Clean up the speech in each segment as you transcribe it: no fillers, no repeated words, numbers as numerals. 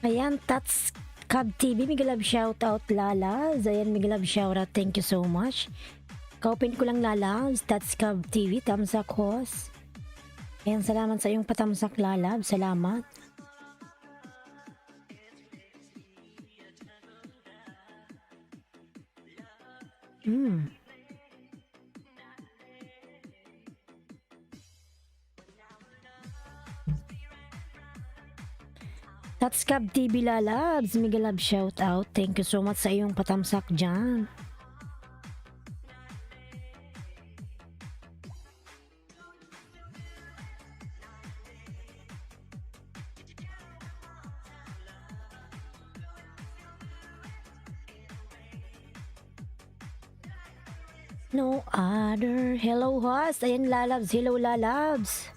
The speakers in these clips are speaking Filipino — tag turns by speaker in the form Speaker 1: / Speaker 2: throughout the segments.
Speaker 1: Ayan, Tats Cab TV, mega love shoutout Lalabs. Ayan, mega love shoutout, thank you so much. Kaupin ko lang Lalabs, Tats Cab TV, tamsak host. Ayan, salamat sa iyong patamsak Lalabs, salamat. Tats Cab TV Lalabs, mega love shoutout, thank you so much sa iyong patamsak dyan. No other. Hello host. Ayan Lalabs. Hello Lalabs.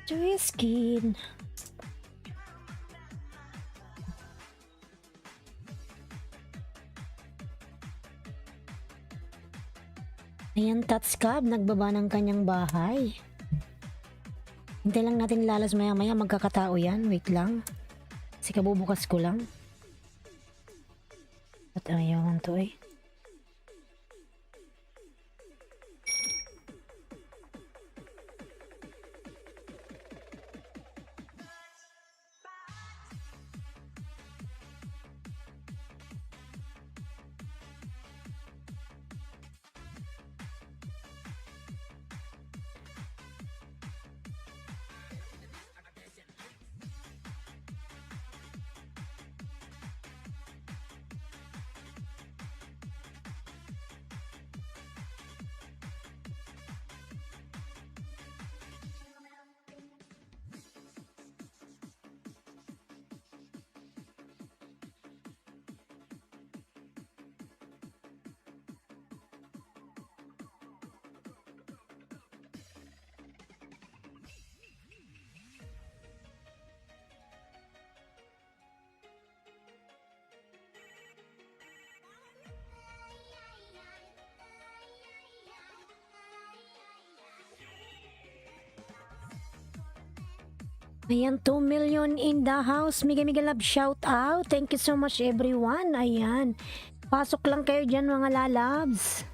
Speaker 1: Twiskin. Ayan Tatskab. Nagbaba ng kanyang bahay. Hintay lang natin Lalas maya maya. Magkakatao yan. Wait lang. Kasi kabubukas ko lang. At ayaw to eh. Ayan, 2 million in the house. Mega love shout out. Thank you so much everyone. Ayan. Pasok lang kayo dyan mga lalabs.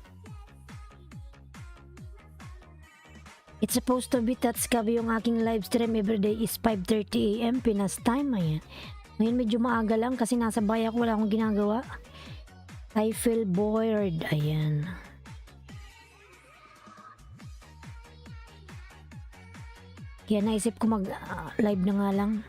Speaker 1: It's supposed to be Tatskab yung aking live stream everyday is 5:30 AM Pinas time. Ayan. Ngayon medyo maaga lang kasi nasa bahay ako. Wala akong ginagawa. I feel bored. Ayan. Kaya naisip ko mag-live na nga lang.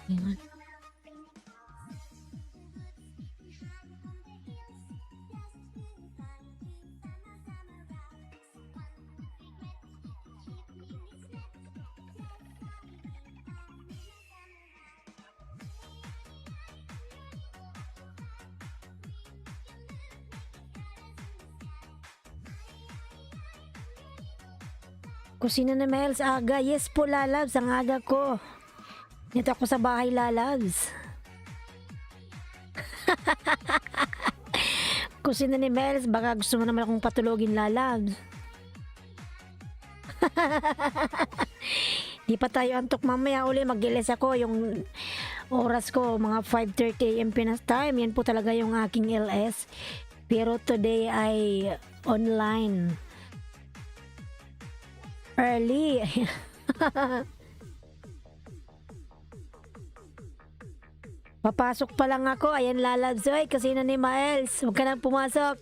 Speaker 1: Ayan. Kusina ni Miles aga. Yes po, lalabs. Ang aga ko. Dito ako sa bahay, lalabs. Kusina ni Miles. Baka gusto mo naman akong patulogin, lalabs. Di pa tayo antok mamaya uli. Mag-ilis ako. Yung oras ko, mga 5:30 AM Pinas time. Yan po talaga yung aking LS. Pero today ay online. Early. Papasok pa lang ako. Ayan, lalabs. Oy, kusina ni Miles. Huwag ka nang pumasok.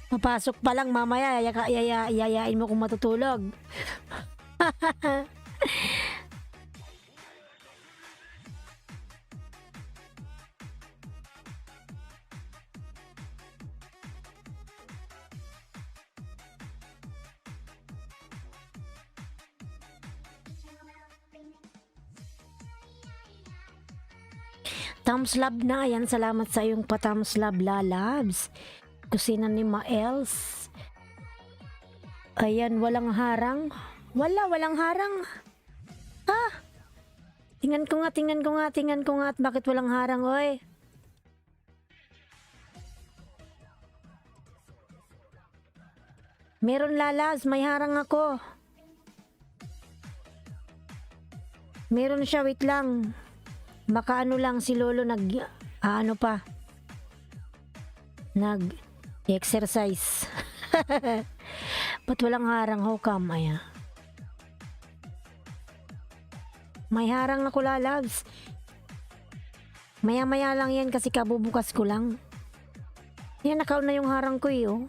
Speaker 1: Papasok pa lang mamaya. Yayain mo kung matutulog. Thumbs love na. Ayan, salamat sa iyong pa-thumbs love, lalabs. Kusina ni Miles. Ayan, walang harang. Walang harang. Ah! Tingnan ko nga. At bakit walang harang, oy? Meron, lalabs. May harang ako. Meron siya, wait lang. Makaano lang si Lolo nag-exercise. Ba't walang harang? How come? Ayan. May harang ako, lalabs. Maya-maya lang yan kasi kabubukas ko lang. Yan, nakaon na yung harang ko eh, oh.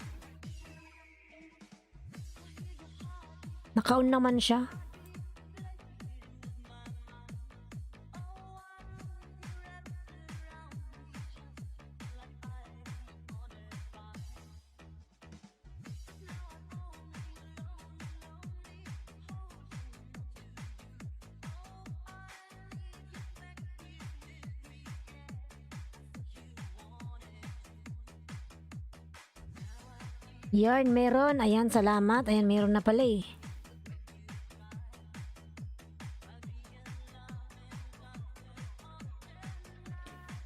Speaker 1: Nakaon naman siya. Yarn, meron. Ayan, salamat. Ayan, meron na pala eh.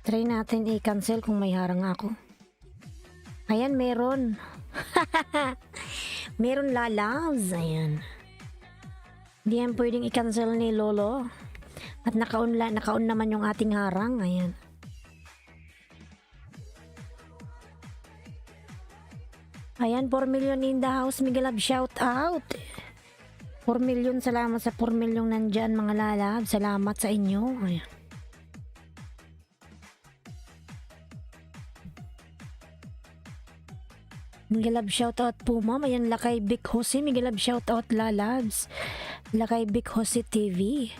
Speaker 1: Try natin i-cancel kung may harang ako. Ayan, meron. Meron, lalabs. Ayan. Hindi yan pwedeng i-cancel ni Lolo. At nakaon naman yung ating harang. Ayan. Ayan, 4 million in the house. Miguel Lab, shout out. 4 million, salamat sa 4 million nandyan, mga lalab. Salamat sa inyo. Ayan. Miguel Lab, shout out po, ma'am. Ayan, Lakay Big Jose. Miguel Lab, shout out, lalabs. Lakay Big Jose TV.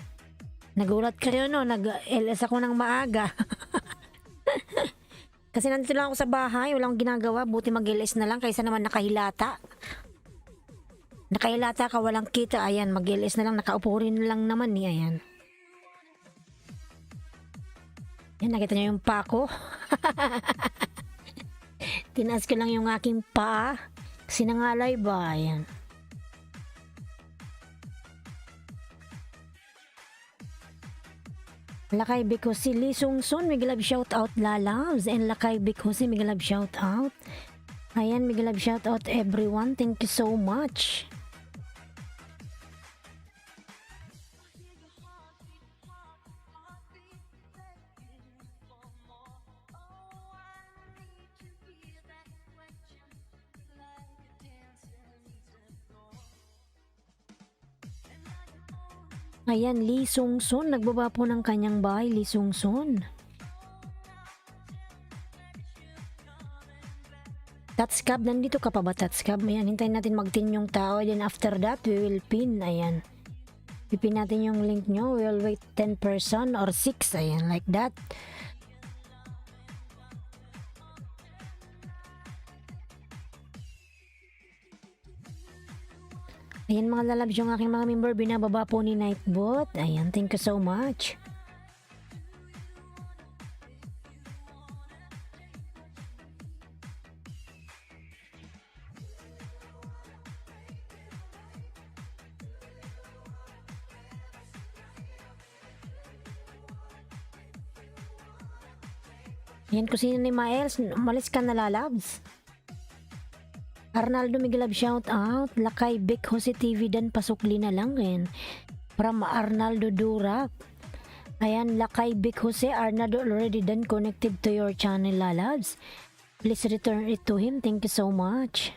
Speaker 1: Nagulat kayo, no? Nag-LS ako ng maaga. Kasi nandito lang ako sa bahay, walang ginagawa, buti mag-LS na lang kaysa naman nakahilata. Nakahilata ka, walang kita, ayan, mag-LS na lang, nakaupo rin lang naman eh, ayan. Yan, nakita niyo yung pa ko? Tinaas ko lang yung aking paa, kasi nangalay ba, ayan. Lakay Bikosi, Lee Sung Sun, Miguel Lab, shout out, lalabs. And Lakay Bikosi, Miguel Lab, shout out. Ayan, Miguel Lab, shout out everyone. Thank you so much. Ayan, Lee Sung Sun, nagbaba po ng kanyang bahay, Lee Sung Sun. Tatskab, nandito ka pa ba, Tatskab? Ayan, hintayin natin mag-tin yung tao. Then after that, we will pin. Ayan. Pipin natin yung link nyo. We will wait 10 person or 6. Ayan, like that. Ayan, mga lalabs, yung aking mga member, binababa po ni Nightbot. Ayan, thank you so much. Yan kung sino ni Miles. Umalis ka na, lalabs. Arnaldo Miguelab shout out. Lakay Big Jose TV dan pasukli na lang yan. From Arnaldo Durak. Ayan, Lakay Big Jose. Arnaldo already done connected to your channel, lalabs. Please return it to him. Thank you so much.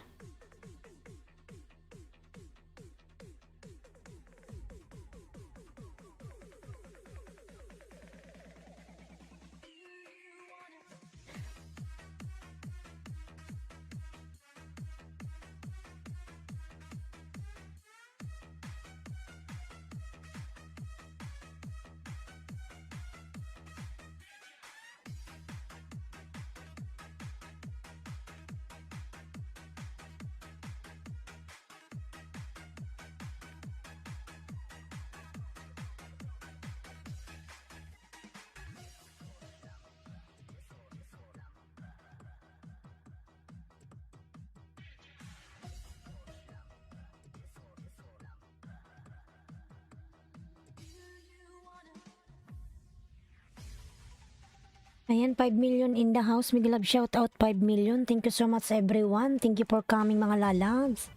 Speaker 1: Ayan, 5 million in the house. Miguel love shout out 5 million. Thank you so much everyone. Thank you for coming mga lalags.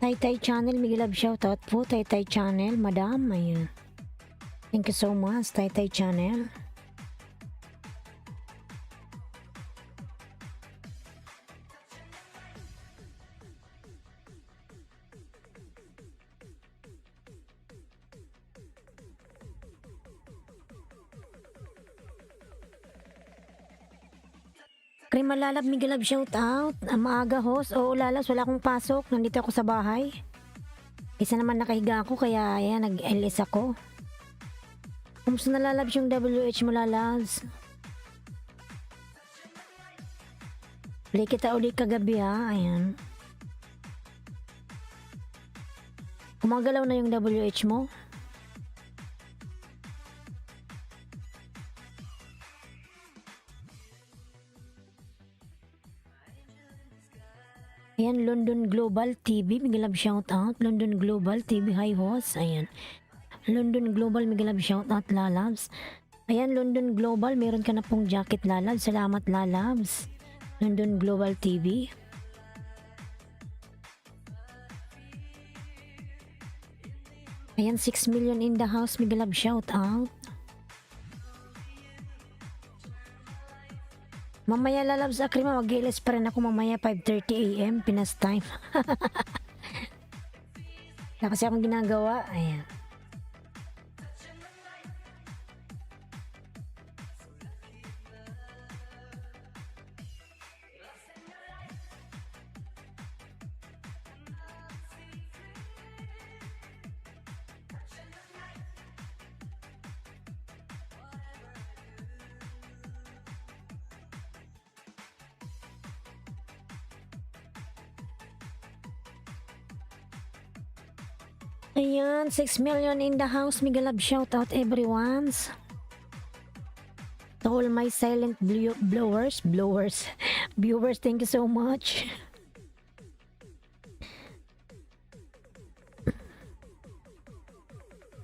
Speaker 1: Taytay Channel, Miguel love shout out po. Taytay Channel, madam. Ayan. Thank you so much, Taytay Channel. Krima Lalab, Miguel love shout out. Maaga host. Oo, lalas, wala akong pasok. Nandito ako sa bahay. Isa naman nakahiga ako, kaya ayan, nag-LS ako. Kumusta na lalabs yung WH mo, lalabs? Play kita uli kagabi, ha. Ayan. Kumagalaw na yung WH mo. Ayan, London Global TV, Miguel love shout out. London Global TV, hi host. Ayan. London Global, Miguel love shout out, lalabs. Ayan, London Global, meron ka na pong jacket, lalabs. Salamat, lalabs. London Global TV. Ayan, 6 million in the house, Miguel love shout out. Mamaya, lalabs, Akrima, mag-ilis pa rin ako mamaya 5:30 AM Pinas time. Wala kasi akong ginagawa. Ayan. Ayan, 6 million in the house. Mega love shout out everyone's. To all my silent viewers, thank you so much.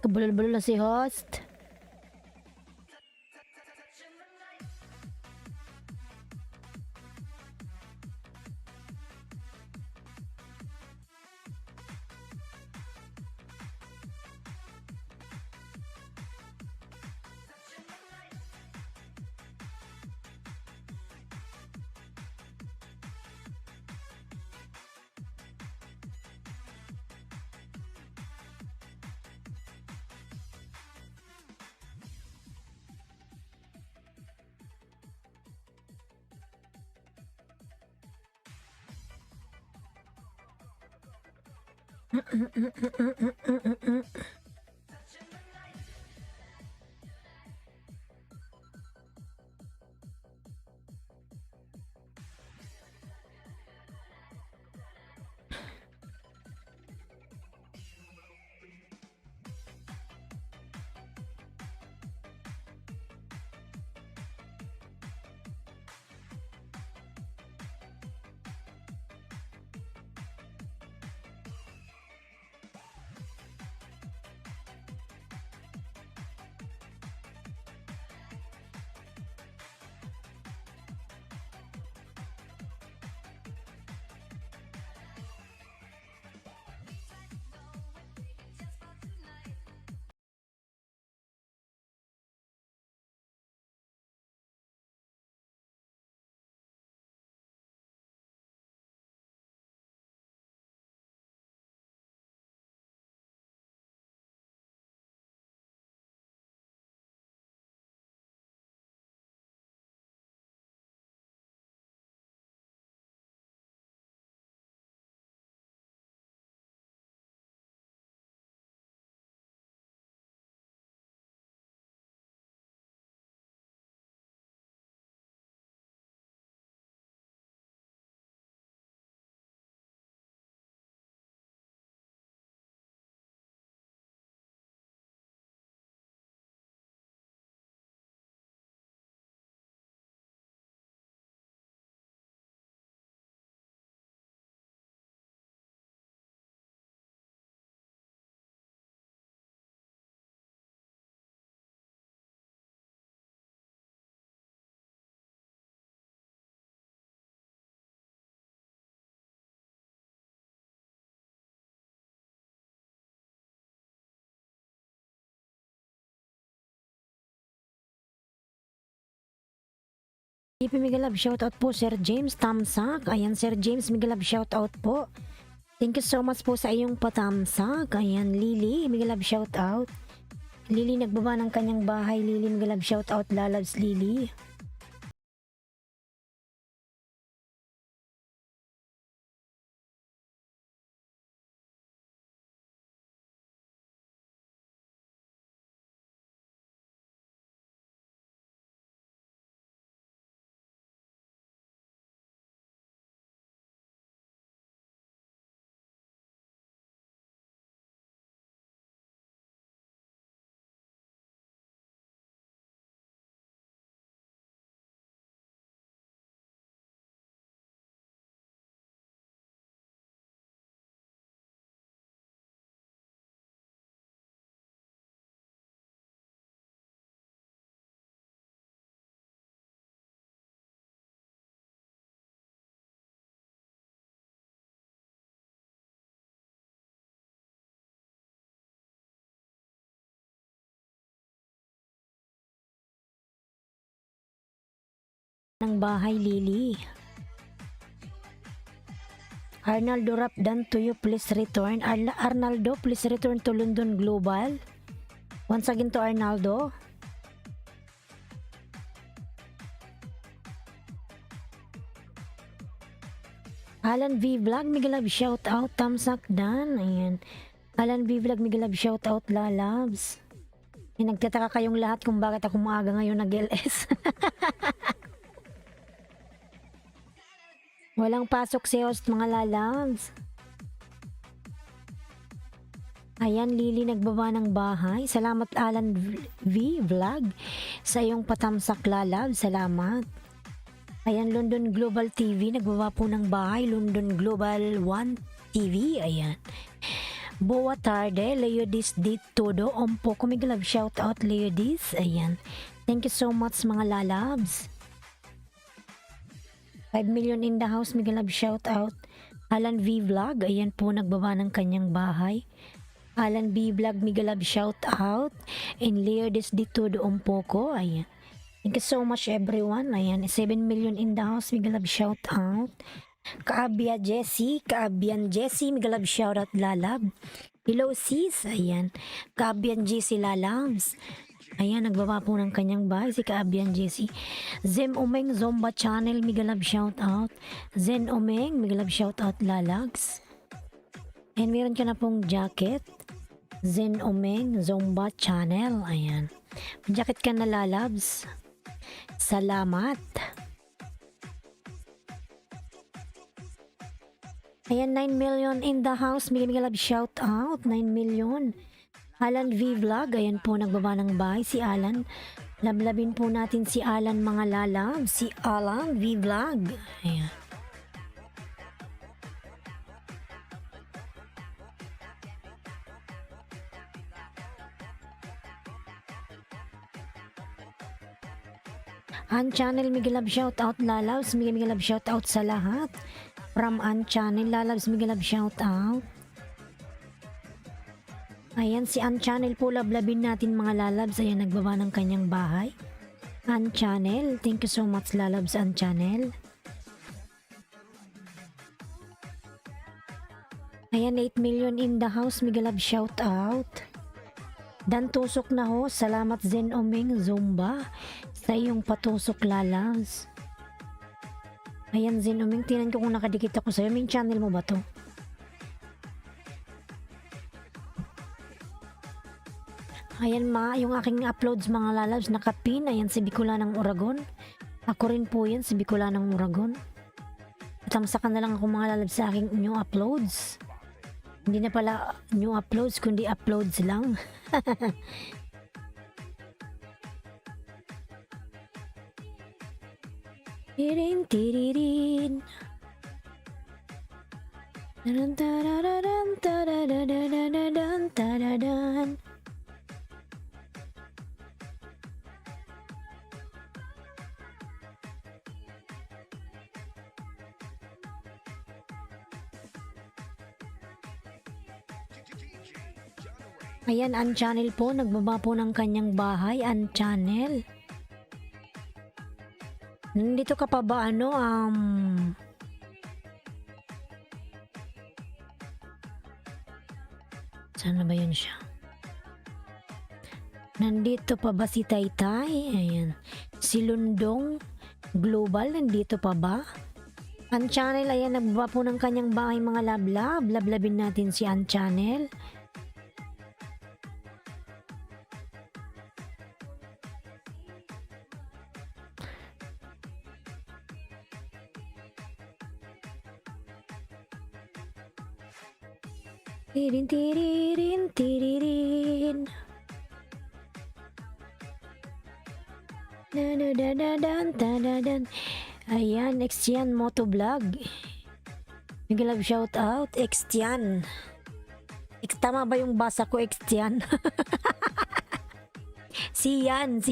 Speaker 1: Kabulol-bulol na si host. DP Migalab, shoutout po Sir James Tamsak. Ayan Sir James Migalab, shoutout po. Thank you so much po sa iyong patamsak. Ayan Lily Migalab, shoutout. Lily nagbaba ng kanyang bahay. Lily Migalab, shoutout. Lalabs Lily. Ng bahay Lily. Arnaldo rap done to you, please return. Arnaldo, please return to London Global. Once again to Arnaldo. Alan V Vlog, Migalab, shout out. Tamsak Dan. Ayan. Alan V Vlog, Migalab, shout out. Lalabs. Nagtataka kayong lahat kung bakit ako maaga ngayon nag-LS. Walang pasok si host mga lalabs. Ayan, Lily nagbaba ng bahay. Salamat Alan V Vlog sa iyong patamsak lalab. Salamat. Ayan, London Global TV nagbaba po ng bahay. London Global 1 TV. Ayan. Boa tarde, Leodis di todo. Ompo ko mig love shout out Leodis. Ayan. Thank you so much mga lalabs. 5 million in the house, mig love shout out. Alan V Vlog, ayan po nagbaba ng kanyang bahay. Alan B Vlog, Migalab shout out. And Leodis dito doon po ko. Ayan. Thank you so much everyone. Ayan. 7 million in the house. Migalab shout out. Kaabia Jessie. Kaabian Jessie. Migalab shout out lalab. Hello sis. Ayan. Kaabian Jessie lalabs. Ayan. Nagbaba po ng kanyang bahay. Si Kaabian Jessie. Zem Omeng Zomba Channel. Migalab shout out. Zen Omeng. Migalab shout out lalags. And meron ka na pong jacket. Zen Omeng Zomba Channel. Ayan. May jacket ka na lalabs. Salamat. Ayan, 9 million in the house. May love shout out. 9 million. Alan V Vlog. Ayan po nagbaba ng bahay. Si Alan. Lablabin po natin si Alan mga lalabs. Si Alan V Vlog. Ayan. Channel Miguelab shout out lalabs. Miguelab shout out sa lahat. From Channel lalabs Miguelab shout out. Ayan si Channel po, lablabin natin mga lalabs. Ayan nagbaba ng kanyang bahay. Channel, thank you so much lalabs Channel. Ayan 8 million in the house. Miguelab shout out. Dan tusok na ho. Salamat Zen Omeng Zumba sa iyong patusok lalabs. Ayan Zen Omeng, tinan ko kung nakadikit ako sa'yo. May channel mo ba to? Ayan yung aking uploads mga lalabs nakapin. Ayan si Bicolanang Oragon. Ako rin po yan si Bicolanang Oragon. Tamsakan na lang ako mga lalabs sa aking new uploads. Hindi na pala new uploads kundi uploads lang. Tirin tiririn. Taran tarararan tararararan tararan. Ayan, Channel po, nagbaba po ng kanyang bahay, Channel. Nandito ka pa ba sana ba yun siya? Nandito pa ba si Taytay? Ayan. Si Lundong Global, nandito pa ba? Channel, ayan, nagbaba po ng kanyang bahay mga lablab. Lablabin natin si Channel. Tirin tiririn tiririn. Dan. Ayan, Xtian Motovlog. Miguel shout out Xtian. Tama ba yung basa ko Xtian? Siyan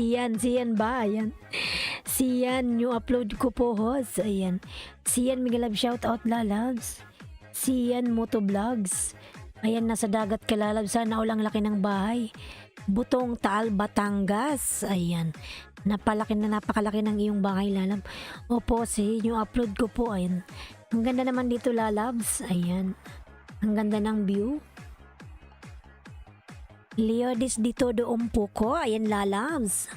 Speaker 1: ba? Ayan. Siyan, new upload ko po host. Ayan. Siyan Miguel shout out lalabs. Siyan Motovlogs. Ayan, nasa dagat ka lalab. Sana ulang laki ng bahay. Butong Taal, Batangas. Ayan. Napakalaki ng iyong bahay lalab. Opo, yung upload ko po. Ayan. Ang ganda naman dito lalabs. Ayan. Ang ganda ng view. Leodis dito doon po ko. Ayan lalabs.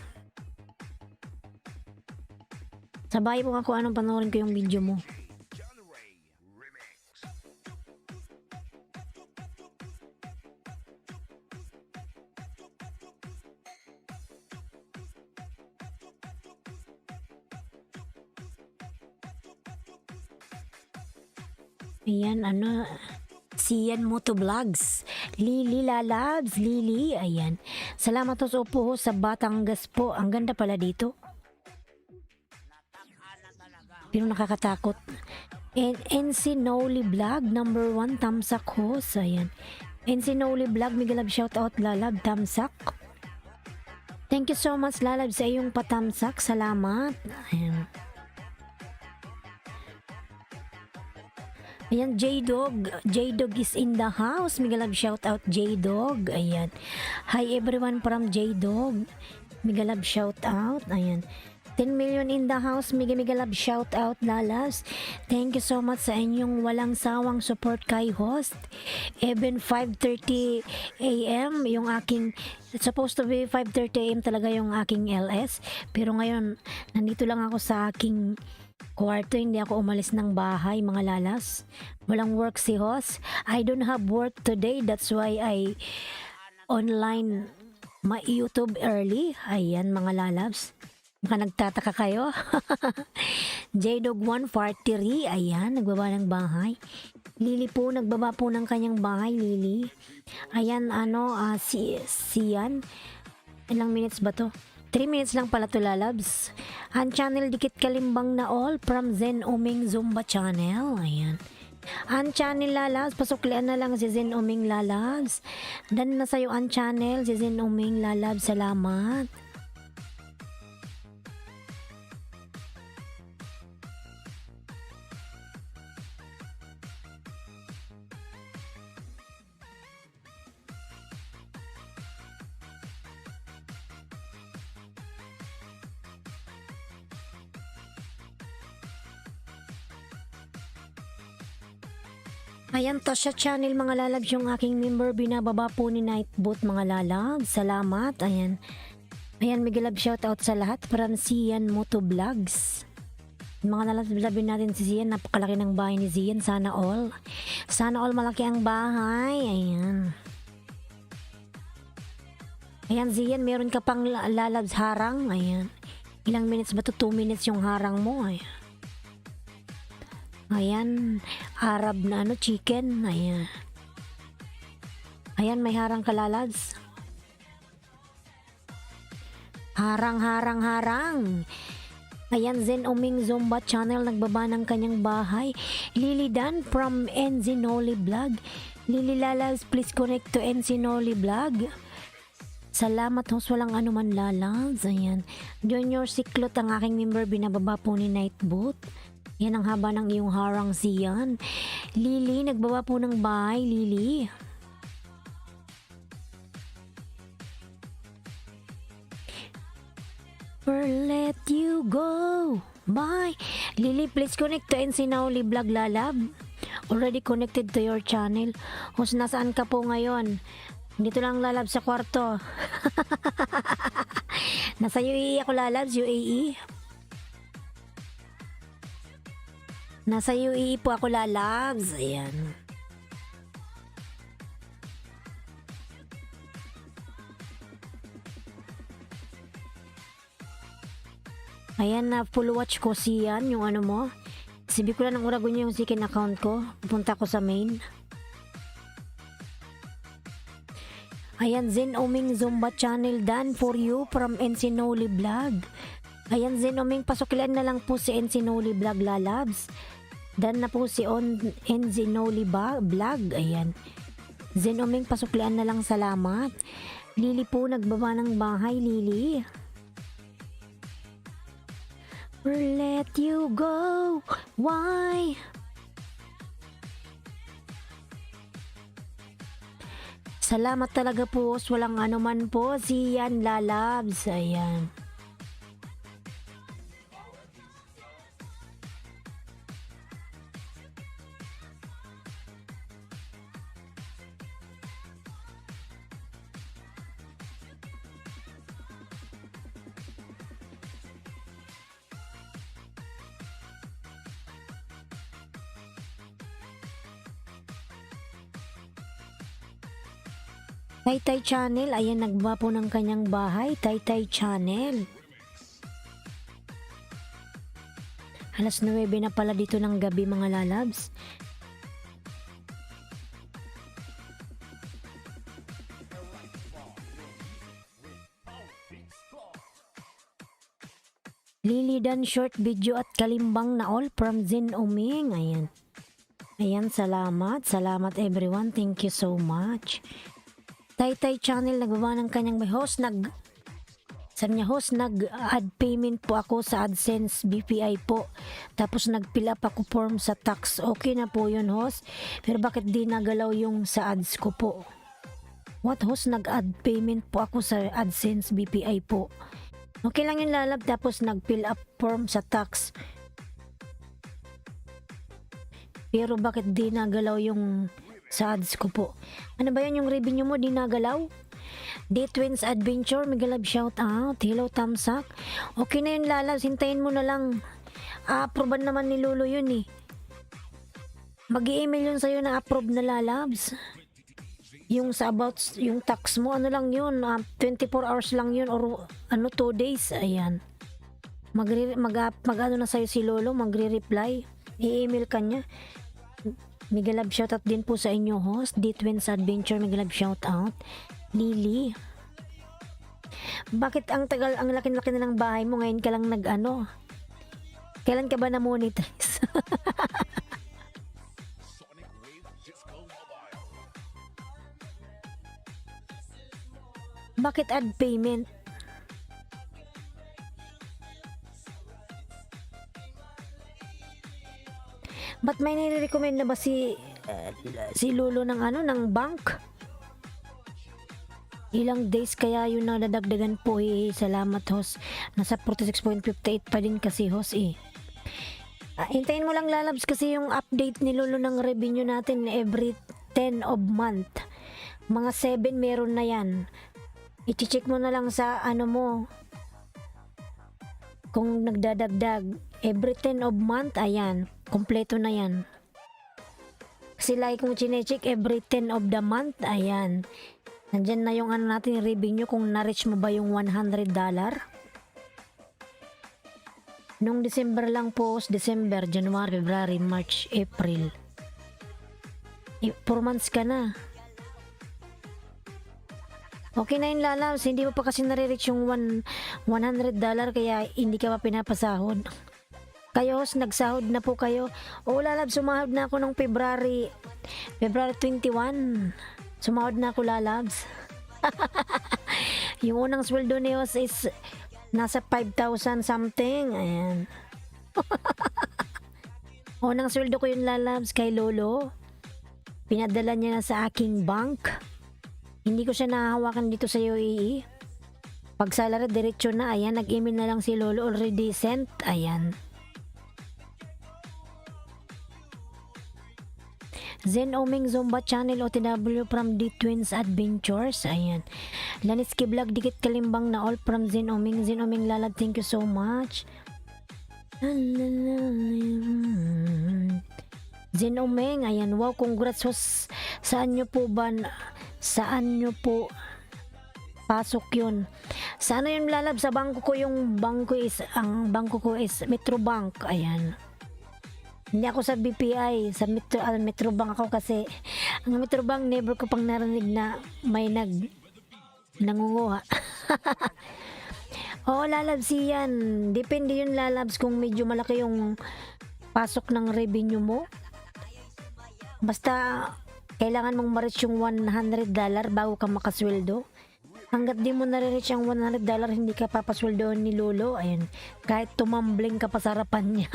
Speaker 1: Sabay po nga kung anong panoorin ko yung video mo. Ayan, Siyan Motovlogs. Lily Lalabs, Lily, ayan. Salamat ho sa upo ho sa Batangas po. Ang ganda pala dito. Pero nakakatakot. And NC Noli Vlog, number 1, tamsak ho. So, ayan. NC Noli Vlog, mega love shoutout Lalab, tamsak. Thank you so much Lalab sa iyong patamsak. Salamat. Ayan. Ayan, J-Dog. J-Dog is in the house. Mega love shoutout J-Dog. Ayan. Hi everyone from J-Dog. Mega love shoutout. Ayan. 10 million in the house. Mega love shoutout Lalas. Thank you so much sa inyong walang sawang support kay host. Even 5:30 AM yung aking, supposed to be 5:30 AM talaga yung aking LS. Pero ngayon, nandito lang ako sa aking kwarto, hindi ako umalis ng bahay mga lalas. Walang work si host. I don't have work today, that's why I online ma-YouTube early. Ayan mga lalabs, baka nagtataka kayo. Jdog 143, ayan, nagbaba ng bahay. Lily po, nagbaba po ng kanyang bahay, Lily. Ayan, siyan. Ilang minutes ba to? 3 minutes lang pala to lalabs. Ang channel Dikit Kalimbang na all from Zen Uming Zumba channel. Ayan. Ang channel lalabs, pasuklian na lang si Zen Uming lalabs. Dan na sa'yo ang channel, si Zen Uming lalabs. Salamat. Ayan, Tasha Channel mga lalabs, yung aking member, binababa po ni Nightbot mga lalabs. Salamat. Ayan. Ayan, mega love shoutout sa lahat from Sian Moto Vlogs. Mga lalabs, labin natin si Sian. Napakalaki ng bahay ni Sian. Sana all. Sana all malaki ang bahay. Ayan. Ayan, Sian, meron ka pang lalabs harang. Ayan. Ilang minutes ba to? 2 minutes yung harang mo. Ayan. Ayan, Arab na chicken. Ayan. Ayan, may harang kalalads. Harang. Ayan, Zen Uming Zumba channel, nagbaba ng kanyang bahay. Lily Dan from NZ Noli Vlog. Lily Lalas, please connect to NZ Noli Vlog. Salamat host, walang anuman Lalas. Ayan. Junior Siklot, ang aking member, binababa po ni Nightbot. Yan ang haba ng iyong harang siyan. Lily, nagbaba po ng bahay, Lily. Or let you go. Bye. Lily, please connect to NC Noli Vlog Lalab. Already connected to your channel. Hus, nasaan ka po ngayon? Dito lang Lalab sa kwarto. Nasa UAE ako Lalabs, UAE. Nasa UAE po ako lalabs. Ayan. Ayan na full watch ko siyan yung ano mo. Sibi ko lang ng uragon yung second account ko. Punta ko sa main. Ayan, Zen Oming Zumba channel done for you from NC Noli Vlog. Ayan, Zen Oming, pasukilan na lang po si NC Noli Vlog lalabs. Dan na po si NZ Noli Vlog. Ayan. Zen Oming, pasuklian na lang, salamat. Lily po, nagbaba ng bahay, Lily. Or let you go. Why? Salamat talaga po. Walang anuman po. Siyan lalabs. Ayan. Taytay Channel, ayan, nagbaba po ng kanyang bahay. Taytay Channel. Alas 9 na pala dito ng gabi mga lalabs. Lily Dan short video at kalimbang na all from Zen Oming. Ayan. Ayan, salamat. Salamat everyone. Thank you so much. Taytay Channel nagbaba ng kanyang may host. Sabi niya, host, nag-add payment po ako sa AdSense BPI po. Tapos nag-fill up ako form sa tax. Okay na po yun, host. Pero bakit di nagalaw yung sa ads ko po? What, host? Nag-add payment po ako sa AdSense BPI po. Okay lang yung lalab. Tapos nag-fill up form sa tax. Pero bakit di nagalaw yung sa ads ko po? Ano ba yan yung revenue mo? Di nagalaw? D-Twins Adventure, mega love shout out. Hello, Tamsak. Okay na yun, lalabs. Hintayin mo na lang. Approvean naman ni Lolo yun eh. Mag-i-email yun sa'yo na approve na lalabs. Yung sa about, yung tax mo, ano lang yun, 24 hours lang yun or 2 days. Ayan. Mag-ano na sa'yo si Lolo, magre-reply. I-email ka niya. Mega love shout out din po sa inyo, host. D-Twins Adventure, mega love shout out. Lily, bakit ang tagal, ang laki-laki na ng bahay mo ngayon ka lang nag-ano? Kailan ka ba na-monetize? Bakit add payment? Ba't may nire-recommend na ba si Lolo ng ng bank? Ilang days kaya yun na nadagdagan po eh. Salamat, host. Nasa 46.58 pa din kasi, host eh. Hintayin mo lang lalabs kasi yung update ni Lolo ng revenue natin every 10 of month. Mga 7 meron na yan. I-check mo na lang sa mo. Kung nagdadagdag. Every 10 of month, ayan. Kompleto na yan. Kasi like kung chinecheck every 10 of the month, ayan. Nandyan na yung natin revenue kung na-reach mo ba yung $100. Nung December lang po, December, January, February, March, April. 4 months ka na. Okay na yun, lalabs. Hindi mo pa kasi nare-reach yung $100 kaya hindi ka pa pinapasahod. Kayo, host, nagsahod na po kayo. O, lalabs, sumahod na ako nung February 21. Sumahod na ako, lalabs. Yung unang sweldo ni host is nasa 5,000 something. Ayan. Unang sweldo ko yung lalabs kay Lolo. Pinadala niya na sa aking bank. Hindi ko siya nahahawakan dito sa UAE. Pag salary, diretso na. Ayan, nag-email na lang si Lolo. Already sent. Ayan. Zen Oming Zumba Channel OTW from D-Twins Adventures. Ayan. Laniski Vlog, dikit kalimbang na all from Zen Oming. Zen Oming lalad, thank you so much. Zen Oming, ayan. Wow, congrats. Saan nyo po pasok yun? Sa yun lalab? Sa bangko ko, ang bangko ko is Metrobank. Ayan. Hindi ako sa BPI, sa Metrobank ako kasi ang Metrobank never ko pang narinig na may nangunguha. Oo, lalabs yan. Depende yun, lalabs, kung medyo malaki yung pasok ng revenue mo. Basta kailangan mong ma-reach yung $100 bago ka makasweldo. Hanggat di mo nare-reach yung $100, hindi ka papasweldoan ni Lolo. Ayun, kahit tumambling ka pa sa harapan niya.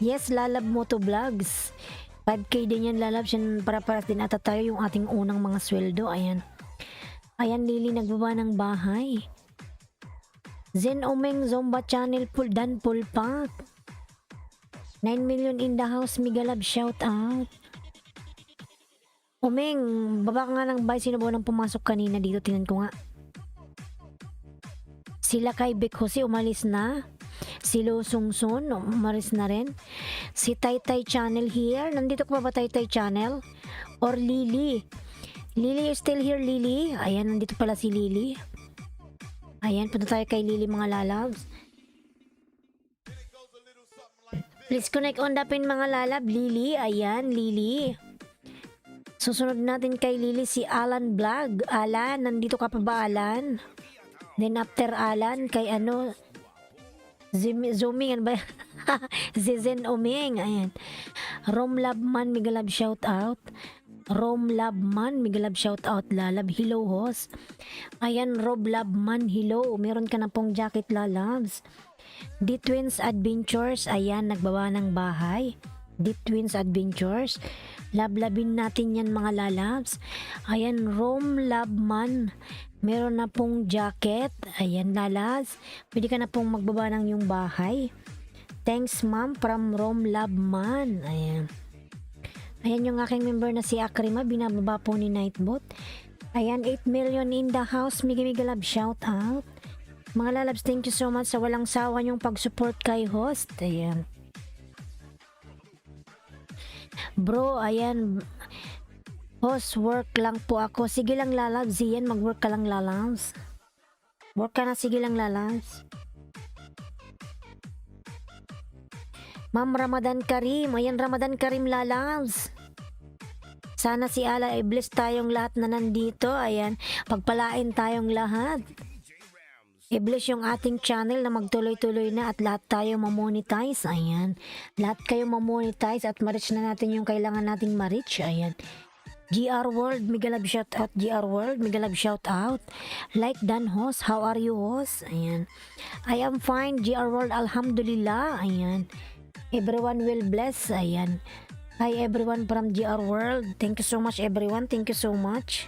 Speaker 1: Yes, Lalab Moto Vlogs. 5K din yan, lalabs. Yan, para din ata tayo yung ating unang mga sweldo. Ayan. Ayan, Lily, nagbaba ng bahay. Zen Omeng Zomba Channel Dan Pulpak. 9 million in the house. Migalab, shout out. Omeng, baba ka nga ng bahay. Sino ba nang pumasok kanina dito? Tingnan ko nga. Sila kay Bek Jose, umalis na. Si Lo Sungsun, umalis na rin. Si Taytay Channel here. Nandito ko ba Taytay Channel? Or Lily? Lily, you still here, Lily? Ayan, nandito pala si Lily. Ayan, punta tayo kay Lily, mga lalabs. Please connect on the pin, mga lalab. Lily, ayan, Lily. Susunod natin kay Lily si Alan Vlog. Alan, nandito ka pa ba, Alan? Then after Alan, kay Zooming, ano ba? Zizen Oming, ayan. Rom Labman, mega love shout out. Rom Labman, mega love shout out, lalab. Hello, host. Ayan, Rob Labman, hello. Meron ka na pong jacket, lalabs. The Twins Adventures, ayan, nagbaba ng bahay. The Twins Adventures. Lablabin natin yan, mga lalabs. Ayan, Rom Labman. Meron na pong jacket. Ayan, lalas. Pwede ka na pong magbaba ng yung bahay. Thanks, ma'am, from Rom Labman. Ayan. Ayan yung aking member na si Akrima. Binababa po ni Nightbot. Ayan, 8 million in the house. Mega love shout out. Mga lalabs, thank you so much sa walang sawa yung pag-support kay host. Ayan. Bro, ayan. Host, work lang po ako. Sige lang, lalabs. Yan, mag-work ka lang, lalabs. Work ka na, sige lang, lalabs. Ma'am Ramadan Karim. Ayan, Ramadan Karim, lalabs. Sana si Allah ay bless tayong lahat na nandito. Ayan, pagpalain tayong lahat. I-bless yung ating channel na magtuloy-tuloy na at lahat tayo mamonetize. Ayan. Lahat kayo mamonetize at ma-reach na natin yung kailangan nating ma-reach. Ayan. GR World, mega love shout out. GR World, mega love shout out. Like Dan host, how are you host? Ayan. I am fine, GR World, alhamdulillah. Ayan. Everyone will bless. Ayan. Hi everyone from GR World. Thank you so much everyone. Thank you so much.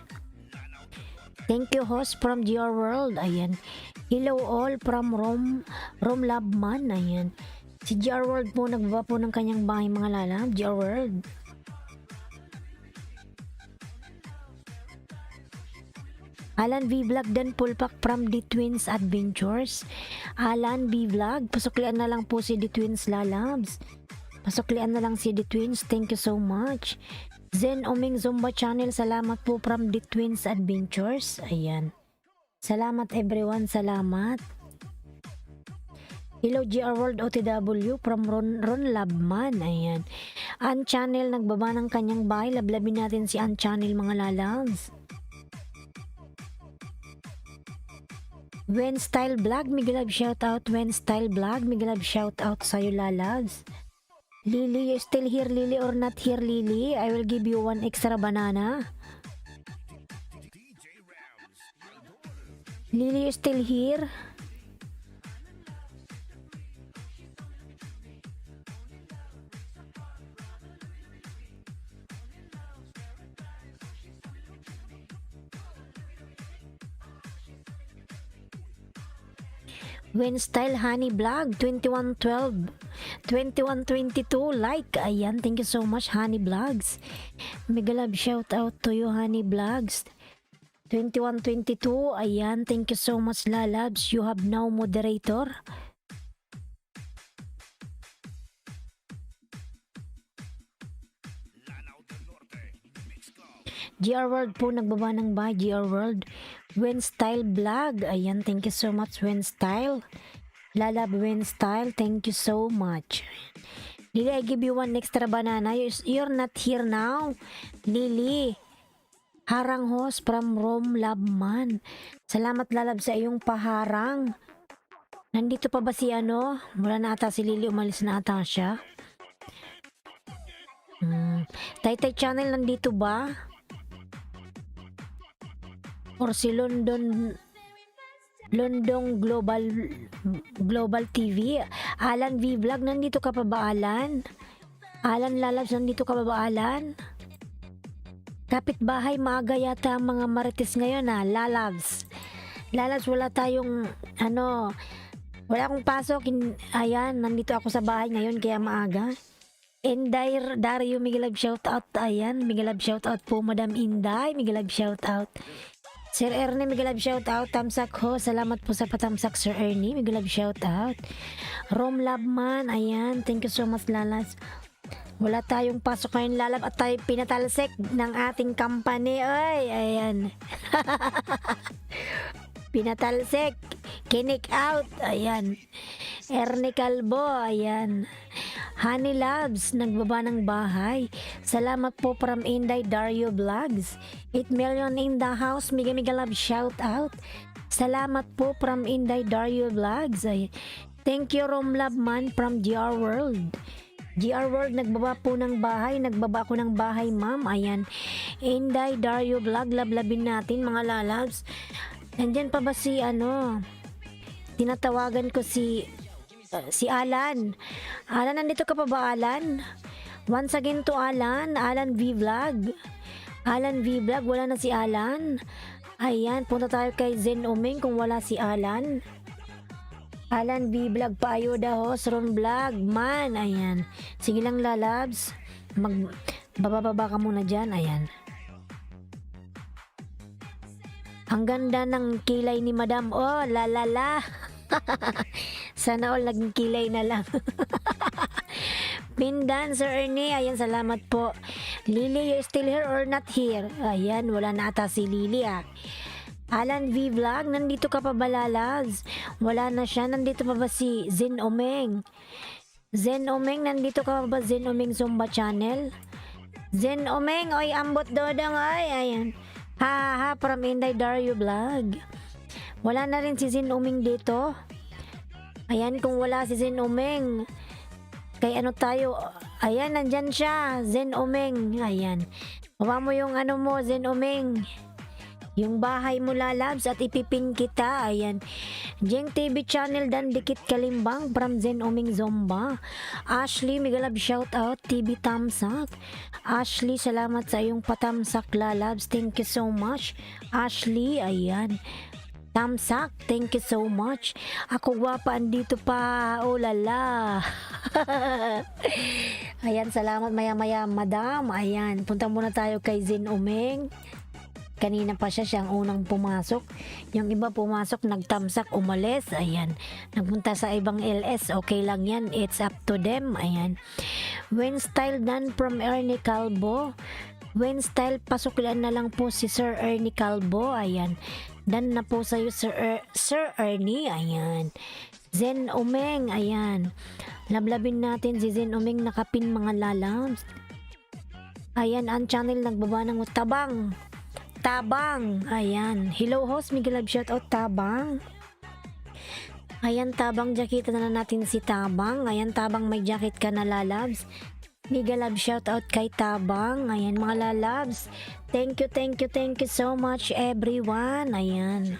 Speaker 1: Thank you host from GR World. Ayan. Hello all from Rom Labman. Ayan. Si GR World po nagbaba po ng kanyang bahay, mga lalam. GR World. Alan V Vlog dan Pulpak from The Twins Adventures. Alan V Vlog, pasuklian na lang po si The Twins, lalabs. Pasuklian na lang si The Twins. Thank you so much. Zen Oming Zumba Channel, salamat po from The Twins Adventures. Ayan. Salamat everyone, salamat. Hello GR World OTW from Ron Labman. Ayan. An Channel nagbaba ng kanyang bahay. Lablabin natin si An Channel, mga lalabs. When Style Vlog, mega love shout out. When Style Vlog, mega love shout out sa'yo, lalabs. Lily, you still here, Lily, or not here, Lily? I will give you one extra banana. Lily, you still here? When Style Honey Vlog 2112 2122 like. Ayan, thank you so much Honey Vlogs. Mega love shout out to you Honey Vlogs 2122. Ayan, thank you so much lalabs. You have now moderator. GR World po nagbaba ng bahay. GR World. When Style Vlog. Ayan, thank you so much When Style. Lalab When Style, thank you so much. Lily, I give you one extra banana. You're not here now. Lily. Harang host from Rom Labman. Salamat lalab sa iyong paharang. Nandito pa ba si ano? Wala na ata si Lily, umalis na ata siya. Taytay Channel nandito ba? Or si London Global TV. Alan V Vlog, nandito ka pa ba, Alan? Alan Lalabs, nandito ka pa ba, Alan? Kapitbahay, maaga yata ang mga marites ngayon, ha? Lalabs, wala tayong wala akong pasok. Ayan, nandito ako sa bahay ngayon kaya maaga. Inday Dario, mega love shout out. Ayan, mega love shout out po Madam Inday, mega love shout out. Sir Ernie, mega love shout out. Tamsak ho, salamat po sa patamsak Sir Ernie, mega love shout out. Rom Labman, ayan, thank you so much lalas. Wala tayong pasok ngayon lalab at tayo pinatalsik ng ating company. Ay, ayan. Pinatalsik, kinik out, ayan. Ernie Calvo, ayan. Honey Labs, nagbaba ng bahay. Salamat po from Inday Dario Vlogs. 8 million in the house, mega love shout out. Salamat po from Inday Dario Vlogs. Ay, Thank you, Romlabman from GR World. GR World, nagbaba po ng bahay. Nagbaba ko ng bahay, ma'am. Ayan. Inday Dario Vlog, lablabin natin, mga lalabs. Nandyan pa ba si, tinatawagan ko si Alan. Alan, nandito ka pa ba, Alan? Once again to Alan. Alan V Vlog. Alan V Vlog, wala na si Alan. Ayan, punta tayo kay Zen Omeng kung wala si Alan. Alan V Vlog, paayuda host, Ron Vlog, man, ayan. Sige lang lalabs, bababa ka muna dyan, ayan. Ang ganda ng kilay ni Madam, oh, lalala. Sana all naging kilay na lang. Pindan, Sir Ernie, ayan, salamat po. Lily, you still here or not here? Ayan, wala na ata si Lily, Alan V Vlog, nandito ka pa ba, lalabs? Wala na siya. Nandito pa ba si Zen Omeng? Zen Omeng, nandito ka pa ba, Zen Omeng Zumba Channel? Zen Omeng, oy, ambot dodong, ay, ayan. Ha, from Inday Dario Vlog. Wala na rin si Zen Omeng dito. Ayan, kung wala si Zen Omeng, kay ano tayo, ayan, nandyan siya, Zen Omeng, ayan. Bawa mo yung mo, Zen Omeng. Yung bahay mo, lalabs, at ipipin kita, ayan. Jeng TV channel dan dikit kalimbang from Zen Omeng Zomba. Ashley, migalab shout out, TV Tamsak. Ashley, salamat sa iyong patamsak, lalabs, thank you so much. Ashley, ayan. Tamsak, thank you so much. Ako gwapa, andito pa, oh lala. Ayan, salamat, maya madam, ayan. Punta muna tayo kay Zen Omeng. Kanina pa siya ang unang pumasok. Yung iba pumasok, nagtamsak, umalis. Ayan. Nagpunta sa ibang LS. Okay lang yan. It's up to them. Ayan. When style done from Ernie Calvo. When style, pasuklan na lang po si Sir Ernie Calvo. Ayan. Done na po sa'yo, Sir Ernie. Ayan. Zen Omeng. Ayan. Lablabin natin si Zen Omeng, nakapin, mga lalabs. Ayan, ang channel nagbaba ng Tabang, ayan. Hello host, Miguel Love shoutout, Tabang. Ayan, Tabang, jakita na natin si Tabang. Ayan, Tabang, may jacket ka na, lalabs. Miguel Love shoutout kay Tabang. Ayan, mga lalabs. Thank you so much, everyone. Ayan.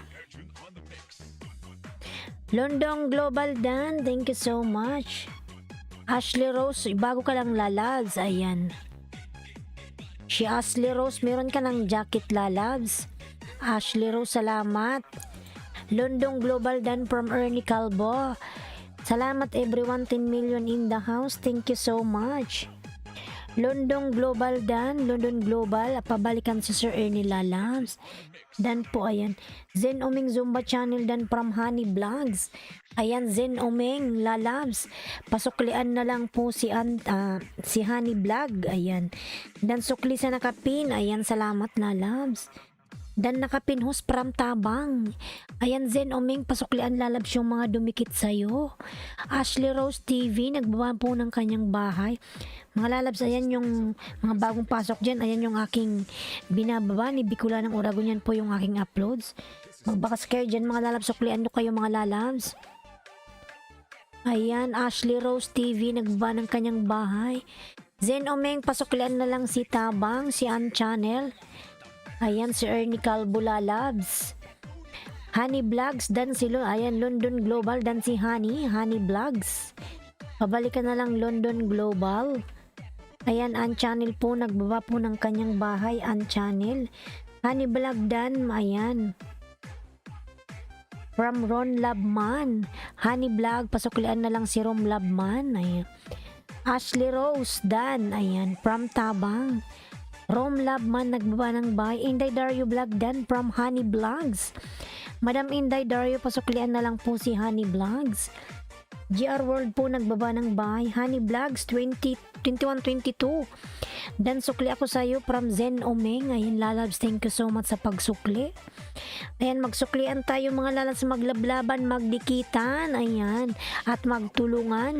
Speaker 1: London Global Dan, thank you so much. Ashley Rose, bago ka lang, lalabs. Ayan. Si Ashley Rose, meron ka ng jacket, lalabs. Ashley Rose, salamat. London Global Dan from Ernie Calvo. Salamat everyone, 10 million in the house. Thank you so much. London Global Dan, London Global, pabalikan si Sir Ernie, lalabs. Dan po, ayan. Zen Omeng Zumba Channel Dan from Honey Vlogs. Ayan, Zen Omeng, lalabs. Pasuklian na lang po si Honey Vlog. Ayan. Dan sukli sa nakapin. Ayan, salamat, lalabs. Dan nakapin host from Tabang. Ayan, Zen Omeng, pasuklian, lalabs, yung mga dumikit sa'yo. Ashley Rose TV, nagbaba po ng kanyang bahay. Mga lalabs, ayan yung mga bagong pasok dyan. Ayan yung aking binababa ni Bicula ng Uragon. Yan po yung aking uploads. Magbakas kayo dyan, mga lalabs. Suklian nyo kayo, mga lalabs. Ayan, Ashley Rose TV, nagbaba ng kanyang bahay. Zen Omeng, pasuklian na lang si Tabang, si Ann Channel. Ayan, si Ernie Calvo, lalabs. Honey Vlogs, dan si ayan, London Global, dan si Honey Vlogs. Pabalikan na lang London Global. Ayan, Ann Channel po, nagbaba po ng kanyang bahay, Ann Channel. Honey Vlog Dan, ayan. From Ron Labman. Honey Vlog, pasuklian na lang si Ron Labman, ayan. Ashley Rose Dan, ayan, from Tabang. Rom Labman, nagbaba ng bahay. Inday Dario Vlog Dan from Honey Vlogs. Madam Inday Dario, pasuklian na lang po si Honey Vlogs. GR World po, nagbaba ng bahay. Honey Vlogs 2122. Dan sukli ako sa iyo from Zen Omeng. Ayan, lalabs, thank you so much sa pagsukli. Ayan, magsuklian tayo, mga lalabs, maglablaban, magdikitan, ayan, at magtulungan.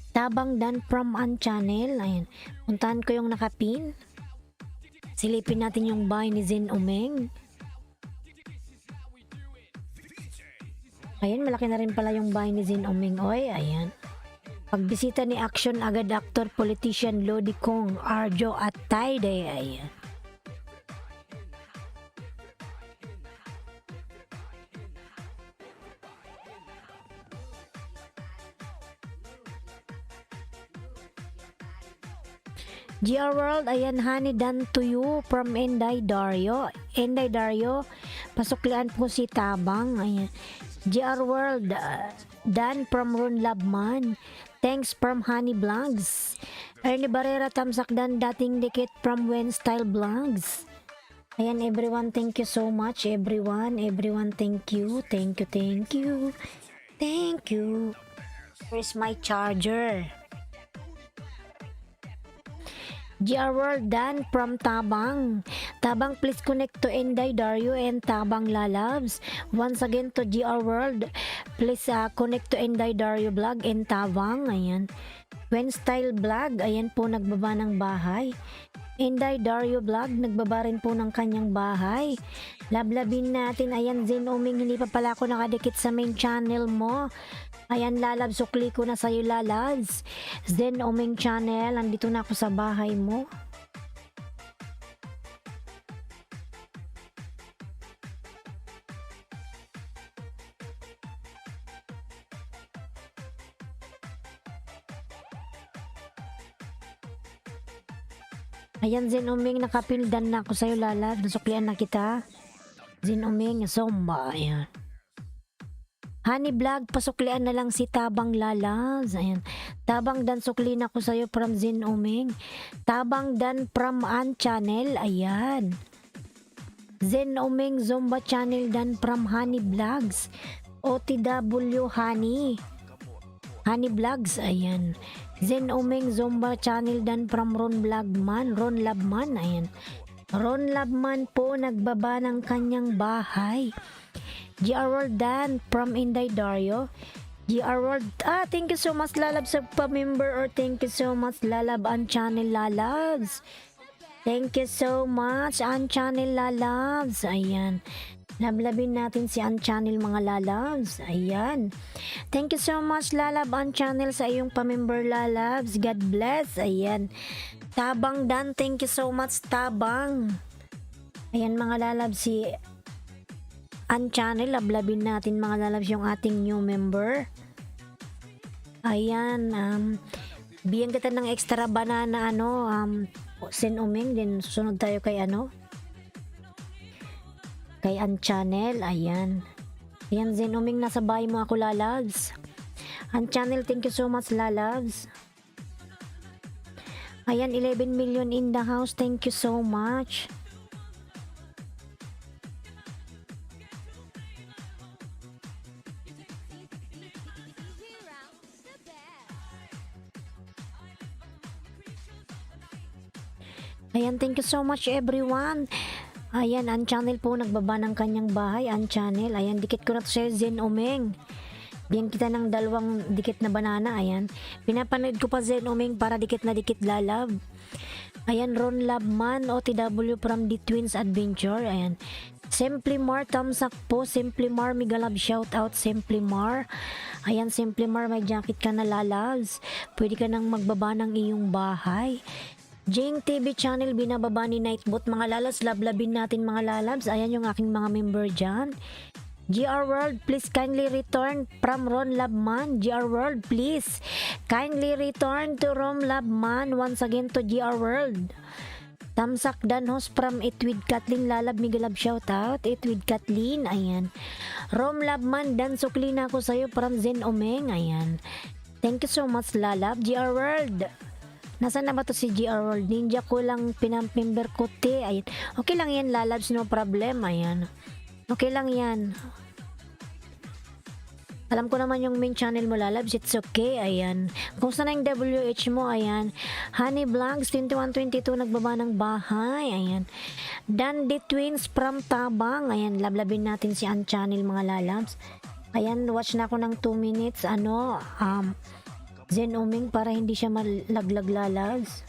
Speaker 1: Tabang Dan from Ann Channel. Ayan, puntahan ko yung nakapin. Silipin natin yung bahay ni Zen Omeng. Ayan, malaki na rin pala yung bahay ni Zin Oming. Oy, ayan. Pagbisita ni action agad actor, politician Lodi Kong, Arjo at Tayde. Ayan. GR World, ayan, honey done to you from Enday Dario. Enday Dario, pasuklian po si Tabang. Ayan. GR World, done from Ron Labman. Thanks from Honey Vlogs. Ernie Barrera, tamsak dan dating dikit from Wen Style Vlogs. Ayan, everyone, thank you so much. Everyone, thank you. Thank you. Thank you. Where's my charger? GR World, done from Tabang. Tabang, please connect to Enday Dario and Tabang Lalabs. Once again to GR World, please connect to Enday Dario Vlog and Tabang. Ayan. When Style Vlog, ayan po nagbaba ng bahay. Enday Dario Vlog, nagbaba rin po ng kanyang bahay. Lablabin natin. Ayan, Zin Oming, hindi pa pala ako nakadikit sa main channel mo. Ayan, Lalabs, sukli ko na sa'yo, Lalabs. Zen Oming channel, andito na ako sa bahay mo. Ayan, Zen Oming, nakapildan na ako sa'yo, Lalabs. Nasuklian na kita. Zen Oming, Zomba. Ayan. Honey Vlog, pasuklian na lang si Tabang Lalabs. Ayan. Tabang dan sukli na ko sa'yo from Zin Oming. Tabang dan from An Channel. Ayan. Zin Oming Zomba Channel dan from Honey Vlogs. OTW Honey. Honey Vlogs. Ayan. Zin Oming Zomba Channel dan from Ron Vlogman. Ron Labman. Ayan. Ron Labman po nagbaba ng kanyang bahay. GR World Dan from Inday Dario. GR World, thank you so much, Lalab, sa pa-member, or thank you so much, Lalab, on channel Lalabs. Thank you so much, on channel Lalabs. Ayan. Lablabin natin si on channel mga Lalabs. Ayan. Thank you so much, Lalab, on channel, sa iyong pa-member, Lalabs. God bless. Ayan. Tabang Dan, thank you so much, Tabang. Ayan mga Lalabs, si An Channel, lablabin natin mga Lalabs yung ating new member. Ayan, bigyan kita ng extra banana, Sin Uming, din susunod tayo kay kay An Channel. Ayan. Ayan, Sin Uming, nasa bahay mo ako, Lalabs. An Channel, thank you so much, Lalabs. Ayan, 11 million in the house, thank you so much. Ayan, thank you so much, everyone. Ayan, An Channel po nagbaba ng kanyang bahay. An Channel, ayan, dikit ko na to sa'yo, Zen Omeng. Bigyan kita ng dalawang dikit na banana. Ayan, pinapanood ko pa, Zen Omeng, para dikit na dikit, Lalab. Ayan, Ron Labman, OTW from the Twins Adventure. Ayan, Simply Mar, thumbs up po. Simply Mar, mega love, shout out, Simply Mar. Ayan, Simply Mar, may jacket ka na, Lalabs. Pwede ka nang magbaba ng iyong bahay. Jing TV channel, binababa ni Nightbot. Mga Lalabs, lablabin natin mga Lalabs. Ayan yung aking mga member dyan. GR World, please kindly return from Ron Labman. GR World, please kindly return to Ron Labman. Once again to GR World. Tamsak Danhos from Itwid Kathleen. Lalab, migalab shoutout. Itwid Kathleen, ayan. Rom Labman, dan sukli na ako sa'yo from Zen Omeng. Ayan. Thank you so much, Lalab. GR World. Nasaan na ba to si GR World? Ninja ko lang pinamember ko, te. Ayan. Okay lang yan, Lalabs, no problem. Ayan. Okay lang yan. Alam ko naman yung main channel mo, Lalabs. It's okay. Ayan. Kung saan na yung WH mo, ayan. Honey Vlogs 2122 nagbaba ng bahay. Ayan. Dandy Twins from Tabang. Ayan. Lablabin natin si An Channel, mga Lalabs. Ayan. Watch na ako ng 2 minutes. Zen Oming, para hindi siya malaglag, Lalabs.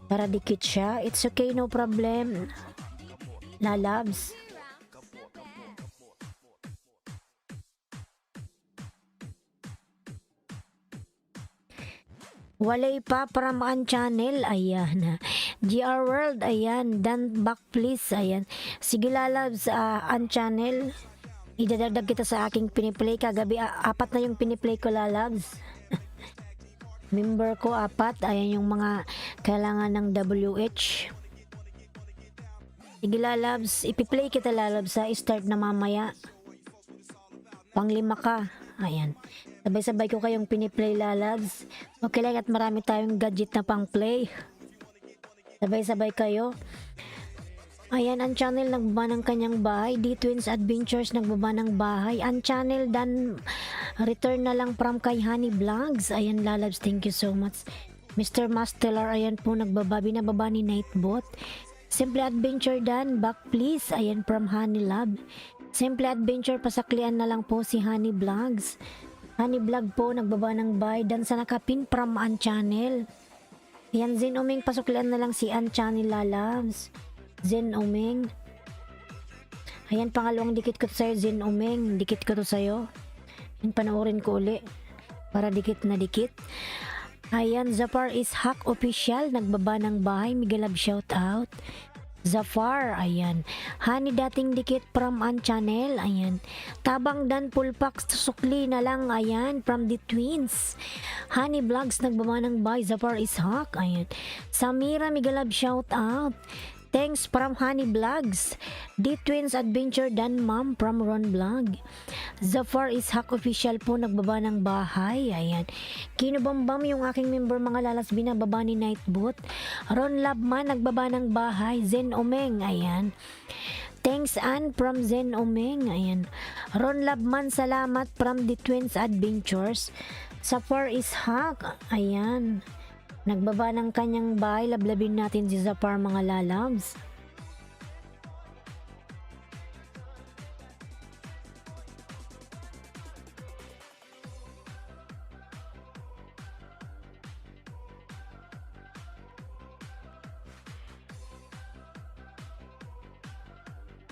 Speaker 1: Para dikit siya. It's okay, no problem, Lalabs. Walay pa from an channel, ayan. GR World, ayan. Dan back please, ayan. Sige lalabs, an channel. Idadagdag kita sa aking piniplay. Kagabi, apat na yung piniplay ko lalabs. Member ko, apat. Ayan yung mga kailangan ng WH. Sige lalabs, ipiplay kita lalabs sa start na mamaya. Panglima ka. Ayan. Sabay-sabay ko kayong piniplay lalabs. Okay lang at marami tayong gadget na pang play. Sabay-sabay kayo. Ayan, ang channel nagbaba ng kanyang bahay. D-Twins Adventures nagbaba ng bahay. Ang channel dan return na lang from kay Honey Vlogs. Ayan lalabs, thank you so much. Mr. Mastelar, ayan po nagbaba. Binababa ni Nightbot. Simple Adventure dan back please. Ayan from Honey Lab. Simple Adventure, pasaklian na lang po si Honey Vlogs. Honey Vlog po, nagbaba ng buy. Dan sa nakapin from An Channel. Yan, Zen Omeng, pasuklian na lang si An Channel lalabs. Zen Omeng. Ayan, pangalawang dikit ko to sa'yo, Zen Omeng. Dikit ko to sa'yo. Yan, panoorin ko uli. Para dikit na dikit. Ayan, Zafar is Hack Official. Nagbaba ng bahay. Miguel Love shout out. Zafar, ayan. Honey dating dikit from An Channel, ayan. Tabang dan full packs sukli na lang, ayan, from the twins. Honey Vlogs nagbaba ng buy, Zafar Ishak, ayan. Samira Migalab shout out. Thanks from Honey Vlogs. The Twins Adventure dan Mom from Ron Vlog. Zafar Ishak Official po nagbaba ng bahay. Ayan. Kinubambam yung aking member mga lalas binababa ni Nightbot. Ron Labman nagbaba ng bahay. Zen Omeng. Ayan. Thanks Ann from Zen Omeng. Ayan. Ron Labman salamat from The Twins Adventures. Zafar Ishak. Ayan. Nagbaba ng kanyang bahay, lablabin natin si Zafar mga lalabs.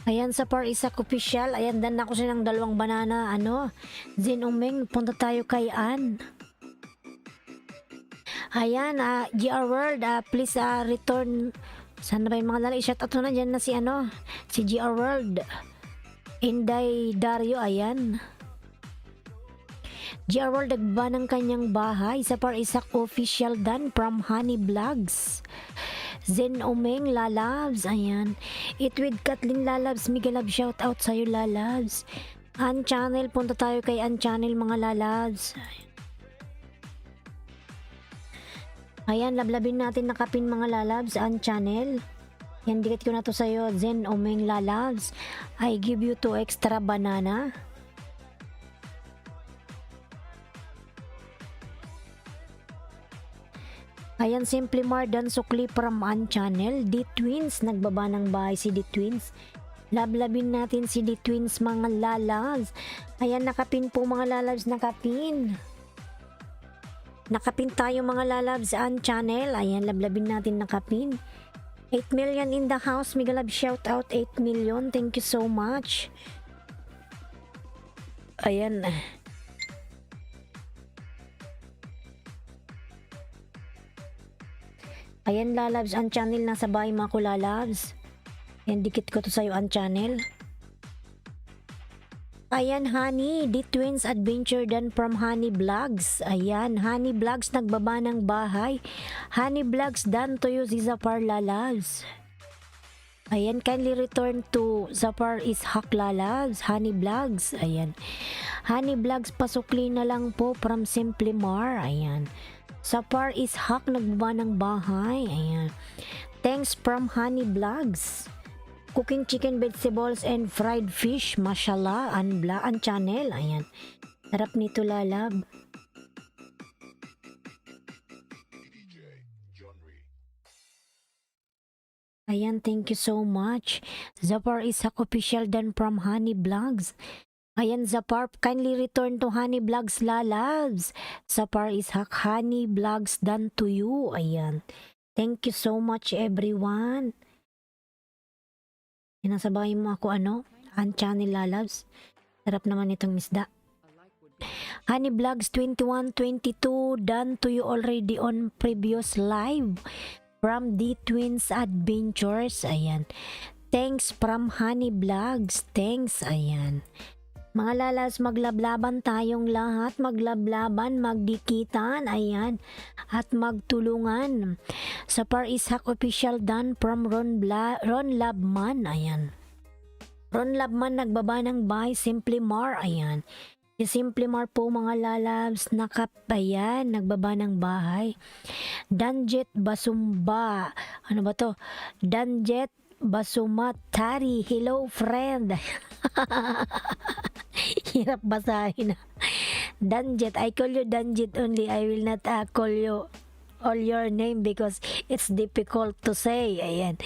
Speaker 1: Ayan, Zafar Ishak Official. Ayan, dan ako siya ng dalawang banana. Zen Omeng, punta tayo kay Ann. Ayan, GR World, please return. Sana ba yung mga lalaki? Shout out na dyan na si GR World. Inday Dario, ayan. GR World, nagbaba ng kanyang bahay. Zafar Ishak Official dan from Honey Vlogs. Zen Omeng, lalabs, ayan. It with Kathleen lalabs, Miguel Love, shout out sa'yo lalabs. An Channel, punta tayo kay An Channel mga lalabs. Ayan, lablabin natin nakapin mga lalabs, An Channel. Yan, dikit ko na to sa'yo, Zen Omeng lalabs. I give you 2 extra banana. Ayan, Simply Mardan Sukli from An Channel. The Twins, nagbaba ng bahay si The Twins. Lablabin natin si The Twins mga lalabs. Ayan, nakapin po mga lalabs, nakapin. Nakapin tayo mga lalabs An Channel. Ayan, lablabin natin nakapin. 8 million in the house. Miguel Love shout out 8 million. Thank you so much. Ayan. Ayan lalabs An Channel, nasa bahay mga kulalabs. Ayan, dikit ko to sa'yo An Channel. Ayan, Honey, The Twins Adventure dan from Honey Vlogs. Ayan, Honey Vlogs nagbaba ng bahay. Honey Vlogs dan to you si Zafar lalabs. Ayan, kindly return to Zafar Ishak lalabs. Honey Vlogs. Ayan. Honey Vlogs, pasukli na lang po from Simply Mar. Ayan. Zafar Ishak nagbaba ng bahay. Ayan. Thanks from Honey Vlogs. Cooking chicken, vegetables, and fried fish. Mashallah, An Channel. Ayan. Sarap nito lalab. Ayan, thank you so much. Zafar Ishak Official dan from Honey Vlogs. Ayan, Zafar, kindly return to Honey Vlogs lalabs. Zafar Ishak, Honey Vlogs dan to you. Ayan. Thank you so much everyone. Inasabahin mo ako An Channel lalabs. Sarap naman itong isda. Honey Vlogs 2122, done to you already on previous live from the Twins Adventures. Ayan. Thanks from Honey Vlogs. Thanks. Ayan. Mga lalas, maglablaban tayong lahat. Maglablaban, magdikitan. Ayan. At magtulungan. Sa Par Ishak Official, done from Ron Labman. Ayan. Ron Labman nagbaba ng buy. Simply Mar. Ayan. Si Simply Mar po mga lalabs, nakapayan, nagbaba ng bahay. Danjet Basumba, ano ba to? Danjet Basumatari, hello friend. Hirap basahin. Danjet, I call you Danjet only, I will not call you all your name because it's difficult to say. Ayan.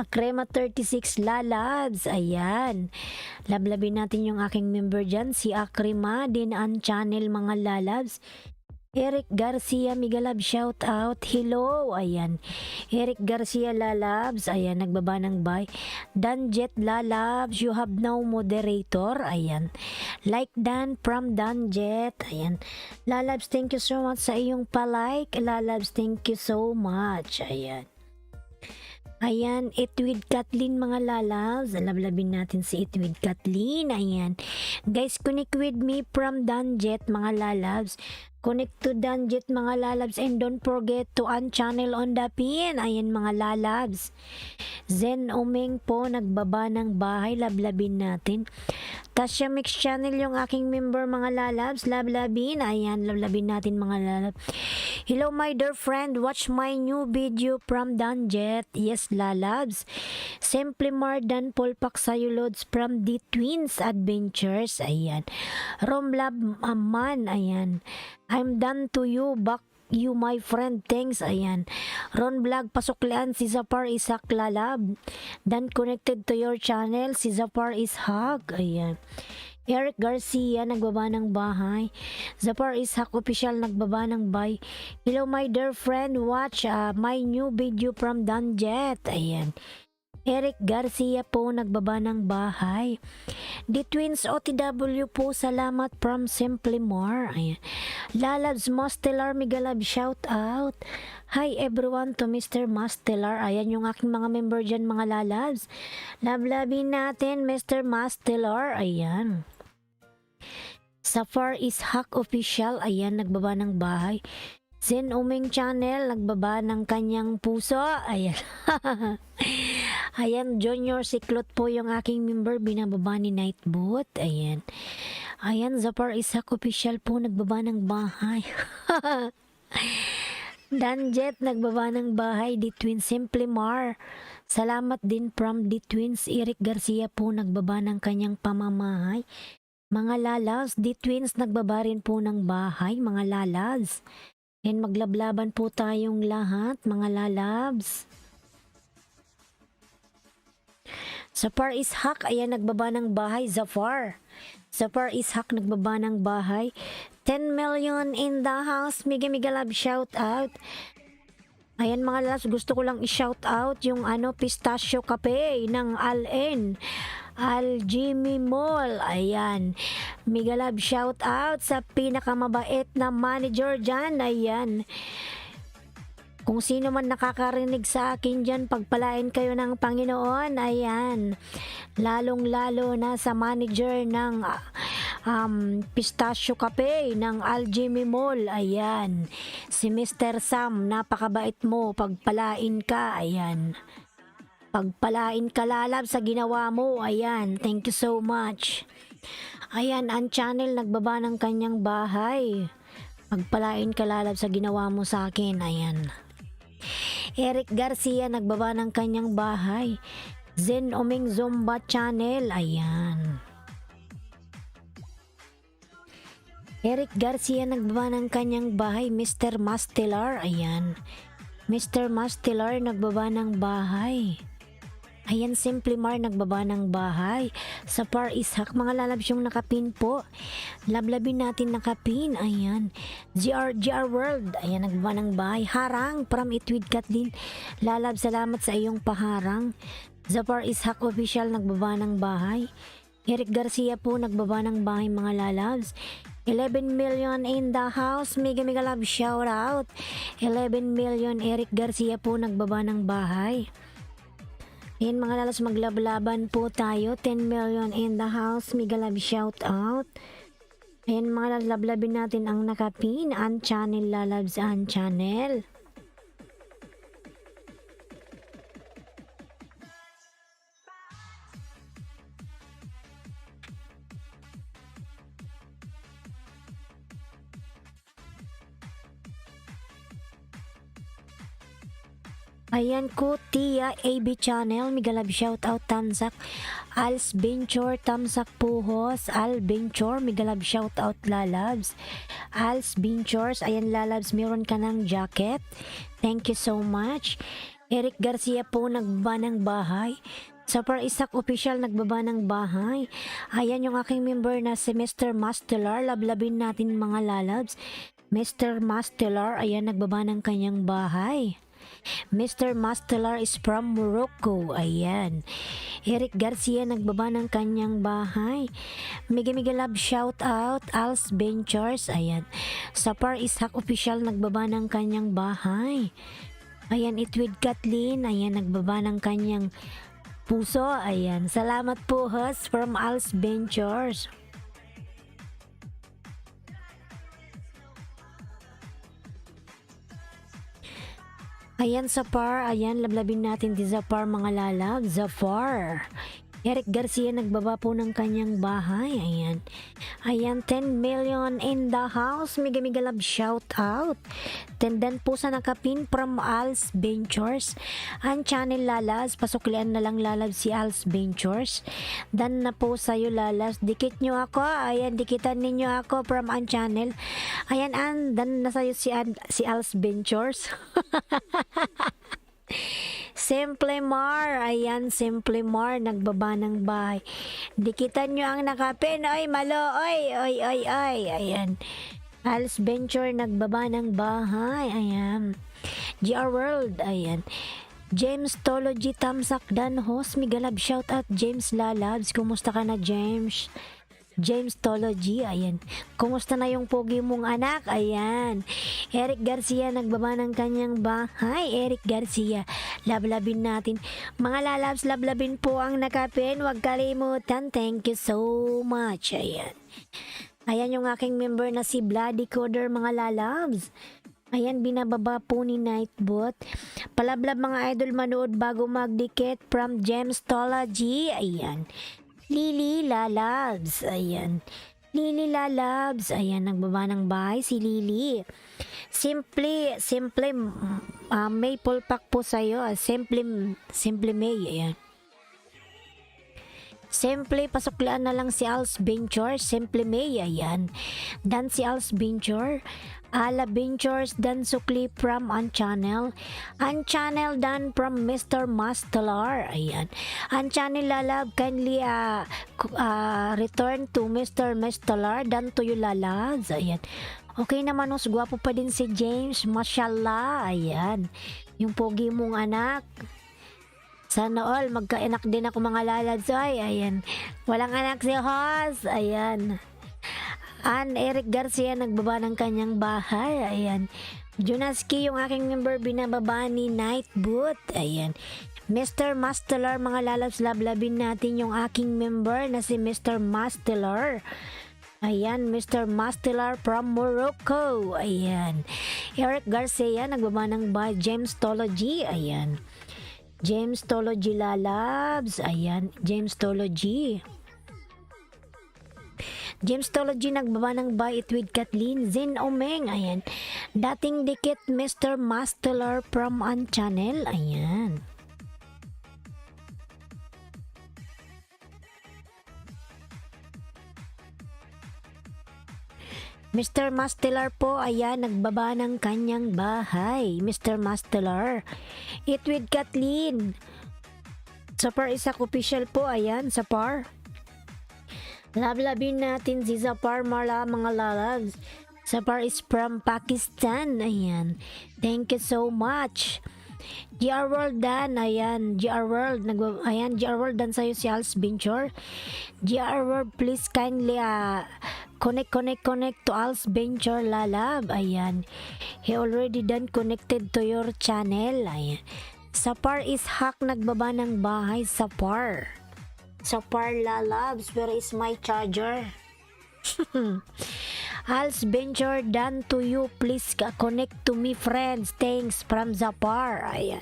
Speaker 1: Crema 36 lalabs. Ayan. Lablabin natin yung aking member dyan. Si Akrema din ang channel mga lalabs. Eric Garcia Migalab, shout out. Hello. Ayan. Eric Garcia lalabs. Ayan. Nagbaba ng bye. Danjet lalabs. You have now moderator. Ayan. Like Dan from Danjet. Ayan. Lalabs, thank you so much sa iyong palike. Lalabs, thank you so much. Ayan. Ayan, Eat with Kathleen mga lalabs. Lablabin natin si Eat with Kathleen. Ayan. Guys, connect with me from Danjet mga lalabs. Connect to Danjet mga lalabs and don't forget to unchannel on the pin. Ayan mga lalabs. Zen Omeng po nagbaba ng bahay. Lablabin natin. Tasha Mix Channel yung aking member mga lalabs. Lablabin. Ayan, lablabin natin mga lalabs. Hello my dear friend. Watch my new video from Danjet. Yes lalabs. Simply Mardan Polpak Sayulods from the Twins Adventures. Ayan. Romlab Aman. Ayan. I'm done to you. Back you my friend. Thanks. Ayan. Ron Vlog Pasuklian. Si Zapar Ishak lalab. Done connected to your channel. Si Zapar Ishak. Ayan. Eric Garcia nagbaba ng bahay. Zapar Ishak Official nagbaba ng bahay. Hello my dear friend. Watch my new video from Danjet. Ayan. Eric Garcia po nagbaba ng bahay. The Twins OTW po, salamat from Simply More. Ayan. Lalabs Mastelar Migalab, shout out. Hi everyone to Mr. Mastelar. Ayan yung aking mga member dyan mga lalabs. Lablabin natin Mr. Mastelar. Ayan. Safar Ishak Official, ayan, nagbaba ng bahay. Zen Omeng Channel, nagbaba ng kanyang puso. Ayan. Ayan, Junior Siklot po yung aking member, binababa ni Nightbot. Ayan. Ayan, Zapar Ishak Official po, nagbaba ng bahay. Danjet, nagbaba ng bahay. The Twins Simply Mar. Salamat din from The Twins. Eric Garcia po, nagbaba ng kanyang pamamahay. Mga lalas, The Twins nagbaba rin po ng bahay, mga lalas. And maglablaban po tayong lahat, mga lalabs. Zafar Ishak, ayan, nagbaba ng bahay. Zafar Ishak, nagbaba ng bahay. 10 million in the house. Miga love, shout out. Ayan mga lalabs, gusto ko lang i-shout out yung pistachio cafe ng Jimmy Mall. Ayan. Migalab shout out sa pinakamabait na manager dyan. Ayan. Kung sino man nakakarinig sa akin dyan, pagpalain kayo ng Panginoon. Ayan. Lalong-lalo na sa manager ng Pistachio Cafe ng Jimmy Mall. Ayan. Si Mr. Sam, napakabait mo. Pagpalain ka. Ayan. Pagpalain ka lalab sa ginawa mo. Ayan, thank you so much. Ayan, ang channel nagbaba ng kanyang bahay. Pagpalain ka lalab sa ginawa mo sa akin. Ayan. Eric Garcia nagbaba ng kanyang bahay. Zen Omeng Zumba Channel. Ayan. Eric Garcia nagbaba ng kanyang bahay. Mr. Mastelar. Ayan. Mr. Mastelar nagbaba ng bahay. Ayan, Simply Mar nagbaba ng bahay. Sa Par Ishak, mga lalabs yung nakapin po. Lablabin natin nakapin. Ayan. GR World. Ayan, nagbaba ng bahay. Harang from Itwid Kathleen. Lalab, salamat sa iyong paharang. Zapar Ishak Official nagbaba ng bahay. Eric Garcia po nagbaba ng bahay mga lalabs. 11 million in the house. Mega mega love shout out. 11 million. Eric Garcia po nagbaba ng bahay. Ayan mga lalas, maglablaban po tayo. 10 million in the house. Mega love shout out. Ayan mga lablabin natin ang nakapin. Unchannel lalabs, unchannel. Ayan ko, Tia, AB Channel, Migalab shoutout, Tamsak, Als Venture, Tamsak Puhos, Al Venture, Migalab shoutout, Lalabs, Als Ventures, ayan Lalabs, meron ka ng jacket, thank you so much. Eric Garcia po, nagbaba ng bahay. Super Isak Official, nagbaba ng bahay. Ayan yung aking member na si Mr. Mastelar, lablabin natin mga Lalabs. Mr. Mastelar, ayan nagbaba ng kanyang bahay. Mr. Mastelar is from Morocco. Ayan. Eric Garcia nagbaba ng kanyang bahay. Mega mega love shout out. Als Ventures. Ayan. Sapar Ishak Official nagbaba ng kanyang bahay. Ayan. Itwid Kathleen. Ayan. Nagbaba ng kanyang puso. Ayan. Salamat po host from Als Ventures. Ayan, Zafar. Ayan, lablabin natin di Zafar mga lalab. Zafar. Eric Garcia nagbaba po ng kanyang bahay. Ayan. Ayan, 10 million in the house. Mega mega love shout out. Tendan po sa nakapin from Als Ventures. Ang channel Lalas. Pasuklian na lang Lalab si Als Ventures. Dan na po sa'yo Lalas. Dikit nyo ako. Ayan, dikitan ninyo ako from ang channel. Ayan, dan na sa'yo si Als Ventures. Simple Mar, ayan, Simple Mar, nagbaba ng bahay. Dikitan nyo ang nakapin, oy, malo, oy, ayan. Als Venture, nagbaba ng bahay, ayan. GR World, ayan. James Tology, Tamsak Dan Host, Migalab, shout out James Lalabs, kumusta ka na James? James Tology, ayan. Kumusta na yung pogi mong anak? Ayan. Eric Garcia, nagbaba ng kanyang bahay. Eric Garcia, lablabin natin. Mga lalabs, lablabin po ang nakapin. Huwag kalimutan. Thank you so much. Ayan. Ayan yung aking member na si Bloody Coder, mga lalabs. Ayan, binababa po ni Nightbot. Palablab mga idol, manood bago magdikit from James Tology. Ayan. Lily Lalabs, ayan. Lily Lalabs, ayan, nagbaba ng bahay si Lily. Simple, maple pack po sa'yo. Simple May, ayan. Simple, pasuklaan na lang si Als Venture. Simple May, ayan. Dan si Als Venture. Ala Ventures, dan sukli from Unchannel. Unchannel, dan from Mr. Mastelar. Ayan. Unchannel Lalab, kindly return to Mr. Mastelar, dan to you Lalabs. Ayan. Okay naman, os, gwapo pa din si James. Mashallah. Ayan. Yung pogi mong anak. Sana all, magkaanak din ako mga Lalabs. Ay, ayan. Walang anak si Hoss. Ayan. Eric Garcia, nagbaba ng kanyang bahay. Ayan. Junaski, yung aking member, binababa ni Nightboot. Ayan. Mr. Mastelar, mga lalabs, lablabin natin yung aking member na si Mr. Mastelar. Ayan, Mr. Mastelar from Morocco. Ayan. Eric Garcia, nagbaba ng bahay. James Tology. Ayan. James Tology lalabs. Ayan. James Tology. James Tology, nagbaba ng bait with Kathleen. Zin Omeng, ayan. Dating dikit Mr. Mastelar from Unchannel, ayan. Mr. Mastelar po, ayan, nagbaba ng kanyang bahay. Mr. Mastelar. It with Kathleen. Sapar Isak Official po, ayan, Sapar. Lablabin natin si Zafar Marla, mga lalabs. Zafar is from Pakistan. Ayan. Thank you so much. GR World dan. Ayan. GR World. Ayan. GR World dan sa'yo si Als Venture. GR World, please kindly connect to Al's Venture Lalab. Ayan. He already done connected to your channel. Ayan. Sapar is hack, nagbaba ng bahay. Sapar Lalabs, where is my charger? Al's Venture done to you. Please connect to me, friends. Thanks from Zapar. Ayan.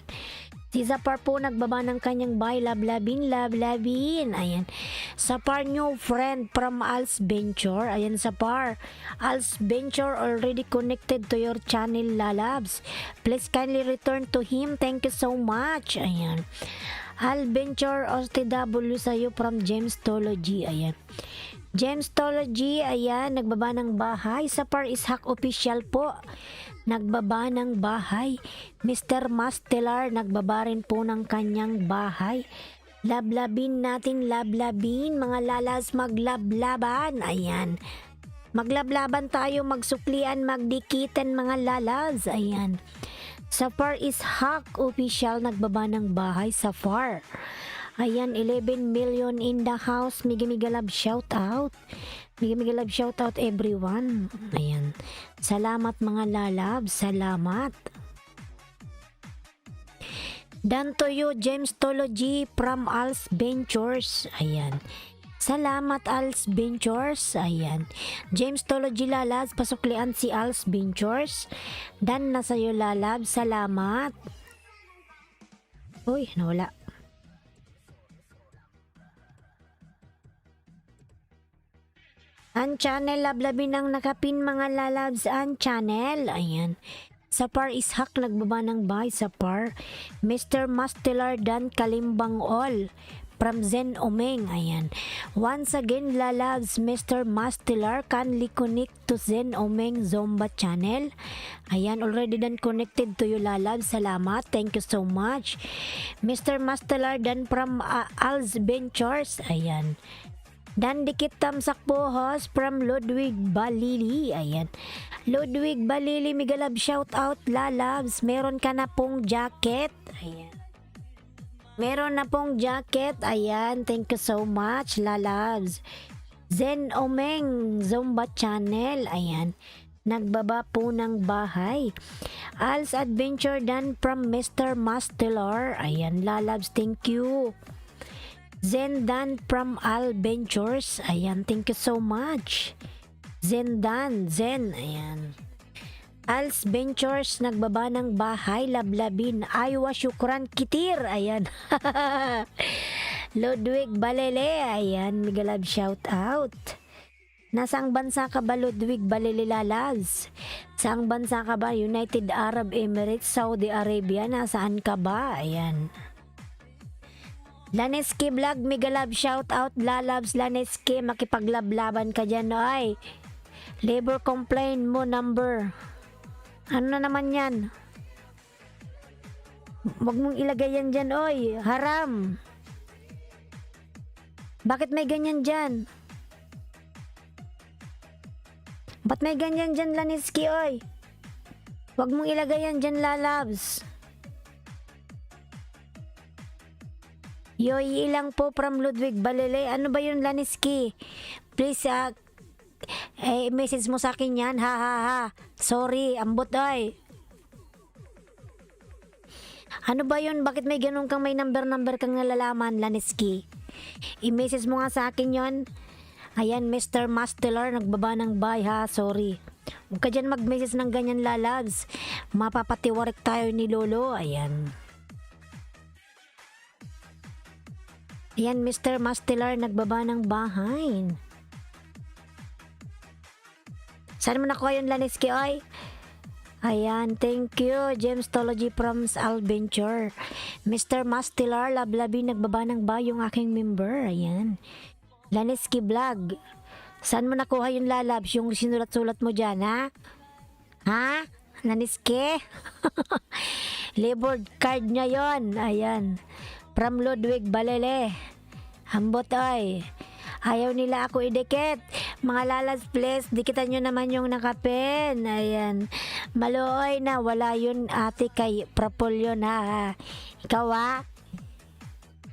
Speaker 1: Si Zapar po nagbaba ng kanyang bahay. Lablabin. Ayan. Zapar new friend from Al's Venture. Ayan, Zapar. Al's Venture already connected to your channel, Lalabs. Please kindly return to him. Thank you so much. Ayan. Al Venture OTW sa'yo from Gemstology. Ayan. Gemstology, ayan, nagbaba ng bahay. Sapar Ishak Official po, nagbaba ng bahay. Mr. Mastelar, nagbaba rin po ng kanyang bahay. Lablabin natin, lablabin. Mga lalas, maglablaban. Ayan. Maglablaban tayo, magsuklian, magdikitan mga lalas. Ayan. Sapar Ishak Official, nagbaba ng bahay. Sapar. Ayan, 11 million in the house. Migi love shout out. Migi love shout out everyone. Ayan. Salamat mga lalab. Salamat. Done to you, Gemstology from Al's Ventures. Ayan. Salamat Al's Ventures. Ayan. Gemstology lalabs, pasuklian si Al's Ventures. Done na sa'yo lalab. Salamat. Uy, nawala. Ang channel, lablabin ang nakapin mga lalabs. Ang channel, ayan. Sapar Ishak, nagbaba ng bahay. Sapar. Mr. Mastelar Dan Kalimbang All from Zen Omeng. Ayan. Once again, lalabs, Mr. Mastelar kindly connect to Zen Omeng Zomba channel. Ayan, already done connected to you lalabs. Salamat. Thank you so much. Mr. Mastelar Dan from Al's Ventures. Ayan. Dan dikit tamsak po host from Ludwig Balili. Ayan. Ludwig Balili, migalab shout out lalabs. Meron ka na pong jacket. Ayan. Meron na pong jacket. Ayan. Thank you so much lalabs. Zen Omeng Zumba channel. Ayan. Nagbaba po ng bahay. Al's Adventure done from Mr. Mastelar. Ayan lalabs. Thank you. Zendan from Al Ventures. Ayan, thank you so much. Zendan, ayan. Al's Ventures, nagbaba ng bahay, lablabin. Aywa syukran kitir. Ayan. Ludwig Balele. Ayan, migalab shout out. Nasang bansa ka ba Ludwig Balele lalaz? Saang bansa ka ba? United Arab Emirates, Saudi Arabia. Nasaan ka ba? Ayan. Laneski Vlog, migalab shout out lalabs. Laneski, makipaglablaban ka dyan ay. Labor complaint mo number. Ano na naman yan? Huwag mong ilagay yan dyan oy. Haram. Bakit may ganyan dyan? Ba't may ganyan dyan Laneski oy? Huwag mong ilagay yan dyan lalabs. Yoy ilang po from Ludwig Balele. Ano ba yun Laneski? Please message mo sa akin yan. Ha. Sorry, ambot ay. Ano ba yun? Bakit may ganun kang may number kang nalalaman Laneski? I-message mo nga sa akin yon. Ayan, Mr. Mastelar, nagbaba ng bahay ha. Sorry. Huwag ka dyan mag-message ng ganyan lalabs. Mapapatiwarik tayo ni Lolo. Ayan. Ayan, Mr. Mastelar, nagbaba ng bahay. Saan mo nakuha yun, Laneski, oy? Ayan, thank you. Gemstology from Al Venture. Mr. Mastelar, lablabi, nagbaba ng bahay yung aking member. Ayan. Laneski Vlog. Saan mo nakuha yung lalabs? Yung sinulat-sulat mo dyan, ha? Ha? Laneski? Labor card niya yon. Ayan. From Ludwig Balele. Hambot ay. Ayaw nila ako idikit. Mga lalas please, dikitan nyo naman yung nakapen. Ayan. Maluoy na. Wala yun ate kay Propol yun ha. Ikaw ha?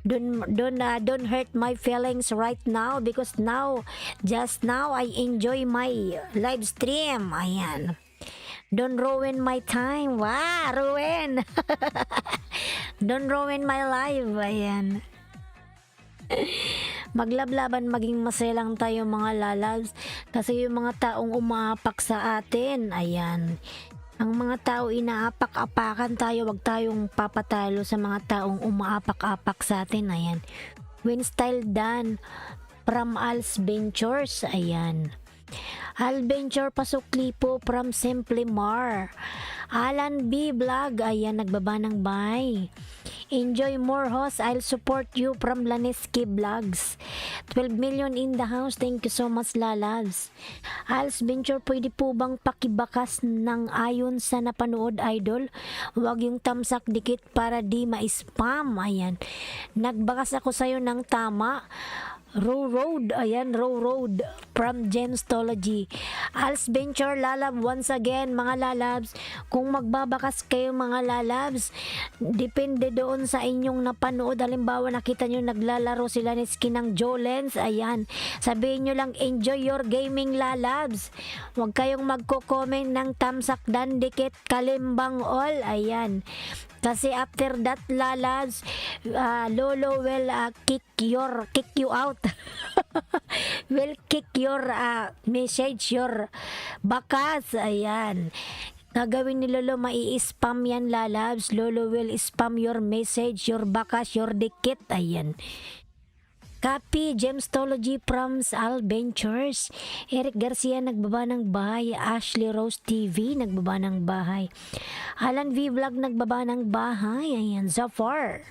Speaker 1: Don't hurt my feelings right now because just now I enjoy my live stream. Ayan. Don't ruin my time. Wow, ruin. Don't ruin my life. Ayan. Maglablaban, maging masaya lang tayo mga lalabs. Kasi yung mga taong umaapak sa atin, ayan. Ang mga tao inaapak-apakan tayo, wag tayong papatalo sa mga taong umaapak-apak sa atin, ayan. Winstyle Dan from Al's Ventures, ayan. Al Venture Pasukli po from Simply Mar. Alan B. Vlog, ayan, nagbaba ng bye. Enjoy more host, I'll support you from Laneski Vlogs. 12 million in the house, thank you so much lalabs. Al's Venture, pwede po bang pakibakas ng ayon sa napanood idol? Huwag yung tamsak dikit para di ma-spam, ayan. Nagbakas ako sa'yo ng tama. Row Road, ayan, Row Road from Gemstology. Al's Venture lalab once again mga lalabs, kung magbabakas kayo mga lalabs, depende doon sa inyong napanood. Halimbawa nakita nyo naglalaro sila ni Skin ng Jolens, ayan, sabihin nyo lang enjoy your gaming lalabs, huwag kayong magko-comment ng tamsak dan dikit kalimbang all, ayan. Kasi after that lalabs, Lolo will kick you out. Will kick your message, your bakas, ayan. Gagawin ni Lolo, mai-spam yan lalabs. Lolo will spam your message, your bakas, your dikit, ayan. Copy, Gemstology from Al Ventures. Eric Garcia nagbaba ng bahay. Ashley Rose TV nagbaba ng bahay. Alan V Vlog nagbaba ng bahay. Ayan, Zafar.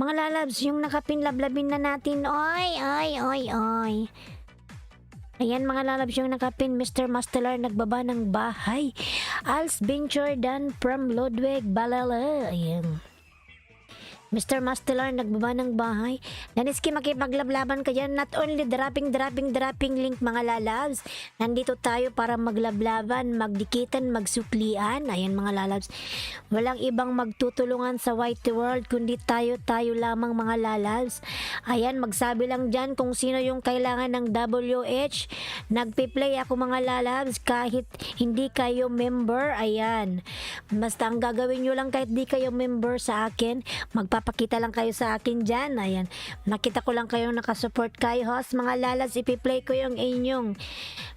Speaker 1: Mga lalabs, yung nakapin-lablabin na natin. Oy. Ayan mga lalabs, yung nakapin. Mr. Mastelar nagbaba ng bahay. Al's Venture Dan from Ludwig Balala. Ayan. Mr. Mastelar nagbaba ng bahay. Naniski, makipaglaban ka dyan. Not only dropping link mga lalabs. Nandito tayo para maglablaban, magdikitan, magsuklian. Ayan mga lalabs. Walang ibang magtutulungan sa white world kundi tayo lamang mga lalabs. Ayan, magsabi lang dyan kung sino yung kailangan ng WH. Nagpi-play ako mga lalabs kahit hindi kayo member. Ayan. Basta ang gagawin nyo lang kahit di kayo member sa akin, magpapakita lang kayo sa akin dyan. Ayan. Nakita ko lang kayong nakasupport kayo host. Mga lalas, ipi-play ko yung inyong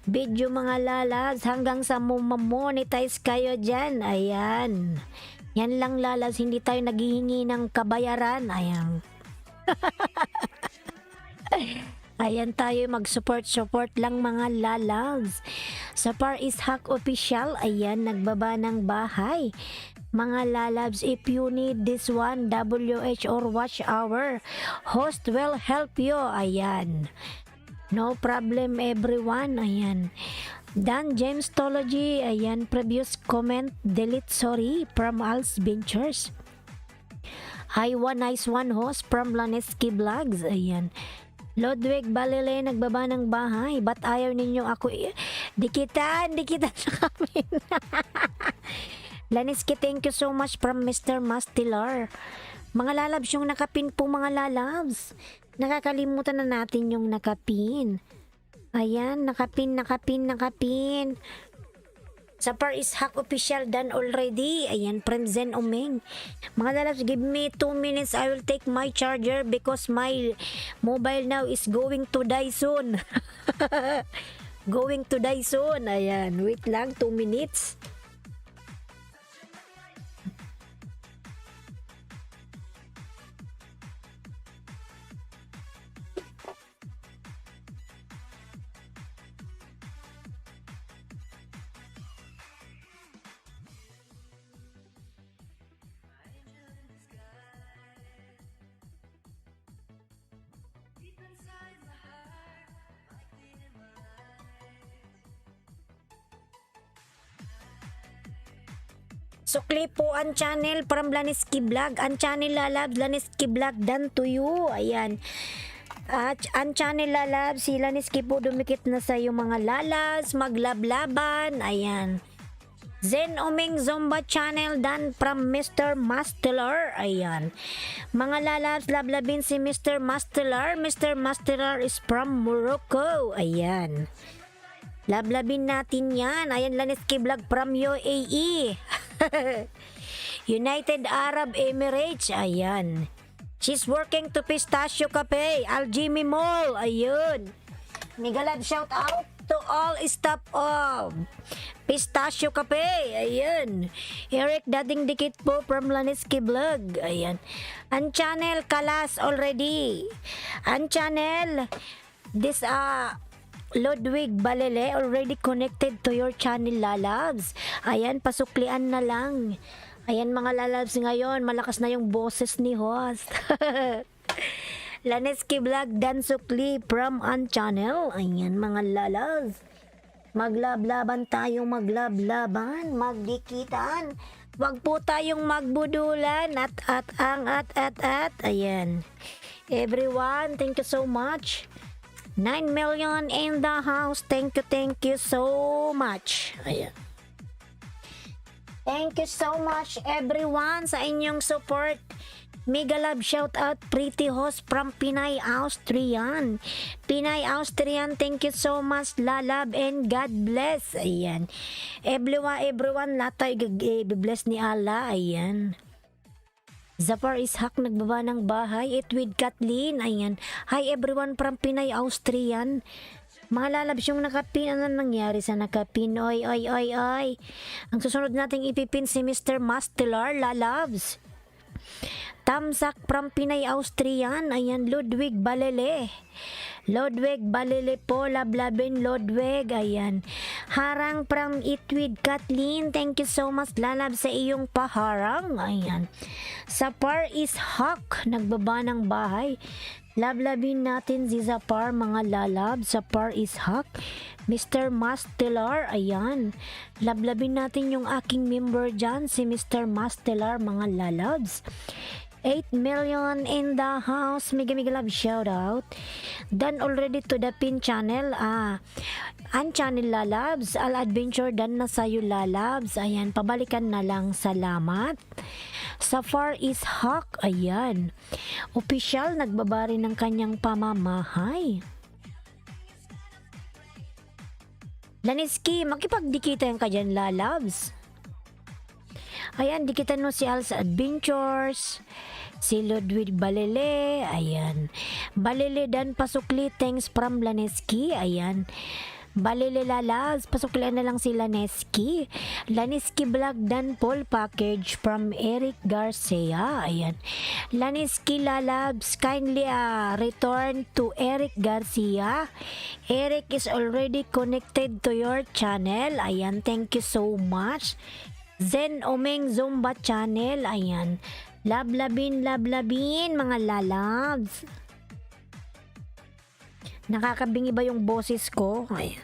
Speaker 1: video mga lalas hanggang sa monetize kayo dyan. Ayan. Yan lang lalas. Hindi tayo naghihingi ng kabayaran. Ayan. Ayan tayo, mag-support lang mga lalabs. Sa Par Ishak Official, ayan, nagbaba ng bahay. Mga lalabs, if you need this one, WH or watch hour, host will help you. Ayan. No problem everyone. Ayan. Dan Gemstology, ayan, previous comment, delete sorry, from Al's Ventures. Nice one host from Laneski Vlogs. Ayan. Ludwig Balile nagbaba ng bahay. Ba't ayaw ninyo ako dikitan na kami. Laneski, thank you so much from Mr. Mastilar. Mga lalabs, yung nakapin po mga lalabs. Nakakalimutan na natin yung nakapin. Ayan, nakapin. Sa Par Ishak Official done already. Ayan, Prenzen Omeng. Mga lalabs, give me 2 minutes. I will take my charger because my mobile now is going to die soon. Going to die soon. Ayan, wait lang, 2 minutes. Sukli po ang channel from Laneski Vlog. Ang channel lalabs, Laneski Vlog done to you. Ayan. At ang channel lalabs, si Laneski po dumikit na sa yung mga lalas, maglablaban. Ayan. Zen Oming Zumba Channel dan from Mr. Mastelar. Ayan. Mga lalabs, lablabin si Mr. Mastelar. Mr. Mastelar is from Morocco. Ayan. Lablabin natin yan. Ayan, Laniski Vlog from UAE. United Arab Emirates. Ayan. She's working to Pistachio Cafe, Aljimi Mall. Ayun. Migalab shout out to all staff of Pistachio Cafe. Ayun. Eric Dating Dikit po from Laniski Vlog. Ayan. Ang channel Kalas already. Ang channel this Ludwig Balele already connected to your channel, lalabs. Ayan, pasuklian na lang. Ayan mga lalabs, ngayon malakas na yung boses ni host. Laniski Vlog dan sukli from an channel. Ayan mga lalabs. Maglablaban tayong maglablaban, magdikitan. Wag po tayong magbudulan at. Ayan. Everyone, thank you so much. 9 million in the house. Thank you so much. Ayan. Thank you so much everyone sa inyong support. Mega love shout out Pretty Host from Pinay, Austrian. Pinay, Austrian, thank you so much. Lalab and God bless. Ayan. Everyone, lahat tayo i-bless ni Allah. Ayan. Zafar Ishak nagbaba ng bahay. It with Kathleen. Ayan. Hi everyone from Pinay, Austrian. Mga lalabs yung nakapin, ano nangyari sa nakapin? Oy. Ang susunod nating ipipin si Mr. Mastelar, lalabs. Tamsak from Pinay, Austrian. Ayan, Ludwig Balele. Ludwig Balele po, lablabin Ludwig. Ayan. Harang from Itwid Kathleen. Thank you so much, lalab, sa iyong paharang. Ayan. Sapar is Hawk, nagbaba ng bahay. Lablabin natin si Zapar, mga lalab. Zapar is Hawk. Mr. Mastelar, ayan. Lablabin natin yung aking member dyan, si Mr. Mastelar, mga lalabs. 8 million in the house. Mega love shout out. Done already to the pin channel. Ang channel lalabs. All adventure done na sa'yo lalabs. Ayan, pabalikan na lang. Salamat. Safar is Hawk. Ayan. Official, nagbabari ng kanyang pamamahay. Laniski, makipagdikitan ka dyan lalabs. Ayan, dikitan mo si Al's Adventures, si Ludwig Balele, ayan. Balele dan pasukli, thanks from Laneski, ayan. Balele lalabs, pasuklian na lang si Laneski. Laneski Vlog dan Paul Package from Eric Garcia, ayan. Laneski lalabs, kindly return to Eric Garcia. Eric is already connected to your channel, ayan. Thank you so much. Zen Omeng Zumba Channel. Ayan. Lablabin, mga lalabs. Nakakabingi ba yung boses ko? Ayan.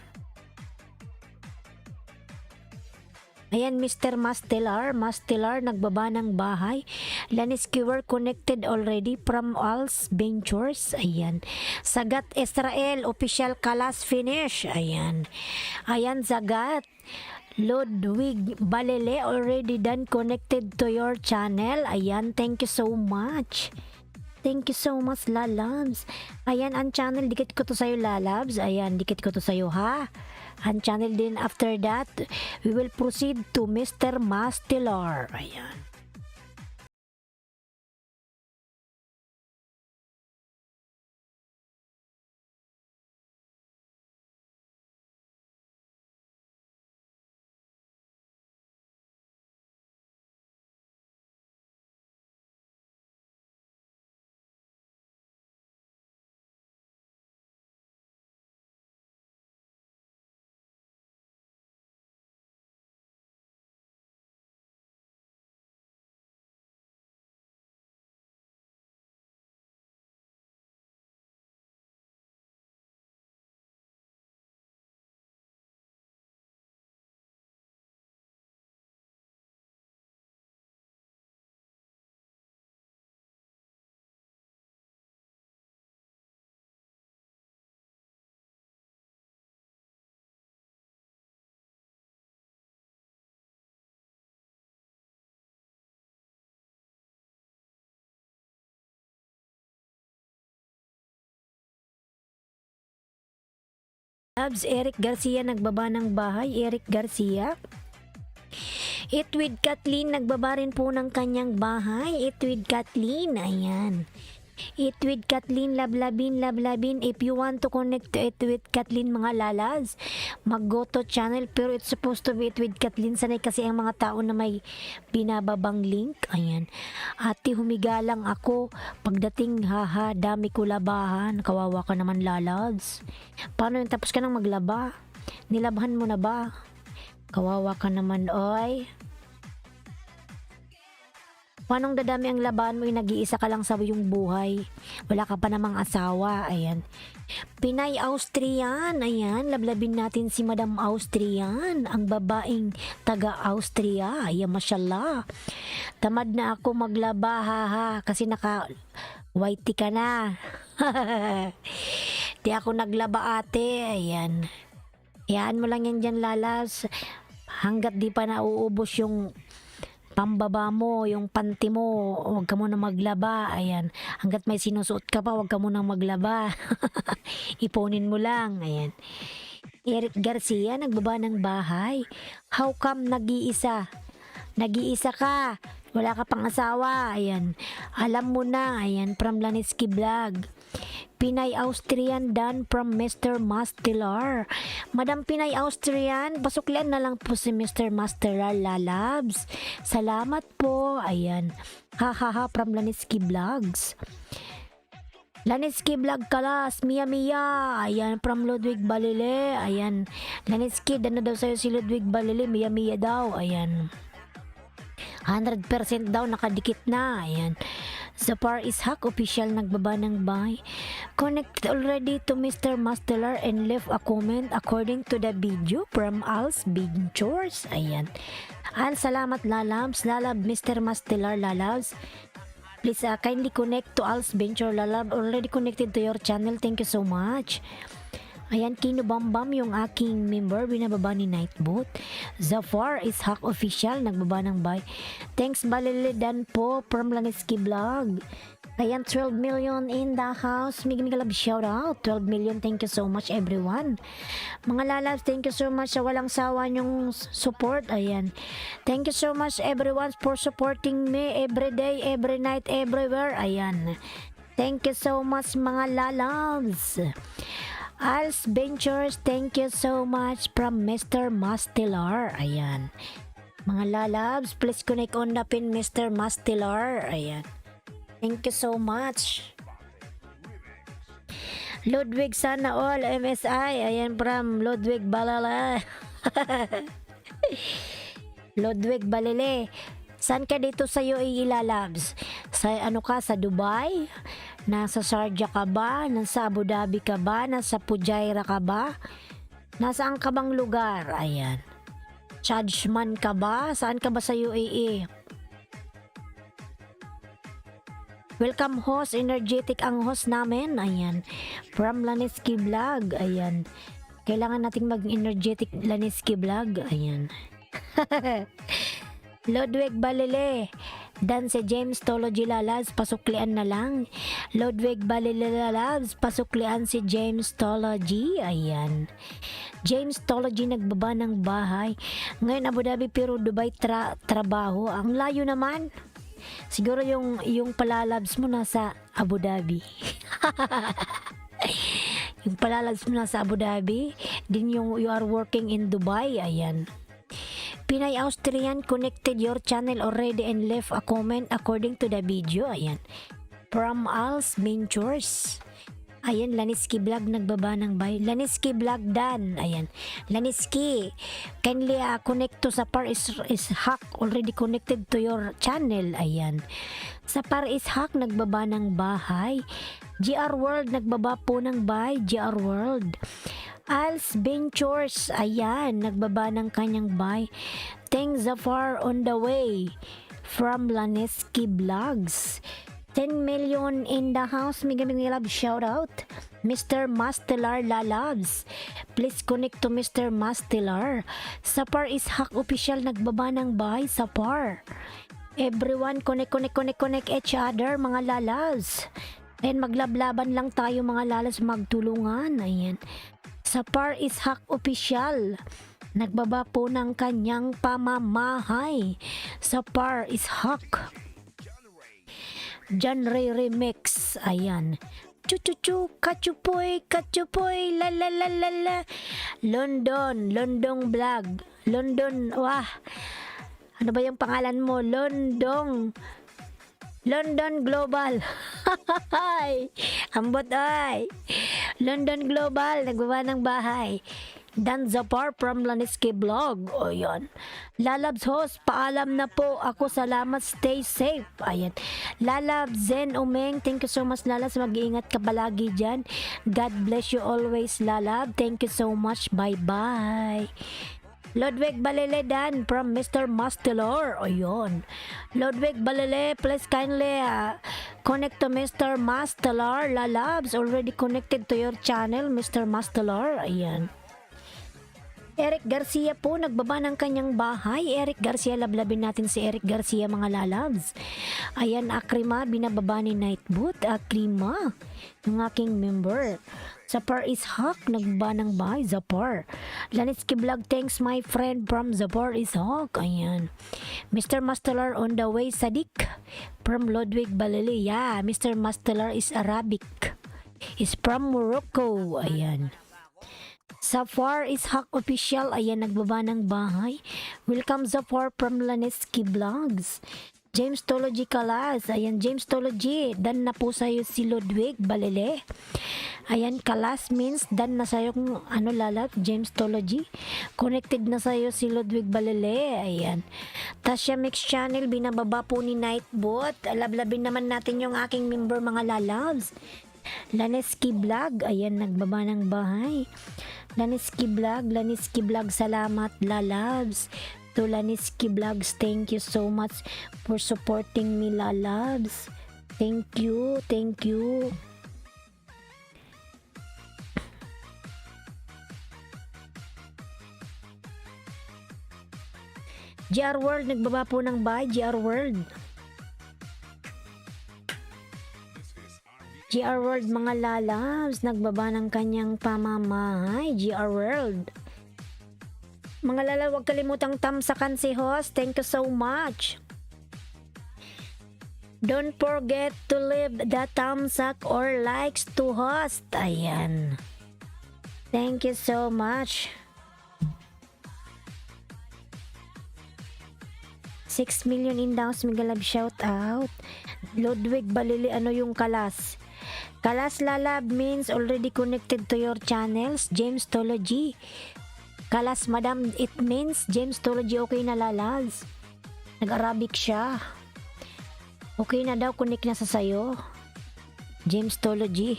Speaker 1: Ayan, Mr. Mastelar, nagbaba ng bahay. Laniski were connected already from Al's Ventures. Ayan. Sagat Israel, official Kalas finish. Ayan. Ayan, Sagat. Ludwig Balele already done connected to your channel. Ayan, thank you so much. Thank you so much, lalabs. Ayan, ang channel, dikit ko to sa'yo, lalabs. Ayan, dikit ko to sa'yo, ha? Ang channel din, after that, we will proceed to Mr. Mastelar. Ayan. Labs, Eric Garcia nagbaba ng bahay. Eric Garcia. Eat with Kathleen nagbaba rin po ng kanyang bahay. Eat with Kathleen, ayan. Eat with Kathleen, lablabin. If you want to connect to Eat with Kathleen mga lalas, mag-go to channel, pero it's supposed to be Eat with Kathleen. Sanay kasi ang mga tao na may binababang link. Ayan. Ate, humiga lang ako. Pagdating, haha, dami ko labahan. Kawawa ka naman lalas. Paano yung tapos ka nang maglaba? Nilabahan mo na ba? Kawawa ka naman, oy. Paanong dadami ang laban mo, nag-iisa ka lang sa iyong buhay? Wala ka pa namang asawa, ayan. Pinay Austrian, ayan, lablabin natin si Madam Austrian, ang babaeng taga-Austria, ayan, mashallah. Tamad na ako maglaba, haha, kasi naka-whitey ka na. Di ako naglaba ate, ayan. Hayaan mo lang yan dyan lalas, hanggat di pa nauubos yung pambaba mo, yung panty mo, huwag ka muna maglaba. Ayan. Hanggat may sinusuot ka pa, huwag ka muna maglaba. Iponin mo lang. Ayan. Eric Garcia, nagbaba ng bahay. How come nag-iisa? Nag-iisa ka. Wala ka pang asawa. Ayan. Alam mo na. Ayan. From Laniski Vlog. Pinay Austrian done from Mr. Mastelar. Madam Pinay Austrian, pasuklian na lang po si Mr. Mastelar lalabs. Salamat po. Ayan. Hahaha from Laniski Vlogs. Laniski Vlog Kalas, Mia Mia. Ayan, from Ludwig Balile. Ayan. Laniski, dano daw sa'yo si Ludwig Balile. Mia Mia daw. Ayan. 100% daw nakadikit na. Ayan. Zapar Ishak official nagbaba ng bahay. Connected already to Mr. Mastelar and left a comment according to the video from Al's Ventures. Ayan. Al, salamat lalabs. Lalab Mr. Mastelar lalabs. Please kindly connect to Al's Venture lalab. Already connected to your channel. Thank you so much. Ayan, kinubambam yung aking member, binababa ni Nightbot. Zafar Ishak official, nagbaba ng bay. Thanks Balilidan po from Laniski Vlog. Ayan, 12 million in the house. Mig love shout out. 12 million, thank you so much everyone. Mga lalabs, thank you so much sa walang sawa nyong support. Ayan. Thank you so much everyone for supporting me every day, every night, everywhere. Ayan. Thank you so much mga lalabs. Al's Ventures, thank you so much from Mr. Mastelar. Ayan. Mga lalabs, please connect on the pin Mr. Mastelar. Ayan. Thank you so much. Ludwig sana all MSI. Ayan from Ludwig Balala. Ludwig Balile. Saan ka dito sa UAE lalabs? Sa ano ka? Sa Dubai? Nasa Sharjah ka ba? Nasa Abu Dhabi ka ba? Nasa Fujairah ka ba? Nasaan ka bang lugar? Ayan. Chajman ka ba? Saan ka ba sa UAE? Welcome host, energetic ang host namin. Ayan. From Laniski Vlog. Ayan. Kailangan nating mag-energetic Laniski Vlog. Ayan. Ludwig Balile. Dan si James Tology lalabs, pasuklian na lang. Ludwig Balile lalabs, pasuklian si James Tology. Ayan. James Tology nagbaba ng bahay. Ngayon Abu Dhabi pero Dubai trabaho. Ang layo naman. Siguro yung palalabs mo nasa Abu Dhabi. Yung palalabs mo nasa Abu Dhabi. Din yung you are working in Dubai. Ayan. Pinay Austrian connected your channel already and left a comment according to the video. Ayan. From Al's Ventures. Ayan, Laniski Vlog nagbaba ng bay. Laniski Vlog dan. Ayan. Laniski. Kindly connect to Sapar Ishak. Already connected to your channel. Ayan. Sapar Ishak nagbaba ng bahay. GR World nagbaba po ng bahay. GR World. Al's Ventures, ayan, nagbaba ng kanyang buy. Thanks Zafar on the way from Laniski Vlogs. 10 million in the house. Mega love shout out. Mr. Mastelar lalabs. Please connect to Mr. Mastelar. Sapar Ishak official nagbaba ng buy. Sapar. Everyone connect each other mga lalabs. And maglablaban lang tayo mga lalas, magtulungan. Ayan. Sa Par Ishak Official, nagbaba po ng kanyang pamamahay. Sa Par Ishak genre remix, ayan. Chuchuchu, kachupoy, la la la la la. London vlog. London, wah. Ano ba yung pangalan mo? London Global. Ay, ambot ay. London Global, nagbaba ng bahay. Dan Zapar from Laniski Vlog. O yun. Lalabs host, paalam na po ako. Salamat, stay safe. Ayan. Lalab, Zen Umeng, thank you so much, Lalabs. Mag-iingat ka palagi dyan. God bless you always, Lalab. Thank you so much. Bye-bye. Ludwig Balele Dan from Mr. Mastelor. O yun. Ludwig Balele, please kindly connect to Mr. Mastelor. Lalabs, already connected to your channel, Mr. Mastelor. Ayan. Eric Garcia po, nagbaba ng kanyang bahay. Eric Garcia, lablabin natin si Eric Garcia, mga lalabs. Ayan, Akrima, binababa ni Nightboot. Akrima, yung aking member. Zapar Ishak, nagbaba ng bahay. Zapar. Lanitsky Vlog, thanks my friend from Zapar Ishak. Ayan. Mr. Mastelar on the way, Sadik. From Ludwig Balili. Yeah, Mr. Mastelar is Arabic. Is from Morocco. Ayan. Zafar Ishak Official, ayan, nagbaba ng bahay. Welcome Zafar from Laneski Vlogs. James Tology Kalas, ayan, James Tology, dan na po sa'yo si Ludwig Balele. Ayan, Kalas means dan na sa'yo kung ano, Lalab, James Tology. Connected na sa'yo si Ludwig Balele, ayan. Tasha Mix Channel, binababa po ni Nightbot. Lablabin naman natin yung aking member, mga lalabs. Laneski Vlog, ayan, nagbaba ng bahay. Laneski Vlog, salamat, lalabs. To Laneski Vlogs, thank you so much for supporting me, lalabs. Thank you. GR World, nagbaba po ng bahay, GR World. GR World, mga lalabs, nagbaba ng kanyang pamamahay. GR World. Mga lalabs, huwag kalimutang tamsakan si host. Thank you so much. Don't forget to leave the thumbs up or likes to host. Ayan. Thank you so much. 6 million indaws, Migalab, shout out. Ludwig Balili, ano yung Kalas? Kalas, lalab means already connected to your channels. James Tology. Kalas, madam, it means James Tology, okay na, lalabs. Nag-Arabic siya. Okay na daw, connect na sa sayo. James Tology.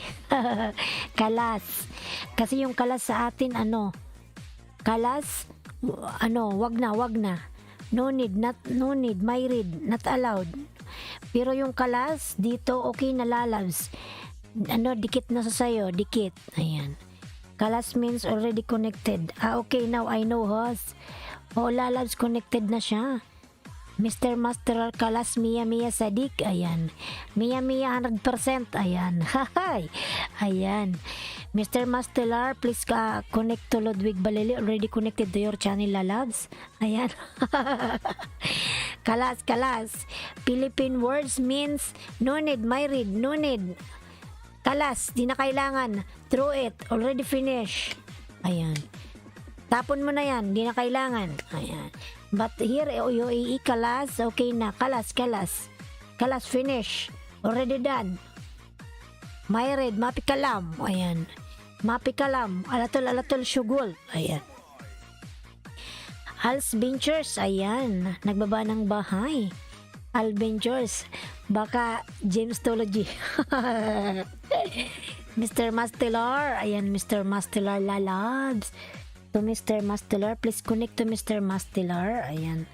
Speaker 1: Kalas. Kasi yung kalas sa atin, ano? Kalas, ano, wag na. No need, may read, not allowed. Pero yung kalas, dito, okay na, lalabs. Ano, dikit na sa sayo, dikit. Ayan. Kalas means already connected. Okay, now I know, host. Lalabs, connected na siya. Mr. Master Kalas, Mia Sadik. Ayan. Mia 100%. Ayan. Hahay. Ayan. Mr. Mastelar, please connect to Ludwig Balili. Already connected to your channel, lalabs. Ayan. Kalas. Philippine words means no need, my read, no need. Kalas, di na kailangan. Through it, already finish. Ayan. Tapon mo na yan, di na kailangan. Ayan. But here, UAE, kalas, okay na. Kalas. Kalas, finish. Already done. Mayred, mapikalam. Ayan. Mapikalam. Alatol, syugol. Ayan. Als Ventures, ayan. Nagbaba ng bahay. Al Ventures. Baka James Tology. Mr. Mastelar. Ayan, Mr. Mastelar, lalabs. To Mr. Mastelar, please connect to Mr. Mastelar. Ayan.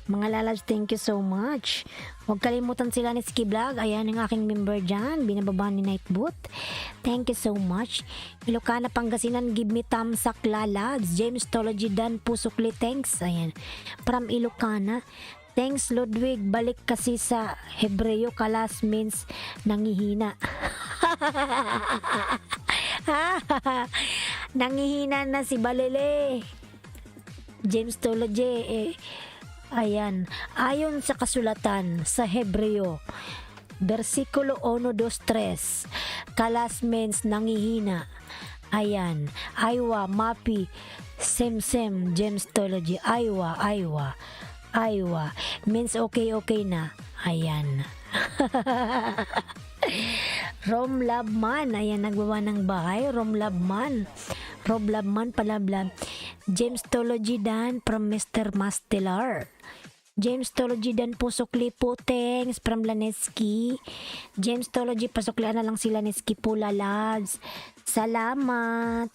Speaker 1: Mga lalabs, thank you so much. Huwag kalimutan sila ni Ski Vlog. Ayan ang aking member dyan. Binababa ni Nightboot. Thank you so much. Ilocana, Pangasinan, give me thumbs up, lalabs. James Tology Dan, Pusukli, thanks. Ayan. From Ilocana. Thanks, Ludwig. Balik kasi sa Hebreo, kalas means nangihina. Nangihina na si Balele. James Toloje, ayan. Ayon sa kasulatan sa Hebreo, versikulo 1, 2, 3, kalas means nangihina. Ayan. Aywa, mapi, sem, James Toloje. Aywa. Means okay na. Ayan. Rom Labman, ayan, nagbawa ng bahay. Rom Labman palablab. James Tology Dan from Mr. Mastelar. James Tology Dan po sukli po, thanks from Laneski. James Tology, pasuklian na lang si Laneski po, lalabs. Salamat.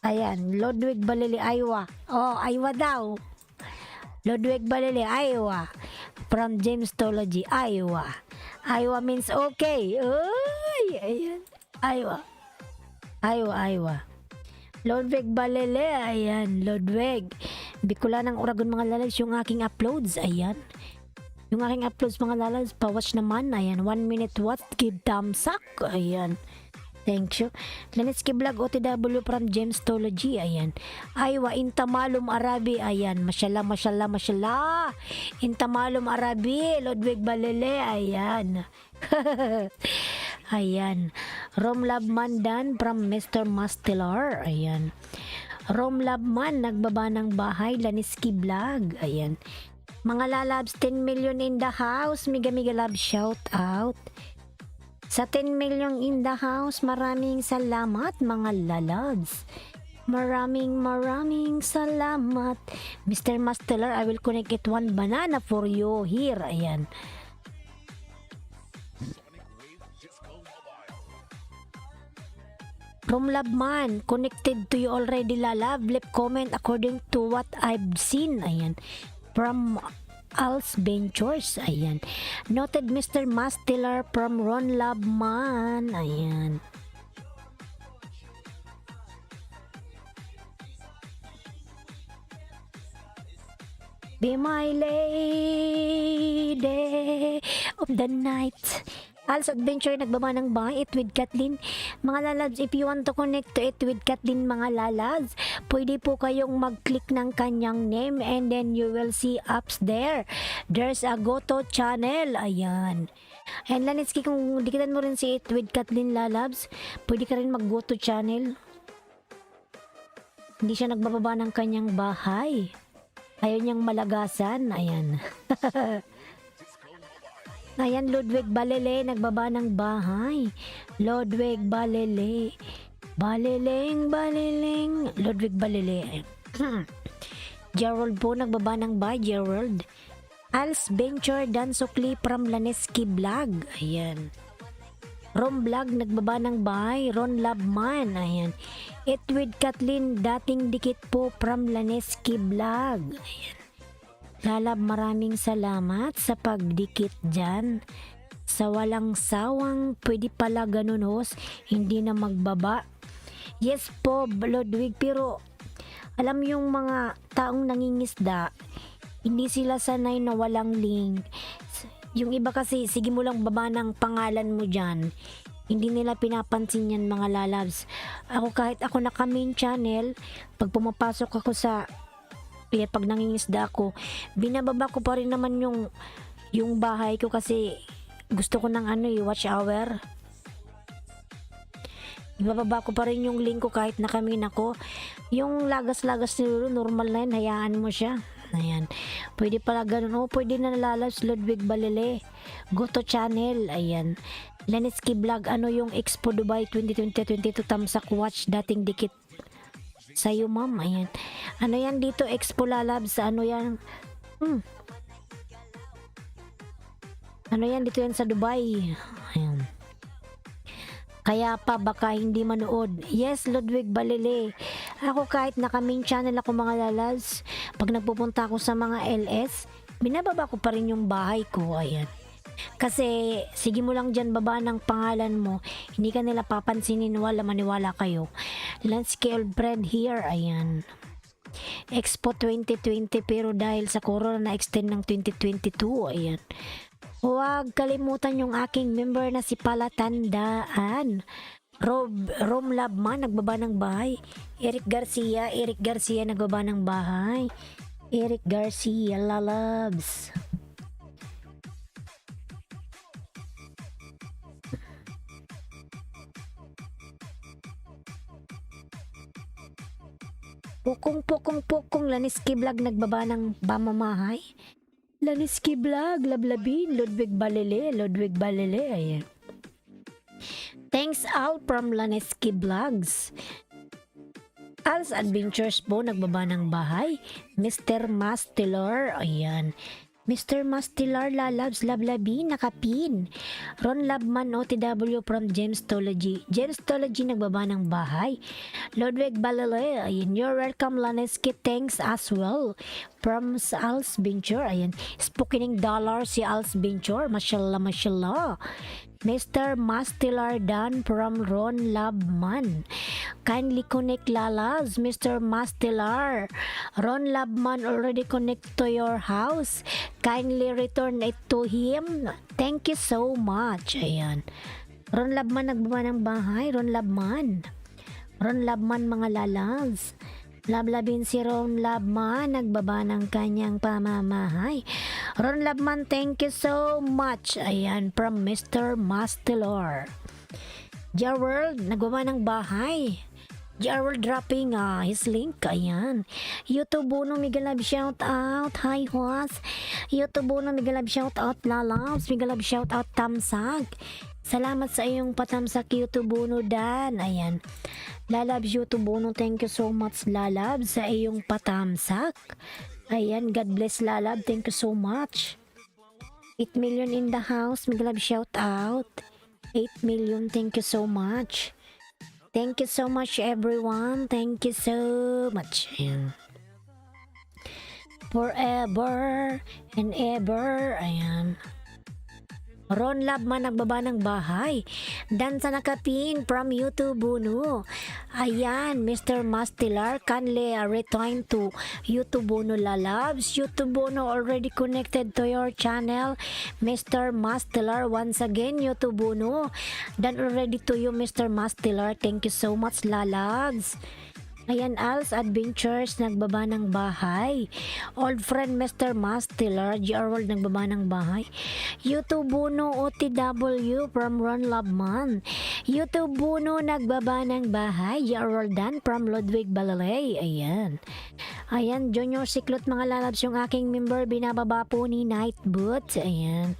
Speaker 1: Ayan, Ludwig Balili, Aywa. Oh, Aywa daw. Ludwig Balili, Aywa. From James Tology, Aywa. Aywa means okay. Uy, ayan. Aywa. Ludwig Balele, ayan. Ludwig. Bicolanang Uragon mga lalabs, yung aking uploads, ayan. Yung aking uploads mga lalabs, pa-watch naman, ayan. 1 minute watch, give thumbs up, ayan. Thank you. Lanitsky Vlog OTW from James Tology, ayan. Aywa, Intamalum Arabi, ayan. Mashallah. Intamalum Arabi, Ludwig Balele, ayan. Ayan. Rom Labman Dan from Mr. Mastelar, ayan. Rom Labman, nagbaba ng bahay, Lanitsky Vlog, ayan. Mga lalabs, 10 million in the house, miga love, shout out. Sa 10 million in the house, maraming salamat mga lalabs. Maraming salamat. Mr. Mastelar, I will connect it one banana for you here. Ayan. From Labman, connected to you already, lalab. Leave comment according to what I've seen. Ayan. From Als Ventures, ayan. Noted Mr. Mastelar from Ron Labman, ayan. Be my lady of the night. Als Adventure, nagbaba ng bahay, It with Kathleen. Mga lalabs, if you want to connect to It with Kathleen, mga lalabs, pwede po kayong mag-click ng kanyang name and then you will see apps there. There's a Goto channel. Ayan. And Lanitsky, kung dikitan mo rin si It with Kathleen, lalabs, pwede ka rin mag-Goto channel. Hindi siya nagbababa ng kanyang bahay. Ayaw niyang malagasan. Ayan. Ayan, Ludwig Balele, nagbaba ng bahay. Ludwig Balele. Baleleng. Ludwig Balele. Gerald po, nagbaba ng bahay. Gerald. Als Venture, Dan Sukli from Laneski Vlog. Ayan. Rom Vlog, nagbaba ng bahay. Ron Labman. Ayan. It with Kathleen, dating dikit po from Laneski Vlog. Ayan. Lalab, maraming salamat sa pagdikit dyan. Sa walang sawang, pwede pala ganun, host, hindi na magbaba. Yes po, Ludwig, pero alam yung mga taong nangingisda, hindi sila sanay na walang link. Yung iba kasi, sige mo lang baba ng pangalan mo dyan. Hindi nila pinapansin yan, mga lalabs. Ako, kahit ako naka main channel, pag pumapasok ako sa pag nangingisda ako, binababa ko pa rin naman yung bahay ko kasi gusto ko ng watch hour. Ibababa ko pa rin yung link ko kahit nakamin ako. Yung lagas-lagas nilo, normal na yun, hayaan mo siya. Ayan. Pwede pala ganun. Pwede na nalalabs, Ludwig Balele. Goto channel. Ayan. Lanitsky Vlog, yung Expo Dubai 2020-22 Tamsak Watch, dating dikit sa'yo, ma'am. Ayan. Ano yan dito? Expo Lalabs. Ano yan? Ano yan? Dito yan sa Dubai. Ayan. Kaya pa baka hindi manood. Yes, Ludwig Balele. Ako kahit naka-main channel ako, mga lalabs, pag nagpupunta ako sa mga LS, binababa ko pa rin yung bahay ko. Ayan. Kasi sige mo lang dyan baba ng pangalan mo, hindi ka nila papansinin, wala maniwala kayo. Lansky old friend here. Ayan. Expo 2020 pero dahil sa corona na extend ng 2022. Ayan. Huwag kalimutan yung aking member na si Palatandaan. Rom Labman, nagbaba ng bahay. Eric Garcia, nagbaba ng bahay. Eric Garcia, lalabs. Pukong, Laniski Vlog, nagbaba ng pamamahay. Laniski Vlog, lablabin, Ludwig Balele, ayan. Thanks all from Laniski Vlogs. Al's Adventures po, nagbaba ng bahay. Mr. Mastilar, ayan. Mr. Mastilar, lalabs, lablabin, nakapin. Ron Labman, OTW from Gemstology. Gemstology, nagbaba ng bahay. Ludwig Balele, ayan. You're welcome, Laneski. Thanks as well. From Al's Venture, ayan. Spooking dollar si Al's Venture. Mashallah. Mr. Mastilar Dan from Ron Labman. Kindly connect lalas, Mr. Mastilar. Ron Labman already connect to your house. Kindly return it to him. Thank you so much. Ayan. Ron Labman, nagbaba ng bahay. Ron Labman, mga lalas. Lablabin si Ron Labman, nagbaba ng kanyang pamamahay. Ron Labman, thank you so much. Ayan, from Mr. Mastilar. Gerald, nagbaba ng bahay. Gerald dropping his link. Ayan. YouTube Uno, Migalab shout out. Hi, Huas. YouTube Uno, Migalab shout out. Lalabs, Migalab shout out. Tamsag. Salamat sa iyong patamsak, YouTube Uno Dan. Ayan. Lalabs, YouTube Uno, thank you so much, Lalabs, sa iyong patamsak. Ayan, God bless, Lalab, thank you so much. 8 million in the house, Migalab shout out. 8 million, thank you so much. Thank you so much, everyone. Thank you so much. Ayan. Forever and ever. Ayan. Ron Labman, nagbaba ng bahay. Dan sa nakapin from YouTube Uno. Ayan, Mr. Mastilar, kindly return to YouTube Uno, lalabs. YouTube Uno already connected to your channel. Mr. Mastilar, once again, YouTube Uno. Dan already to you, Mr. Mastilar. Thank you so much, lalabs. Ayan, Al's Adventures, nagbaba ng bahay. Old friend Mr. Mastilar, GR World, nagbaba ng bahay. YouTube Uno, OTW from Ron Labman. YouTube Uno, nagbaba ng bahay. GR World Dan from Ludwig Balele. Ayan. Ayan, Junior Siklot, mga lalabs, yung aking member, binababa po ni Night Boots. Ayan.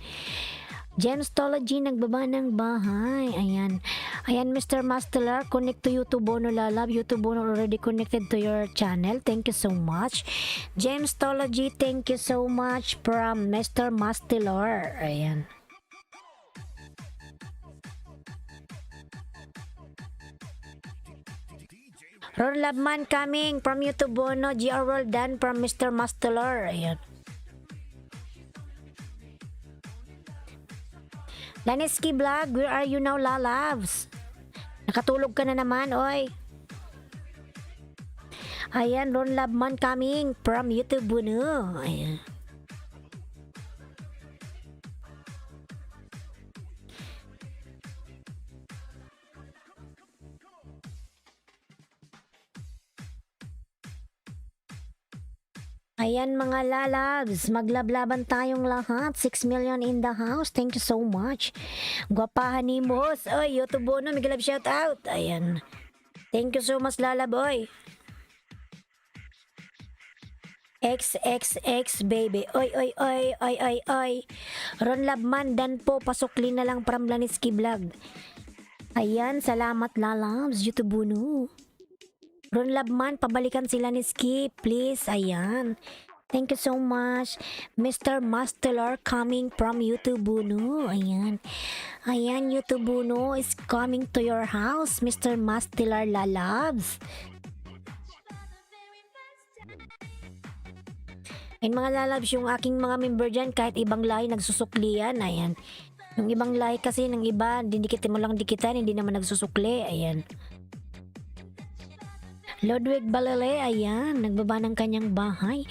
Speaker 1: Gemstology, nagbaba ng bahay. Ayan. Ayan, Mr. Mastilar, connect to YouTube Uno, lalab. YouTube Uno already connected to your channel. Thank you so much. Gemstology, thank you so much from Mr. Mastilar. Ayan. Ron Labman coming from YouTube Uno. GR World Dan from Mr. Mastilar. Ayan. Laniski Vlog, where are you now, lalabs? Nakatulog ka na naman, oy. Ayan, Ron Labman coming from YouTube Uno. Ayan. Ayan, mga lalabs, maglablaban tayong lahat. 6 million in the house. Thank you so much. Gwapahan ni Mos. Oy, YouTube Uno, migalab shout out. Ayan. Thank you so much, lalab, oy. XXX baby. Oy. Ron Labman, Dan po, pasukli na lang from Laniski Vlog. Ayan, salamat, lalabs, YouTube Uno. Ron Labman, pabalikan sila ni Skip, please. Ayan. Thank you so much. Mr. Mastilar coming from YouTube Uno. Ayan. Ayan, YouTube Uno is coming to your house, Mr. Mastilar, lalabs. Ayan, mga lalabs, yung aking mga member dyan, kahit ibang lahi nagsusuklian. Ayan. Yung ibang lahi kasi ng iba, dindikitin mo lang dikitan, hindi naman nagsusukli. Ayan. Ludwig Balele, ayan, nagbaba ng kanyang bahay.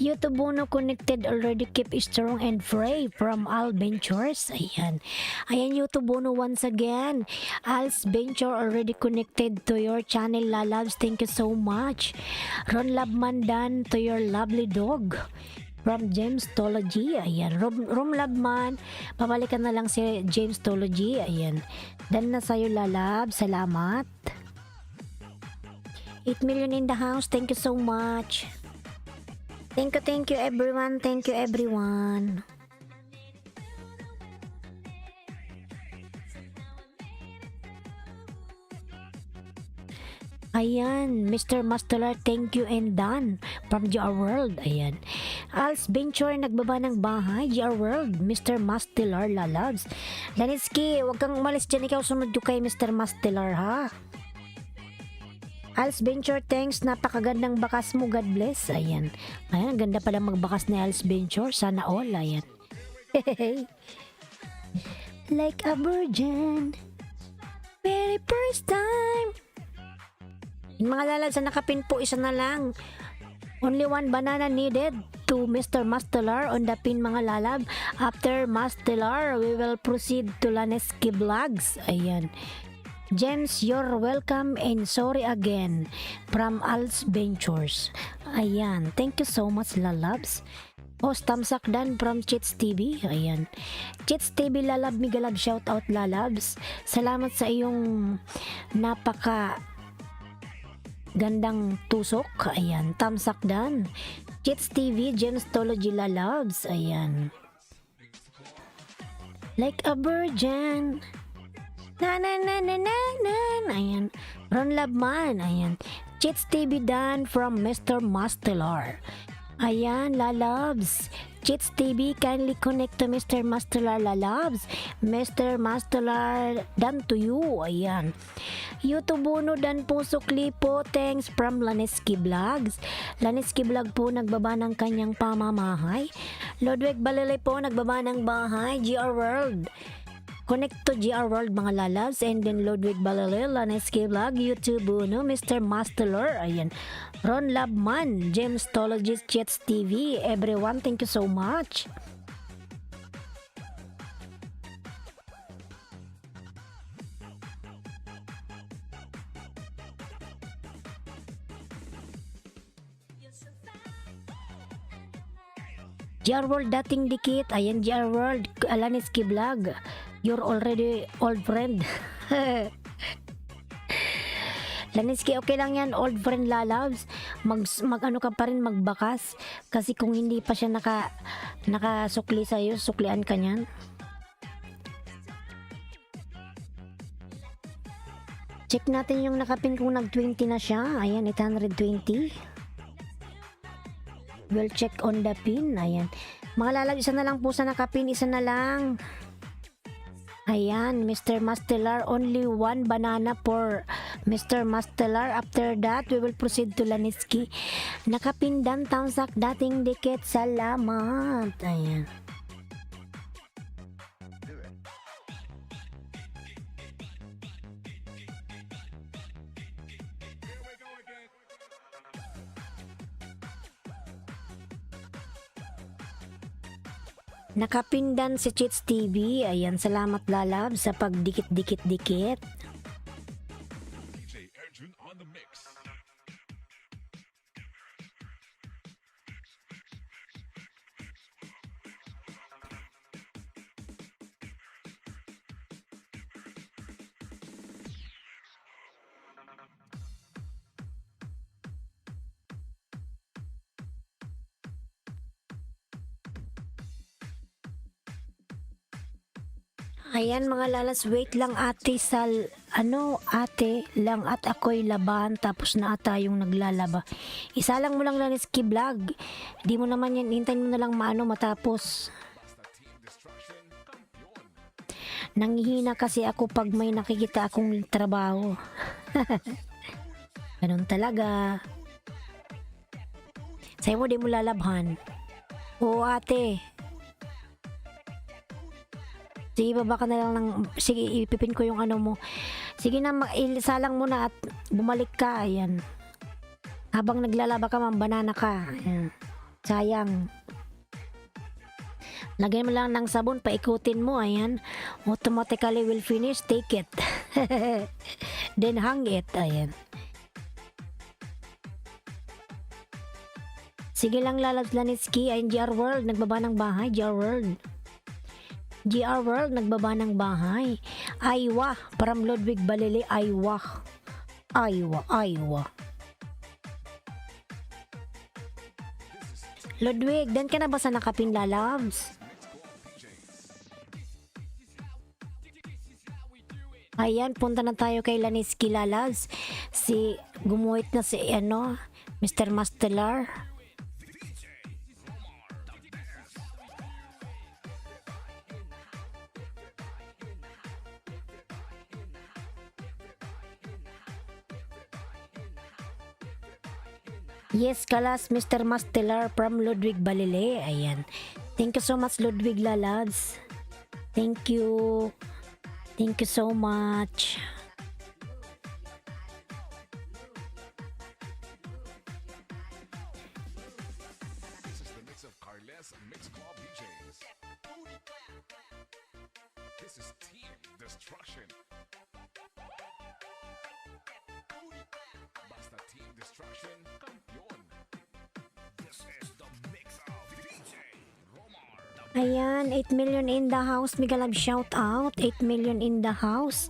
Speaker 1: YouTube Uno connected already, keep strong and pray from Al Ventures. Ayan. Ayan, YouTube Uno once again. Al's Venture already connected to your channel, lalabs. Thank you so much. Ron Labmandan to your lovely dog. From James Tology, ayan. Rom Labman, pabalikan na lang si James Tology, ayan. Dan na sa'yo, lalab. Salamat. 8 million in the house. Thank you so much. Thank you everyone. Thank you everyone. Ayan, Mr. Mastelar, thank you and done from GR World. Ayan. Als Venture, nagbaba ng bahay. GR World, Mr. Mastelar, lalabs. Lanitsky, wag kang umalis dyan. Ikaw sunod yung kay Mr. Mastelar, ha? Als Venture, thanks. Napakagandang bakas mo. God bless. Ayan. Ayan, ganda pala magbakas ni Als Venture. Sana all. Ayan. Like a virgin. Very first time. Yung mga lalad sa nakapin po, isa na lang. Only one banana needed to Mr. Mastelar on the pin, mga lalab. After Mastelar, we will proceed to Laneski Vlogs. Ayan. James, you're welcome and sorry again from Al's Ventures. Ayan, thank you so much, lalabs. Host Tamsak Dan from Cheats TV. Ayan. Cheats TV, lalab, migalab, shout out, lalabs. Salamat sa iyong napaka gandang tusok. Ayan, Tamsak Dan. Cheats TV, James Tology, lalabs. Ayan. Like a virgin. Na na na na na na. Ayan. Ron Labman. Ayan. Cheats TV Dan from Mr. Mastelar. Ayan, lalabs. Cheats TV, kindly connect to Mr. Mastelar, lalabs. Mr. Mastelar, dan to you. Ayan. YouTube Uno, dan Puso Klipo, thanks from Laneski Vlogs. Laneski Vlog po, nagbaba ng kanyang pamamahay. Ludwig Balele po, nagbaba ng bahay. GR World. Connect to GR World, mga lalabs. And then Ludwig Balele, Laneski Vlog, YouTube Uno, Mr. Mastelar. Ayan. Ron Labman, James Tologist, Cheats TV. Everyone, thank you so much. GR World, dating dikit. Ayan, GR World, Laneski Vlog. You're already old friend. Laneski, okay lang yan, old friend, lalabs. Mag ano ka pa rin, magbakas. Kasi kung hindi pa siya nakasukli sa'yo, suklian ka niyan. Check natin yung nakapin kung nag-20 na siya. Ayan, 820. We'll check on the pin. Ayan. Mga lalabs, isa na lang po sa nakapin, isa na lang. Ayan, Mr. Mastelar, only one banana for Mr. Mastelar. After that, we will proceed to Laneski. Nakapindan, Tamsak, dating dikit. Salamat. Ayan. Nakapindan si Cheats TV. Ayan, salamat, lalab, sa pagdikit-dikit-dikit.
Speaker 2: DJ Arjun on the mix.
Speaker 1: Ayan, mga lalas, wait lang ate, ate lang at ako'y laban, tapos na ata yung naglalaba. Isa lang mo lang, Laneski Vlog. Di mo naman yan, hintayin mo na lang matapos. Nanghihina kasi ako pag may nakikita akong trabaho. Ganun talaga. Sa'yo mo, di mo lalabhan. Oo, ate. Sige, baba ka na lang ng... Sige, ipipin ko yung ano mo. Sige na, isalang mo na at bumalik ka. Ayan. Habang naglalaba ka, banana ka. Ayan. Sayang. Lagyan mo lang ng sabon, paikutin mo, ayan. Automatically will finish, take it. Then hang it, ayan. Sige lang lalabs Lanitsky, ayun GR World, nagbaba ng bahay, GR World. GR World, nagbaba ng bahay. Aywa, from Ludwig Balili, Aywa. Aywa, Aywa. Ludwig, dan ka na ba sa nakapin lalabs? Ayan, punta na tayo kay Lanitsky lalabs. Gumuhit na si Mr. Mastelar. Yes, kalas Mr. Mastelar from Ludwig Balile. Ayan. Thank you so much Ludwig lalabs. Thank you. Thank you so much.
Speaker 2: This is the mix of Carles Mix Club DJs. This is Team Destruction. Basta Team Destruction, campeón. This is the mix of DJ Romar.
Speaker 1: Ayan, 8 million in the house. Mega love shout out. 8 million in the house.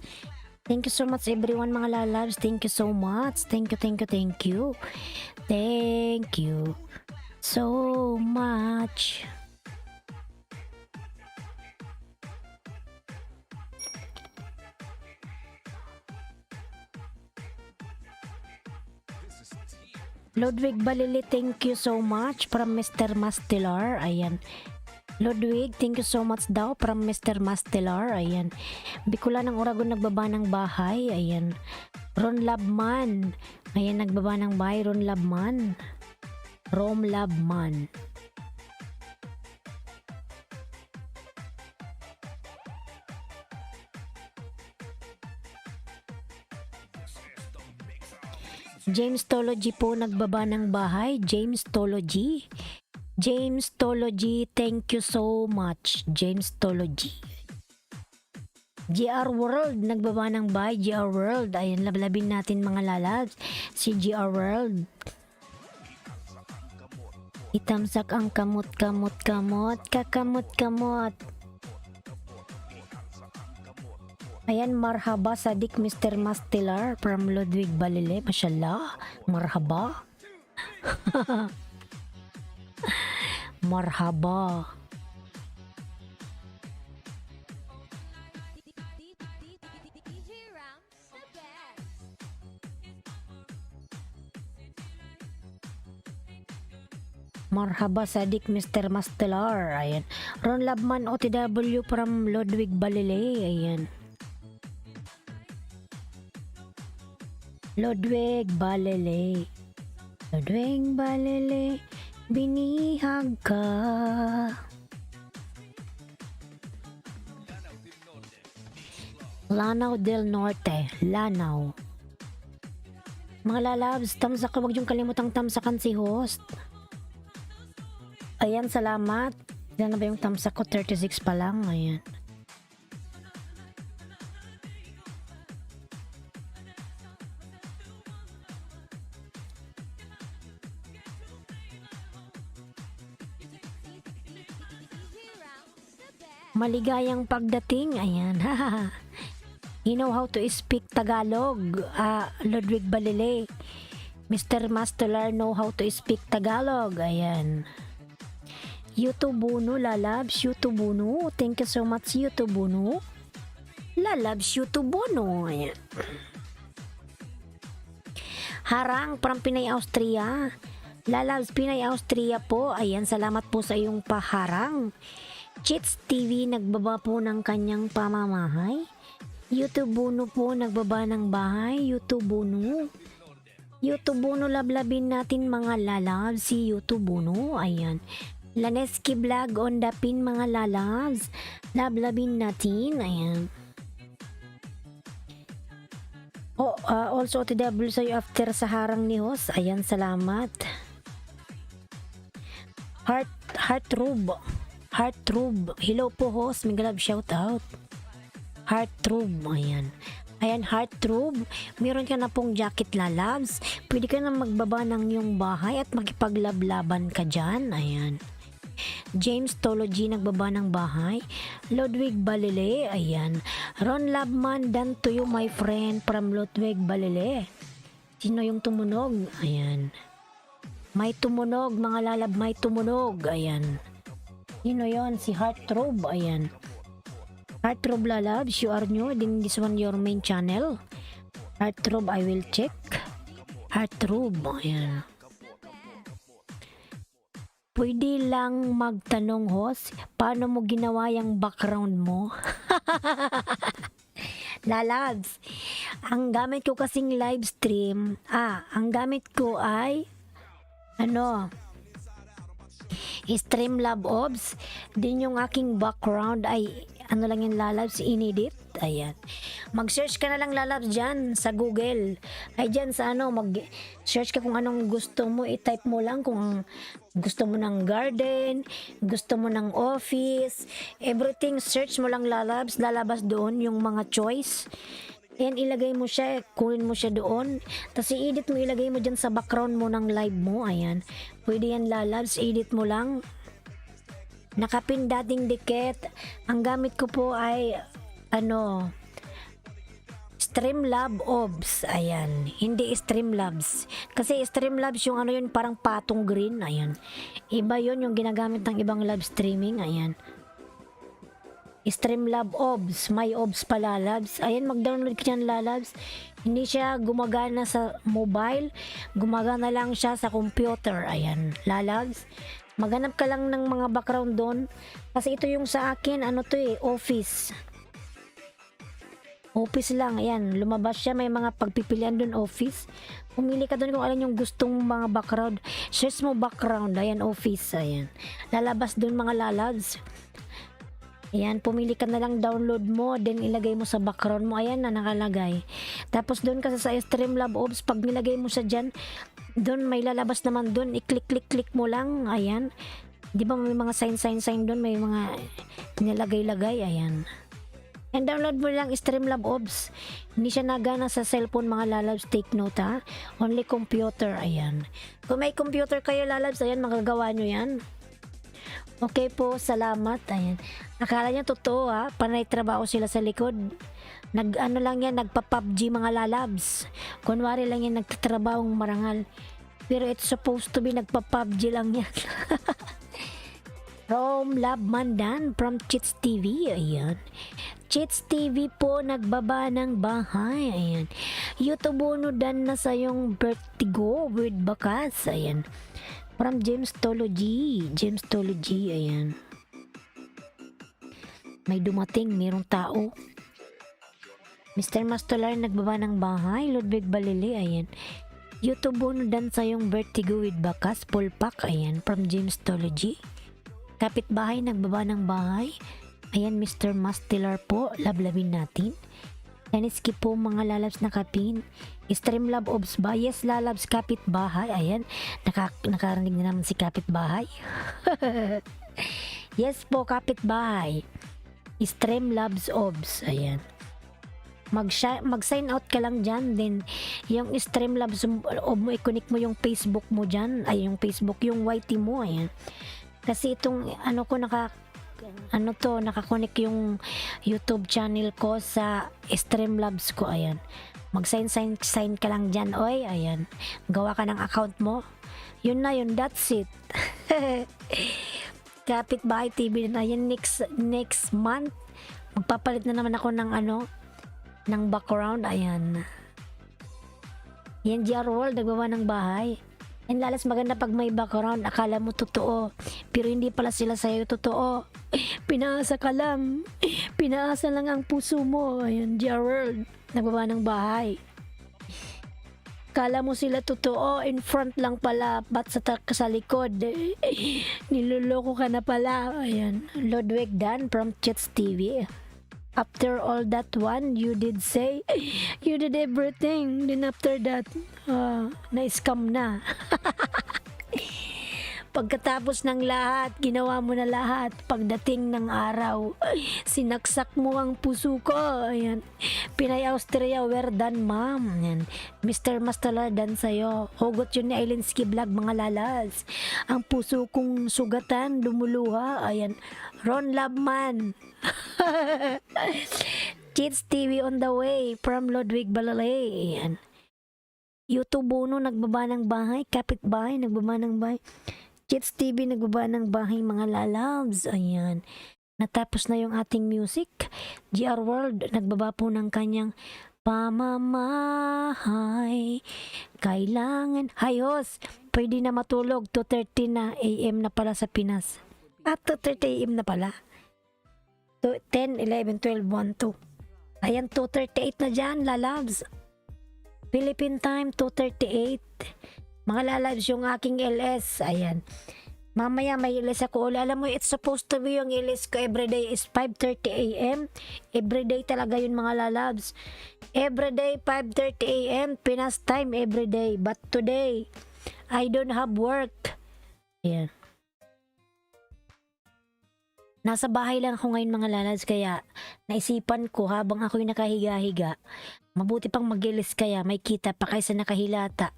Speaker 1: Thank you so much everyone mga lalabs. Thank you so much. Thank you, thank you, thank you. Thank you so much.
Speaker 2: This is Team.
Speaker 1: Ludwig Balili, thank you so much from Mr. Mastelar. Ayan. Ludwig, thank you so much daw from Mr. Mastelar. Ayan. Bicula ng Oragon nagbaba ng bahay. Ayan. Ron Labman. Ayan, nagbaba ng bahay. Ron Labman. Rom Labman. James Tology po nagbaba ng bahay. James Tology. James Tology, thank you so much. James Tology. GR World, nagbaba ng bahay. GR World, ayan, lablabin natin mga lalabs. Si GR World. Itamsak ang kamot, kamot, kamot, kakamot, kamot. Ayan, marhaba sadik Mr. Mastelar from Ludwig Balile. Mashallah, marhaba. Marhaba. Marhaba sadik Mr. Mastelar. Ayan. Ron Labman OTW from Ludwig Balile. Ayan. Ludwig Balile. Ludwig Balile. Binihag ka. Lanao del Norte. Lanao. Mga lalabs, tamsak ka. Huwag yung kalimutang tamsakan si host. Ayan, salamat. Yan na ba yung tamsak ko? 36 pa lang. Ayan. Maligayang pagdating. Ayan. You know how to speak Tagalog. Ludwig Balile. Mr. Mastelar know how to speak Tagalog. Ayan. YouTube Uno, lalabs, YouTube Uno. Thank you so much, YouTube Uno. Lalabs, YouTube Uno. Ayan. Harang from Pinay, Austria. Lalabs, Pinay, Austria po. Ayan, salamat po sa iyong paharang. Cheats TV, nagbaba po ng kanyang pamamahay. YouTube Uno po, nagbaba ng bahay. YouTube Uno. YouTube Uno, lablabin natin mga lalabs. Si YouTube Uno. Ayan. Lanitsky Vlog on the pin mga lalabs. Lablabin natin. Ayan. Also OTW sa'yo after sa harang ni host. Ayan, salamat. Heartrube. Hello po host. May galab shout out. Heartrube. Ayan. Ayan, Heartrube. Meron ka na pong jacket lalabs. Pwede ka na magbaba ng iyong bahay at makipaglaban ka dyan. Ayan. James Tology nagbaba ng bahay. Ludwig Balile, ayan. Ron Labman, done to you my friend from Ludwig Balile. Sino yung tumunog? Ayan. May tumunog, mga lalab, may tumunog. Ayan. Sino yon? Si Heartrobe, ayan. Heartrobe lalabs, you are new. Din this one your main channel. Heartrobe, I will check. Heartrobe, ayan. Pwede lang magtanong host, paano mo ginawa yung background mo? Lalabs, ang gamit ko kasing live stream, ang gamit ko ay, Streamlabs, din yung aking background ay, lang yung lalabs, inedit, ayan. Mag-search ka na lang lalabs dyan sa Google. Ay dyan sa mag-search ka kung anong gusto mo, i-type mo lang kung gusto mo ng garden, gusto mo ng office, everything, search mo lang lalabs, lalabas doon yung mga choice. Ayan, ilagay mo siya, kunin mo siya doon, tapos i-edit mo, ilagay mo dyan sa background mo ng live mo, ayan. Pwede yan lalabs, edit mo lang. Nakapin dating dikit. Ang gamit ko po ay Streamlabs. Ayan. Hindi Streamlabs. Kasi Streamlabs yung yun parang patong green. Ayan. Iba yun yung ginagamit ng ibang live streaming. Ayan. Streamlabs. May obs pala labs. Ayan, mag-download ka dyan lalabs. Hindi siya gumagana sa mobile. Gumagana lang siya sa computer. Ayan. Lalabs. Maghanap ka lang ng mga background doon. Kasi ito yung sa akin, office. Office lang, ayan. Lumabas siya, may mga pagpipilian doon, office. Pumili ka doon kung alin yung gustong mga background. Search mo background, ayan, office, ayan. Lalabas doon mga lalabs. Ayan, pumili ka na lang, download mo, then ilagay mo sa background mo. Ayan na, nakalagay. Tapos doon ka sa Streamlabs, pag nilagay mo sa dyan, doon may lalabas naman doon, i-click mo lang, ayan. Di ba may mga sign doon, may mga nilagay-lagay, ayan. And download mo lang Streamlabs. Hindi siya nagana sa cellphone mga lalabs, take note ha. Only computer, ayan. Kung may computer kayo lalabs, ayan, magagawa nyo yan. Okay po, salamat. Ayan. Akala niya totoo ha, panay trabaho sila sa likod. Lang yan, nagpa-PUBG mga lalabs. Kunwari lang yan, nagtatrabahong marangal. Pero it's supposed to be nagpa-PUBG lang yan. From Lab Mandan from Cheats TV. Ayan. Cheats TV po nagbaba ng bahay. Ayan. YouTube unudan na sa yung Vertigo with Bakas. Ayan. From James Tology. Ayan. May dumating, mayroong tao. Mr. Mastolar nagbaba ng bahay. Ludwig Balili. Ayan. YouTube unudan sa yung Vertigo with Bakas. Pulpak. Ayan. From James Tology. Kapitbahay nagbaba ng bahay. Ayan, Mr. Mastolar po. Lablabin natin. Yaniski po mga lalabs na kapin. Streamlabs ba? Yes, lalabs kapitbahay. Ayan, nakarinig na naman si kapitbahay. Yes po, kapitbahay. Streamlabs obs. Ayan. Mag-sign out ka lang dyan. Then, yung Streamlabs ob mo, i-connect mo yung Facebook mo dyan. Ay, yung Facebook, yung YT mo. Ayan. Kasi itong, nakakonek yung YouTube channel ko sa Streamlabs ko. Ayan. Sign ka lang dyan, oy. Ayan. Gawa ka ng account mo. Yun na yun. That's it. Kapitbahay TV na yan. Next month, magpapalit na naman ako ng background. Ayan. Yan, GR World, nagawa ng bahay. And lalas maganda pag may background, akala mo totoo. Pero hindi pala sila sa'yo totoo. Pinaasa ka lang. Pinaasa lang ang puso mo. Ayan, GR World, nagawa ng bahay. Kala mo sila totoo, in front lang pala, ba't sa likod? Niloloko ka na pala. Ayan, Ludwig Dan from Chits TV. After all that one, you did say, you did everything. Then after that, na-scam na. Pagkatapos ng lahat, ginawa mo na lahat. Pagdating ng araw, sinaksak mo ang puso ko. Ayan. Pinay Austria, where done, ma'am? Ayan. Mr. Mastalar, dan sa'yo. Hugot yun ni Ailinski Vlog, mga lalas. Ang puso kong sugatan, lumuluha. Ayan. Ron Labman. Cheats TV on the way from Ludwig Balalay. Ayan. YouTube Uno, nagbaba ng bahay. Kapitbahay, nagbaba ng bahay. Cheats TV, nagbaba ng bahay, mga lalabs. Ayan. Natapos na yung ating music. GR World, nagbaba po ng kanyang pamamahay. Kailangan. Hayos, pwede na matulog. 2:30 na AM na pala sa Pinas. 2:30 AM na pala. 10, 11, 12, 1, 2. Ayan, 2:38 na dyan, lalabs. Philippine time, 2:38. Mga lalabs, yung aking LS. Ayan. Mamaya may LS ako uli. Alam mo, it's supposed to be yung LS ko everyday is 5:30 AM. Everyday talaga yun, mga lalabs. Everyday, 5:30 AM. Pinas time, everyday. But today, I don't have work. Ayan. Nasa bahay lang ako ngayon, mga lalabs. Kaya, naisipan ko habang ako'y nakahiga-higa, mabuti pang mag-LS kaya may kita pa kaysa nakahilata.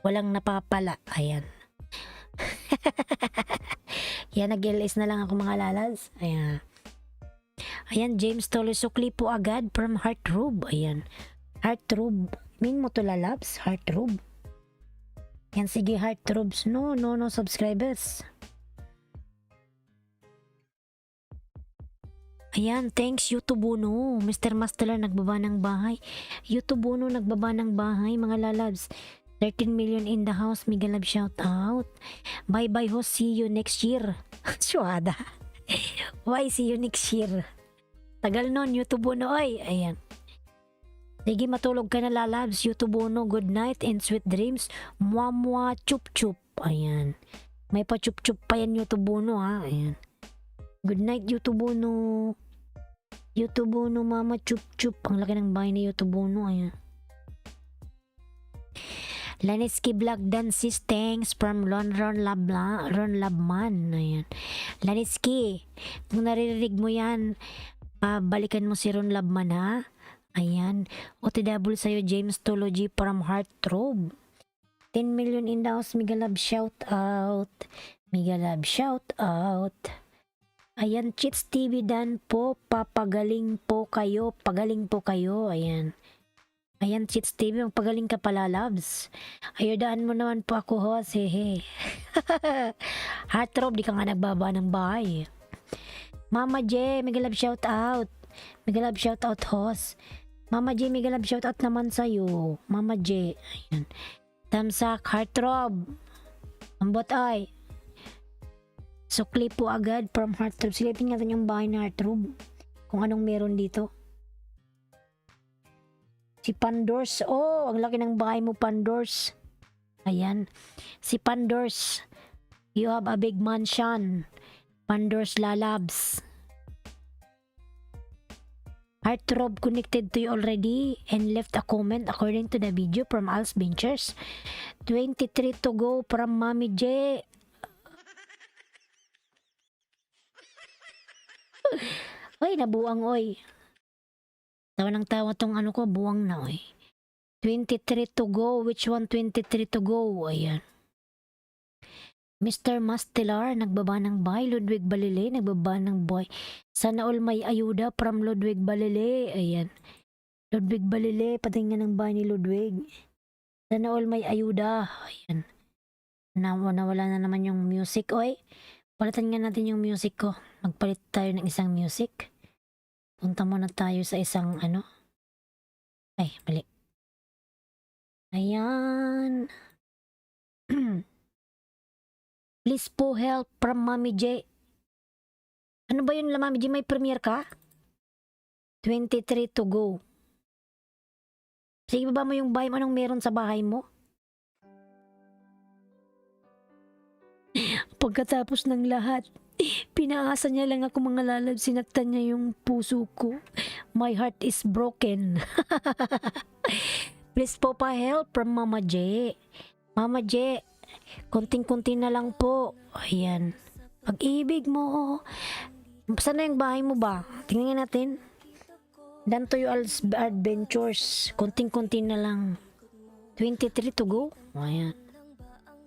Speaker 1: Walang napapala. Ayan. Yan, nag-LS na lang ako, mga lalas. Ayan. Ayan, James Tolisukli po agad from Heartroom. Ayan. Heartroom. Mean mo to, lalabs? Heartroom. Yan, sige, Heartrooms. No subscribers. Ayan, thanks YouTube Uno. Mr. Masteler, nagbaba ng bahay. YouTube Uno, nagbaba ng bahay, mga lalabs. 13 million in the house. Mega love shout out. Bye bye ho. See you next year. Suwada. Why see you next year? Tagal nun. YouTube Uno. Oy. Ayan. Sige, matulog ka na, lalabs. YouTube Uno. Good night and sweet dreams. Mwa chup chup. Ayan. May pa chup chup pa yan, YouTube Uno, ha. Ayan. Good night, YouTube Uno. YouTube Uno, mama chup chup. Ang laki ng bahay ni YouTube Uno. Ayan. Laniski Vlog Dances, thanks from Ron Labman. Ayan. Laniski, kung naririnig mo yan, balikan mo si Ron Labman, ha. Ayan. OTW sa'yo, James Tology from Heartroom. 10 million in the house. Mega love shout out. Mega love shout out. Ayan, Cheats TV Dan po, papagaling po kayo. Pagaling po kayo. Ayan. Ayan, Cheats TV, magpagaling ka pala, loves. Ayodaan mo naman po ako, host. Hehe. Heartroom, di ka nga nagbaba ng bahay. Mama J, mega love shout out. Mega love shout out, host. Mama J, mega love shout out naman sa'yo. Mama J. Ayan. Tamsak, Heartroom. Ambot ay. Sukli po agad from Heartroom. Silipin natin yung bahay ng Heartroom. Kung anong meron dito. Si Pandors. Oh, ang laki ng bahay mo, Pandors. Ayan. Si Pandors. You have a big mansion. Pandors Lalabs. Heartroom connected to you already and left a comment according to the video from Al's Ventures. 23 to go from Mami J. Oy, nabuang, oy. Tawa ng tawa tong ano ko, buwang na, oy. 23 to go. Which one 23 to go? Ayan. Mr. Mastelar, nagbaba ng bahay. Ludwig Balile, nagbaba ng bahay. Sana all may ayuda from Ludwig Balile. Ayan. Ludwig Balile, patingin ng bahay ni Ludwig. Sana all may ayuda. Ayan. Nawala na naman yung music, oy. Palitan nga natin yung music ko. Magpalit tayo ng isang music. Punta muna tayo sa isang ano. Ay, mali. Ayan. Please po help from Mami J. Ano ba yun, Mami J? May premiere ka? 23 to go. Sige, baba mo yung bahay mo. Anong meron sa bahay mo? Pagkatapos ng lahat, Pinaasa niya lang ako mga lalab, sinaktan niya yung puso ko. My heart is broken. Please po pa-help from Mama J. Mama J, konting-kunti na lang po. Ayan. Pag-ibig mo. Saan na yung bahay mo ba? Tingnan natin. Dan to Al's Adventures. Konting-kunti na lang. 23 to go. Ayan.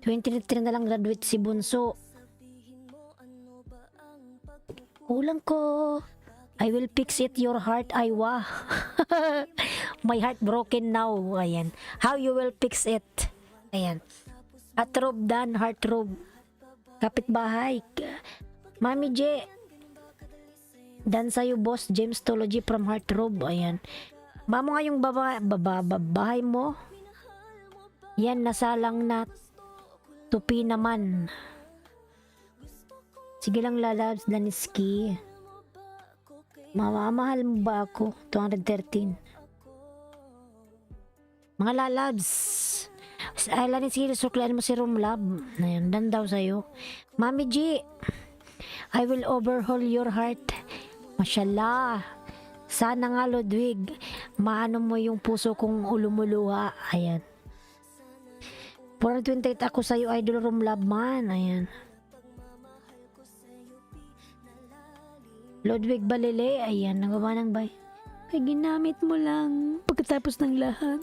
Speaker 1: 23 na lang graduate si Bunso. Kulang ko. I will fix it your heart, Aywa. My heart broken now. Ayan. How you will fix it? Ayan. Heartrobe dan, heartrobe. Kapitbahay. Mami J. Dan sa'yo, boss. Jamestology from heartrobe. Ayan. Mamo nga yung babahay mo. Yan, nasalang na tupi naman. Sige lang lalabs, Laniski. Mamamahal mo ba ako? 213. Mga lalabs. Ay, Laniski, suklaan mo si Rumlab. Ayan, dan daw sa'yo. Mami G, I will overhaul your heart. Mashallah. Sana nga, Ludwig, maano mo yung puso kong ulumuluha. Ayan. 428 ako sa'yo, Idol Rumlab man. Ayan. Ludwig Balile, ayan, nagawa ng bay. Kaya ginamit mo lang pagkatapos ng lahat.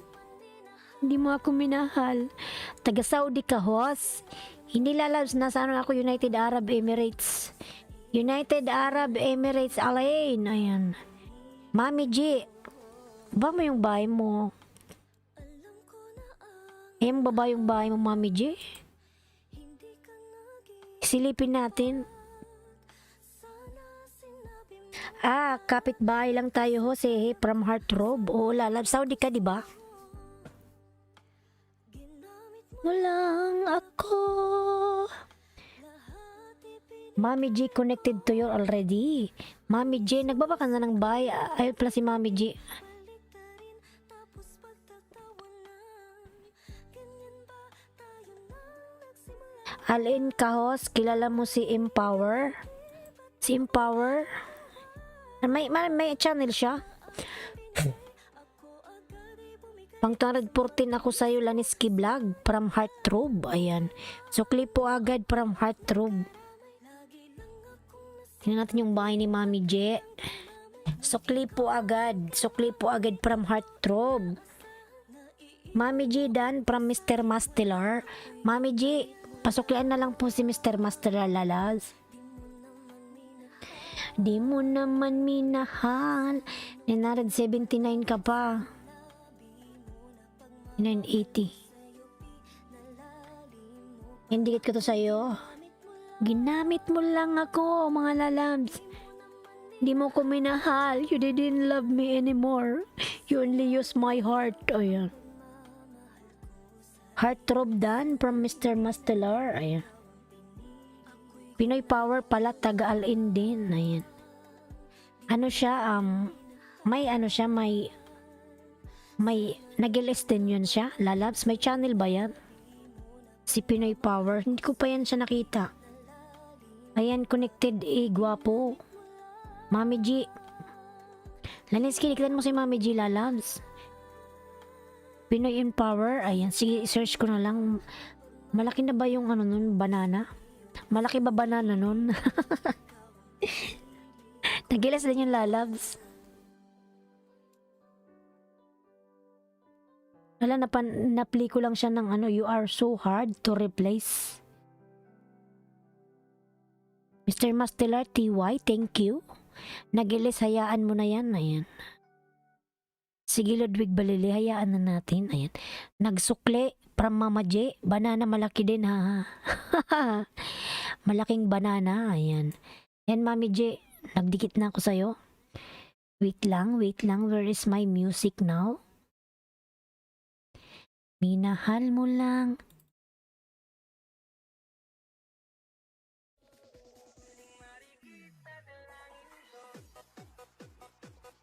Speaker 1: Hindi mo ako minahal. Taga Saudi ka, host. Hindi lalabs, nasa ano ako, United Arab Emirates. United Arab Emirates, Alain. Ayan. Mami G, ba mo yung bahay mo? Ayan ba yung bahay mo, Mami G? Silipin natin. Kapitbahay lang tayo, Jose, from Heartrobe. Oo, lalab. Saudi ka, di ba? Walang ako. Mami G connected to you already. Mami G, nagbaba ka na ng bahay. Ayun pala si Mami G. Alin Kahos, kilala mo si Empower? Si Empower? May channel siya. Pang 214 ako sa'yo, Laniski Vlog from Heartrobe. Ayan. So, clip po agad from Heartrobe. Tingnan natin yung bahay ni Mami J. So, clip po agad. From Heartrobe. Mami G dan from Mr. Mastelar. Mami G, pasuklian na lang po si Mr. Mastelar, lalas. Di mo naman minahal. 979 ka pa. 980. Indikit ko to sa'yo. Ginamit mo lang ako, mga lalabs. Di mo ko minahal. You didn't love me anymore. You only use my heart. Ayan. Heartrobe dan from Mr. Mastelar. Ayan. Pinoy Power pala, taga-Alin din. Ayan. Ano siya, may nag-extend siya, lalabs. May channel ba yan? Si Pinoy Power. Hindi ko pa yan siya nakita. Ayan, connected, gwapo. Mami G. Lanis, kiniklan mo si Mami G, lalabs. Pinoy Power. Ayan, sige, search ko na lang. Malaki na ba yung nun, banana? Malaki ba banana nun? Nagilas din yung lalabs. Wala, napli ko lang siya ng you are so hard to replace. Mr. Mastelar TY, thank you. Nagilis, hayaan mo na yan. Ayan. Sige, Ludwig Balili, hayaan na natin. Ayan. Nagsukle from Mama J. Banana malaki din, ha. Malaking banana. Ayan. Yan, Mami J. Nagdikit na ako sa'yo. Wait lang. Where is my music now? Minahal mo lang.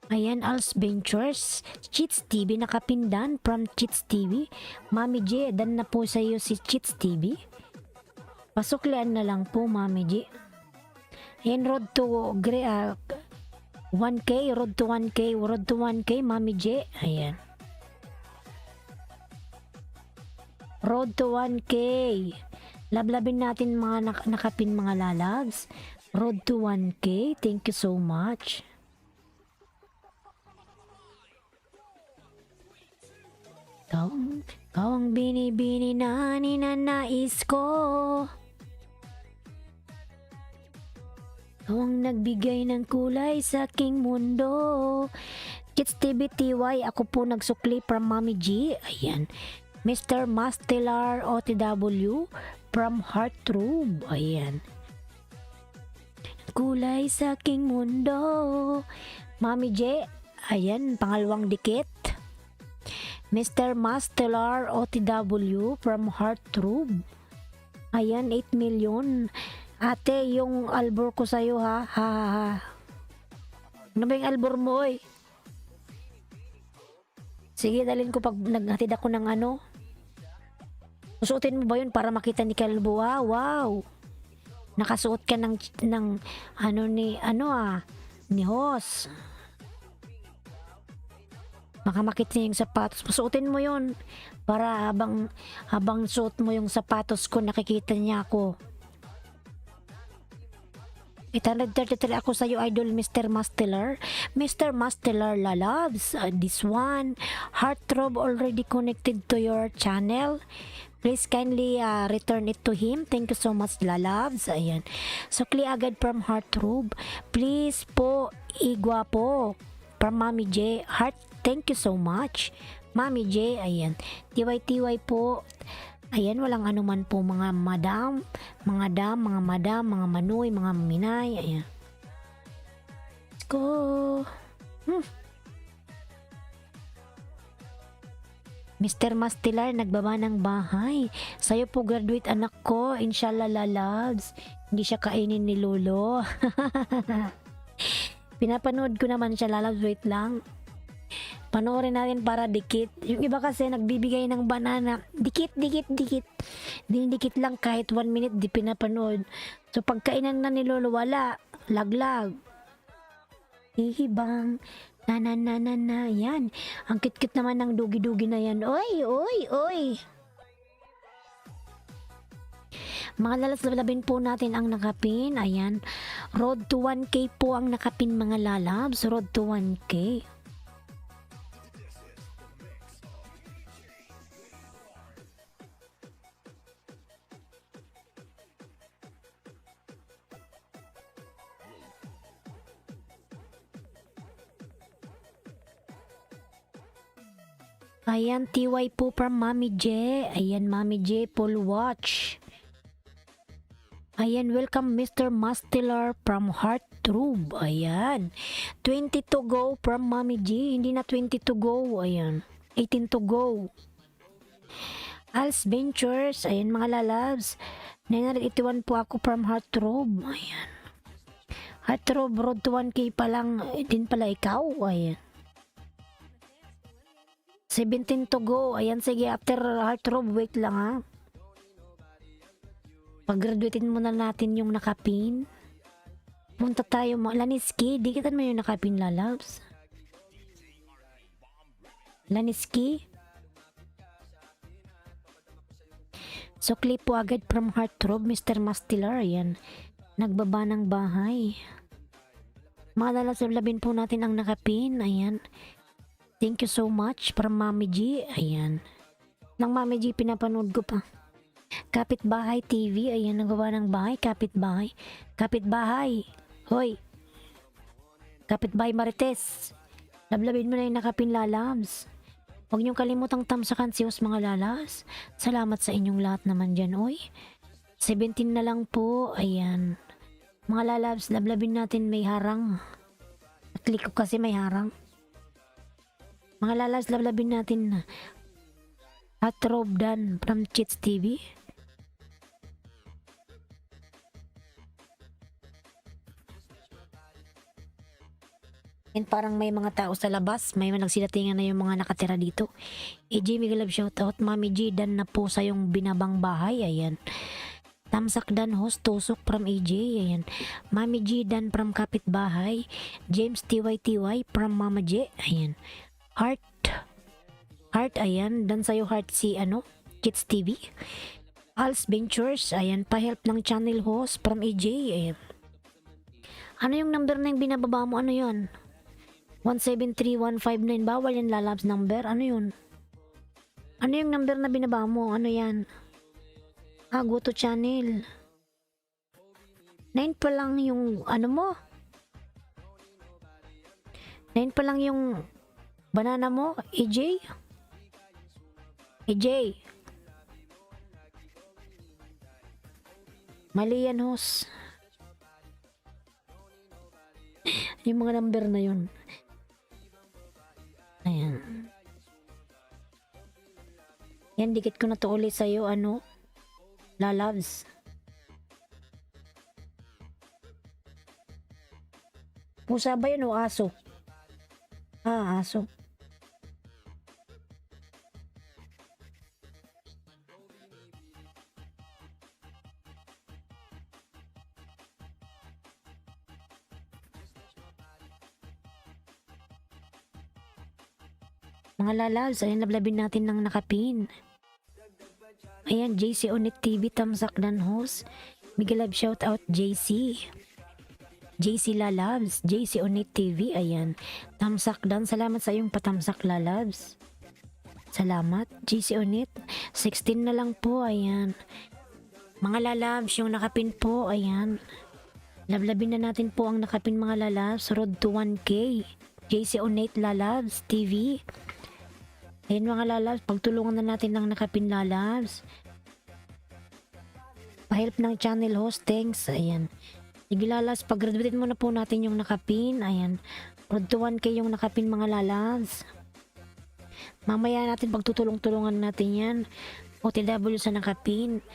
Speaker 1: Ayan, Al's Ventures. Cheats TV, nakapindan from Cheats TV. Mami J, dan na po sa iyo si Cheats TV. Pasuklian na lang po, Mami J. Ayan, road to 1K, road to 1K, road to 1K, Mami J. Ayan. Road to 1K. Lablabin natin mga nakapin mga lalabs. Road to 1K. Thank you so much. Kau ang binibini na ninanais ko. Kau ang nagbigay ng kulay sa aking mundo. Kids TV TY, ako po nagsukli from Mami G. Ayan. Mr. Mastelar OTW from Heartroom. Ayan. Kulay sa aking mundo. Mami J. Ayan, pangalawang dikit. Mr. Mastelar OTW from Heartroom. Ayan, 8 million. Ate, yung albor ko sa'yo ha. Ha ha ha. Ano ba yung albor mo oy? Sige, dalhin ko pag naghatid ako ng ano. Susuotin mo ba yun para makita ni Kalbo? Wow. Nakasuot ka ng ni Hos. Makamakit niya yung sapatos. Suotin mo yun para habang suot mo yung sapatos ko, nakikita niya ako. 833 ako sa'yo, idol, Mr. Mastelar. Mr. Mastelar lalabs. This one, Heartthrob already connected to your channel. Please kindly return it to him. Thank you so much, lalabs. Ayan. Sukli agad from Heartthrob. Please po, igwa po. From Mami J. Heart, thank you so much. Mami J, ayan. TY po. Ayan, walang anuman po mga madam, mga manoy, mga minay, ayan. Let's go. Mr. Mastilar, nagbaba ng bahay. Sa'yo po graduate anak ko, inshallah lalabs. Hindi siya kainin ni Lolo. Pinapanood ko naman siya, lalabs, wait lang. Panoorin natin para dikit. Yung iba kasi nagbibigay ng banana. Dikit. Dinidikit lang kahit 1 minute di pinapanood. So pagkainan na ni Lolo, wala. Laglag. Hihibang. Na. Yan. Ang kit-kit naman ng dugi-dugi na yan. Oy. Mga lalas-labin po natin ang nakapin. Ayan. Road to 1K po ang nakapin mga lalabs. Road to 1K. Ayan, TY po from Mami J. Ayan, Mami J, full watch. Ayan, welcome Mr. Mastelar from Heartroom. Ayan. 20 to go from Mami G. Hindi na 20 to go. Ayan. 18 to go. Als Ventures. Ayan mga lalabs. 981 po ako from Heartroom. Ayan. Heartroom, road to 1K pa lang. Din pala ikaw. Ayan. 17 to go. Ayan, sige. After Heartroom, wait lang ha. Pag-graduatein muna natin yung nakapin. Punta tayo mo. Laniski, di kita mo yung nakapin, lalabs. Laniski. So, clip po agad from Heartthrob, Mr. Mastilar. Ayan. Nagbaba ng bahay. Mga lalabs, labin po natin ang nakapin. Ayan. Thank you so much from Mami G. Ayan. Nang Mami G, pinapanood ko pa. Kapitbahay TV. Ayan, nagawa ng bahay. Kapitbahay. Hoy. Kapitbahay Marites. Lablabin mo na yung nakapin, lalabs. Huwag niyong kalimutang tamsakan si Os, mga lalas. Salamat sa inyong lahat naman dyan, oy. 17 na lang po. Ayan. Mga lalabs, lablabin natin, may harang. Click ko kasi may harang. Mga lalas, lablabin natin at Rob Dan from Chits TV. And parang may mga tao sa labas, may nagsidatingan na yung mga nakatira dito. Jamie Galab, shoutout. Mami G, Dan na po sa yung binabang bahay. Ayan. Tamsak Dan host, tusok from AJ, ayan. Mami G Dan from Kapitbahay. James TYTY from Mama J, ayan. Heart, ayan. Dan sa'yo Heart si Kids TV. Als Ventures, ayan. Pa-help ng channel host from AJ, ayan. Ano yung number na yung binababa mo? Ano yun? 173159. Bawal yan lalabs number. Ano yun? Ano yung number na binaba mo? Ano yan? Go to channel. 9 pa lang yung mo? 9 pa lang yung banana mo? EJ? EJ? Mali yan, host. Yung mga number na yun. Ayan. Yan, dikit ko na to ulit sa'yo, lalabs. Pusa ba yun o aso? Aso. Mga lalabs, ayan, lablabin natin ng nakapin. Ayan, JC Onit TV, Tamsak Dan host. Miguel Love shout out JC. JC Lalabs, JC Onit TV, ayan. Tamsak Dan, salamat sa iyong patamsak lalabs. Salamat, JC Onit. 16 na lang po, ayan. Mga lalabs, yung nakapin po, ayan. Lablabin na natin po ang nakapin mga lalabs. Road to 1K. JC Onit Lalabs TV. Ayan mga lalabs, pagtulungan na natin ng nakapin lalabs. Pa-help ng channel host, thanks. Ayan. Sige lalabs, pag-graduate muna po natin yung nakapin. Ayan. Road to 1K yung nakapin mga lalabs. Mamaya natin pagtutulong-tulungan natin yan. OTW sa nakapin.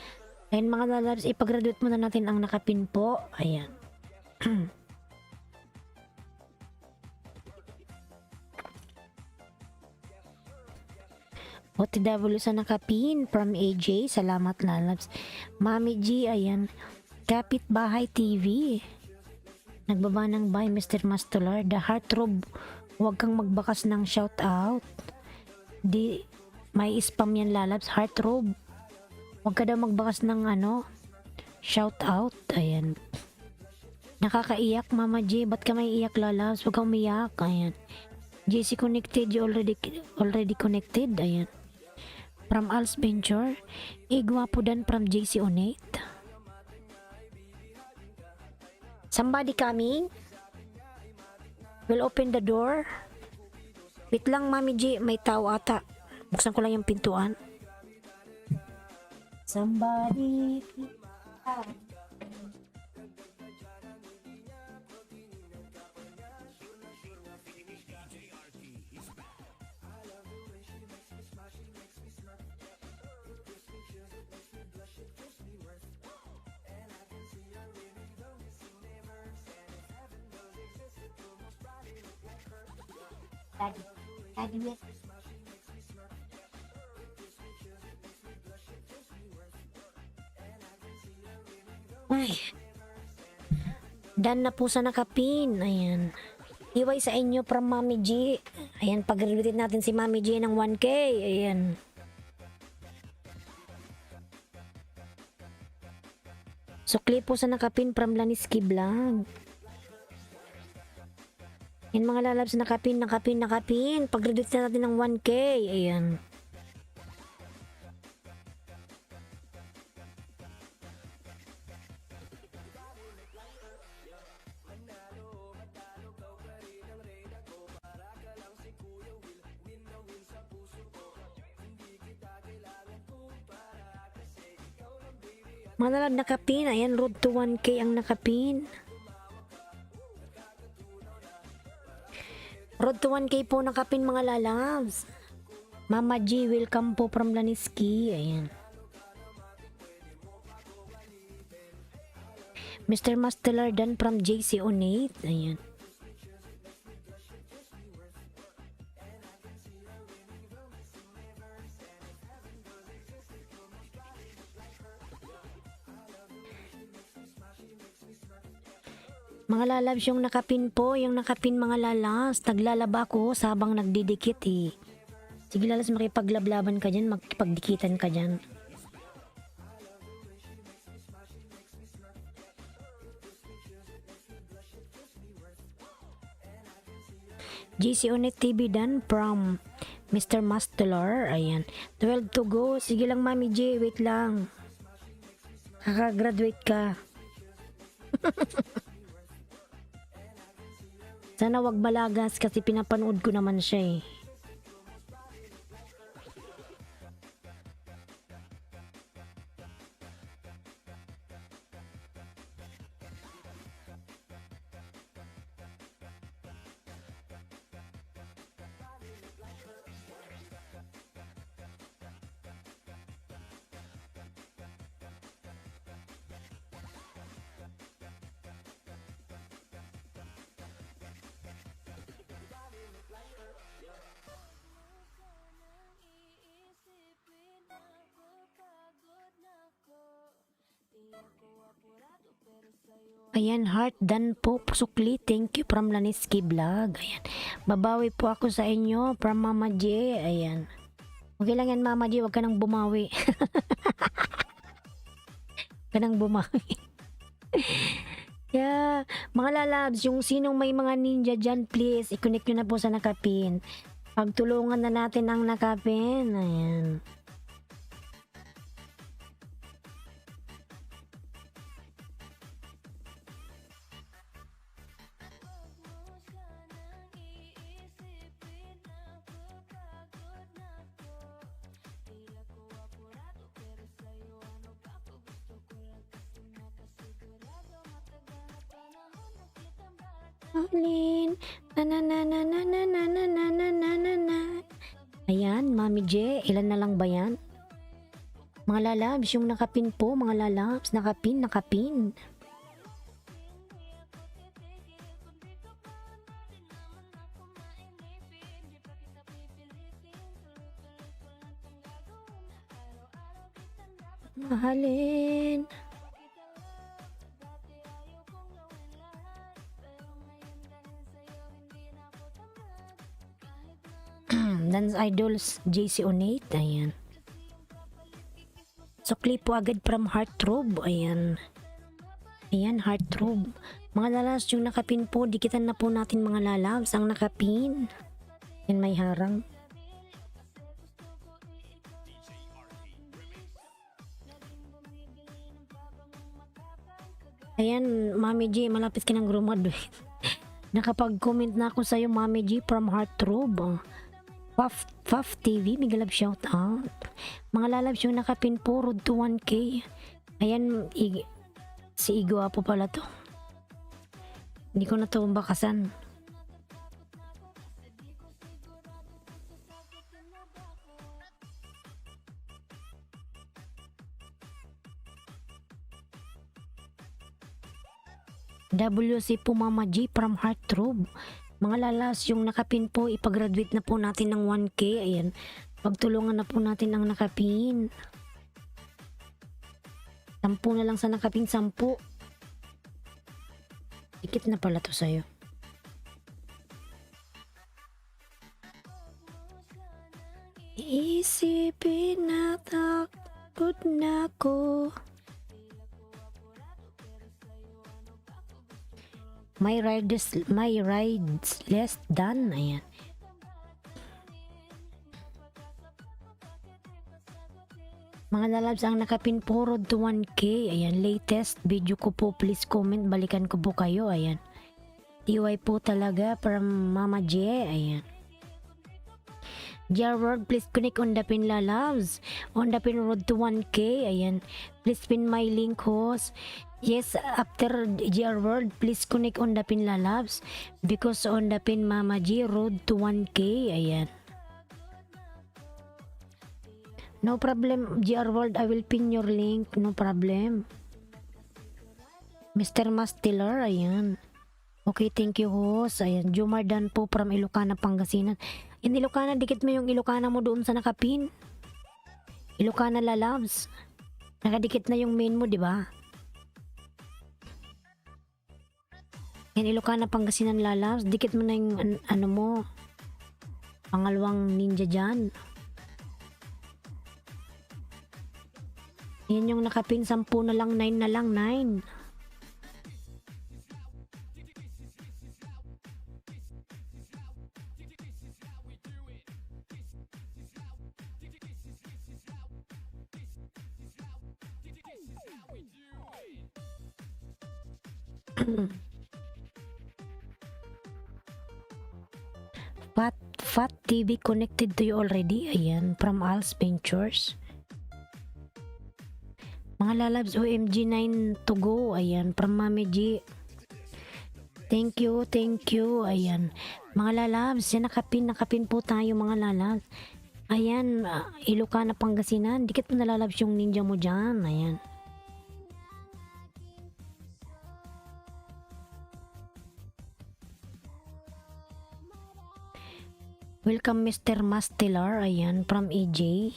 Speaker 1: Ayan mga lalabs, ipag-graduate muna natin ang nakapin po. Ayan. OTW sa nakapin from AJ. Salamat lalabs. Mami G, ayan. Kapitbahay TV. Nagbaba ng by Mr. Mastolar. The Heartrob. Huwag kang magbakas ng shout out. Di, may spam yan lalabs. Heartrob. Huwag ka daw magbakas ng shout out. Ayan. Nakakaiyak Mama G. Ba't ka may iyak lalabs? Huwag kang umiyak. Ayan. JC connected. You already connected. Ayan. From Als Venture. Igwapo Dan from JC Onate. Somebody coming? Will open the door. Wait lang Mami G, may tao ata. Buksan ko lang yung pintuan. Somebody. Daddy, wait. Ay. Dan na po sa nakapin. Ayan. Iway sa inyo from Mami G. Ayan, pag-graduate natin si Mami G ng 1K. Ayan. Sukli po sa nakapin from Laniski Vlog. Yan mga lalabs, nakapin. Pag-graduate na natin ng 1K. Ayan. Mga lalabs, nakapin. Ayan, road to 1K ang nakapin. Road to 1K po nakapin mga lalabs. Mama G, welcome po from Laniski. Ayan. Mr. Mastelar Dan from JC Onate. Ayan. Mga lalabs, yung nakapin po, yung nakapin mga lalas. Naglalaba ko sabang nagdidikit eh. Sige lalas, makipaglablaban ka dyan, makipagdikitan ka dyan. GC Unet TV dan from Mr. Mastelar. Ayan. 12 to go. Sige lang, Mami J. Wait lang. Kaka-graduate ka. Sana wag balagas kasi pinapanood ko naman siya eh. Ayan, heart done po. Sukli, thank you from Laniski Vlog. Ayan. Babawi po ako sa inyo from Mama J. Ayan. Okay lang yan, Mama J. Huwag ka nang bumawi. Huwag ka nang bumawi. Yeah. Mga lalabs, yung sinong may mga ninja dyan, please, i-connect nyo na po sa nakapin. Pagtulungan na natin ang nakapin. Ayan. Alin. Na na na na na na na na na na na na na. Ayan, Mami J, ilan na lang ba yan? Mga lalabs, yung nakapin po, mga lalabs, nakapin, nakapin. Mahalin. Dance Idols JC Onate, ayan. Sukli po agad from Heartthrob, ayan. Ayan, Heartthrob. Mga lalabs, yung nakapin po, dikitan na po natin mga lalabs, ang nakapin. Yan may harang. Ayan, Mami G, malapit ka ng graduate. Nakapag-comment na ako sa'yo, Mami G, from Heartthrob. Puff TV, may galab shout out. Mga lalabs, yung nakapin po, road to 1K. Ayan, si Igo po pala to. Hindi ko na to bakasan. WC po Mama G from Heartthrob. Mga lalas, yung nakapin po, ipagraduate na po natin ng 1K. Ayan, pagtulungan na po natin ang nakapin. 10 na lang sa nakapin, 10. Dikit na pala to sa'yo. Isipin na takot na ko. My rides less done. Ayan. Mga lalabs, ang nakapin po, road to 1K. Ayan, latest video ko po. Please comment, balikan ko po kayo. Ayan. TY po talaga from Mama J. Ayan. Dear World, please connect on the pin lalabs. On the pin road to 1K. Ayan. Please pin my link host. Yes, after GR World, please connect on the pin lalabs. Because on the pin Mama G, road to 1K. Ayan. No problem, GR World. I will pin your link. No problem. Mr. Mastelar, ayan. Okay, thank you, host. Ayan, Jumardan po from Ilocana, Pangasinan. In Ilocana, dikit mo yung Ilocana mo doon sa nakapin. Ilocana lalabs. Nakadikit na yung main mo, di ba? Yan, Ilocana, Pangasinan, lalabs. Dikit mo na yung ano mo. Pangalawang ninja dyan. Yan yung nakapin. 10 na lang, 9 na lang, 9. Fat TV connected to you already. Ayan, from Al's Ventures. Mga lalabs, OMG 9 to go. Ayan, from Mami G. Thank you, thank you. Ayan, mga lalabs, yan nakapin po tayo mga lalabs. Ayan, Ilocana, Pangasinan. Dikit mo nalalabs yung ninja mo dyan. Ayan. Welcome Mr. Mastelar, ayan, from EJ.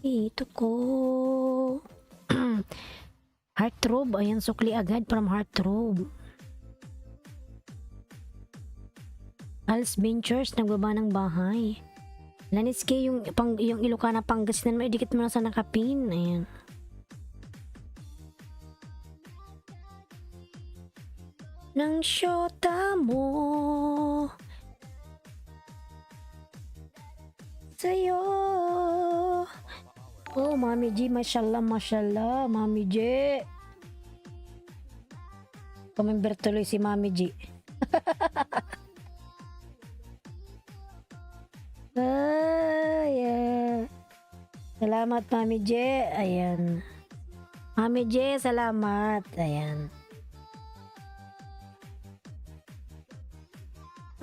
Speaker 1: Ito ko. Heartrobe, ayan, sukli agad from Heartrobe. Al's Ventures, nagbaba ng bahay. Laniske, yung Ilocana, Pangasinan mo, idikit mo na sa nakapin, ayan. Ng syota mo sa'yo. Oh, Mami G, mashallah, mashallah, Mami G. Kumember tuloy si Mami G. Yeah. Salamat, Mami G. Ayan. Mami G, salamat. Ayan.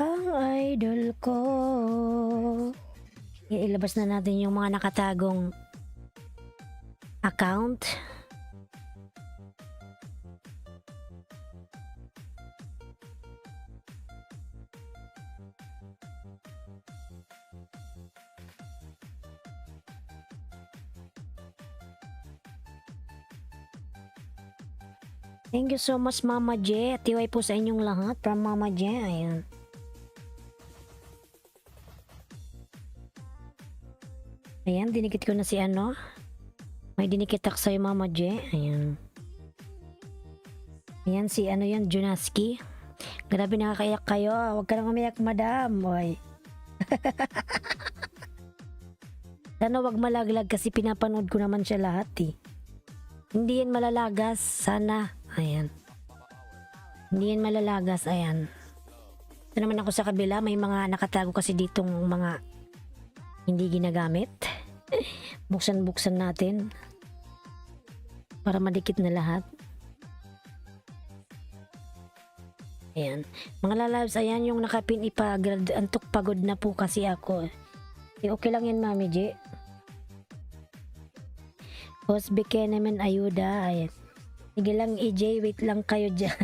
Speaker 1: Ang idol ko. Ilabas na natin yung mga nakatagong account. Thank you so much, Mama J. Tiway po sa inyong lahat from Mama J. Ayan. Ayan, dinikit ko na si ano. May dinikit ako sa'yo, Mama J. Ayan. Ayan, si ano yan, Junaski. Grabe, nakakayak kayo. Huwag ka nang umiyak, madam. Boy. Sana wag malaglag kasi pinapanood ko naman siya lahat eh. Hindi yan malalagas. Sana. Ayan. Hindi yan malalagas. Ayan. Ito naman ako sa kabila. May mga nakatago kasi ditong mga hindi ginagamit. Buksan natin para madikit na lahat. Ayan, mga lalabs, ayan yung nakapin antok pagod na po kasi ako. Okay lang yan, Mami J. Boss Beke naman ayuda. Ayan, sige lang EJ, wait lang kayo dyan.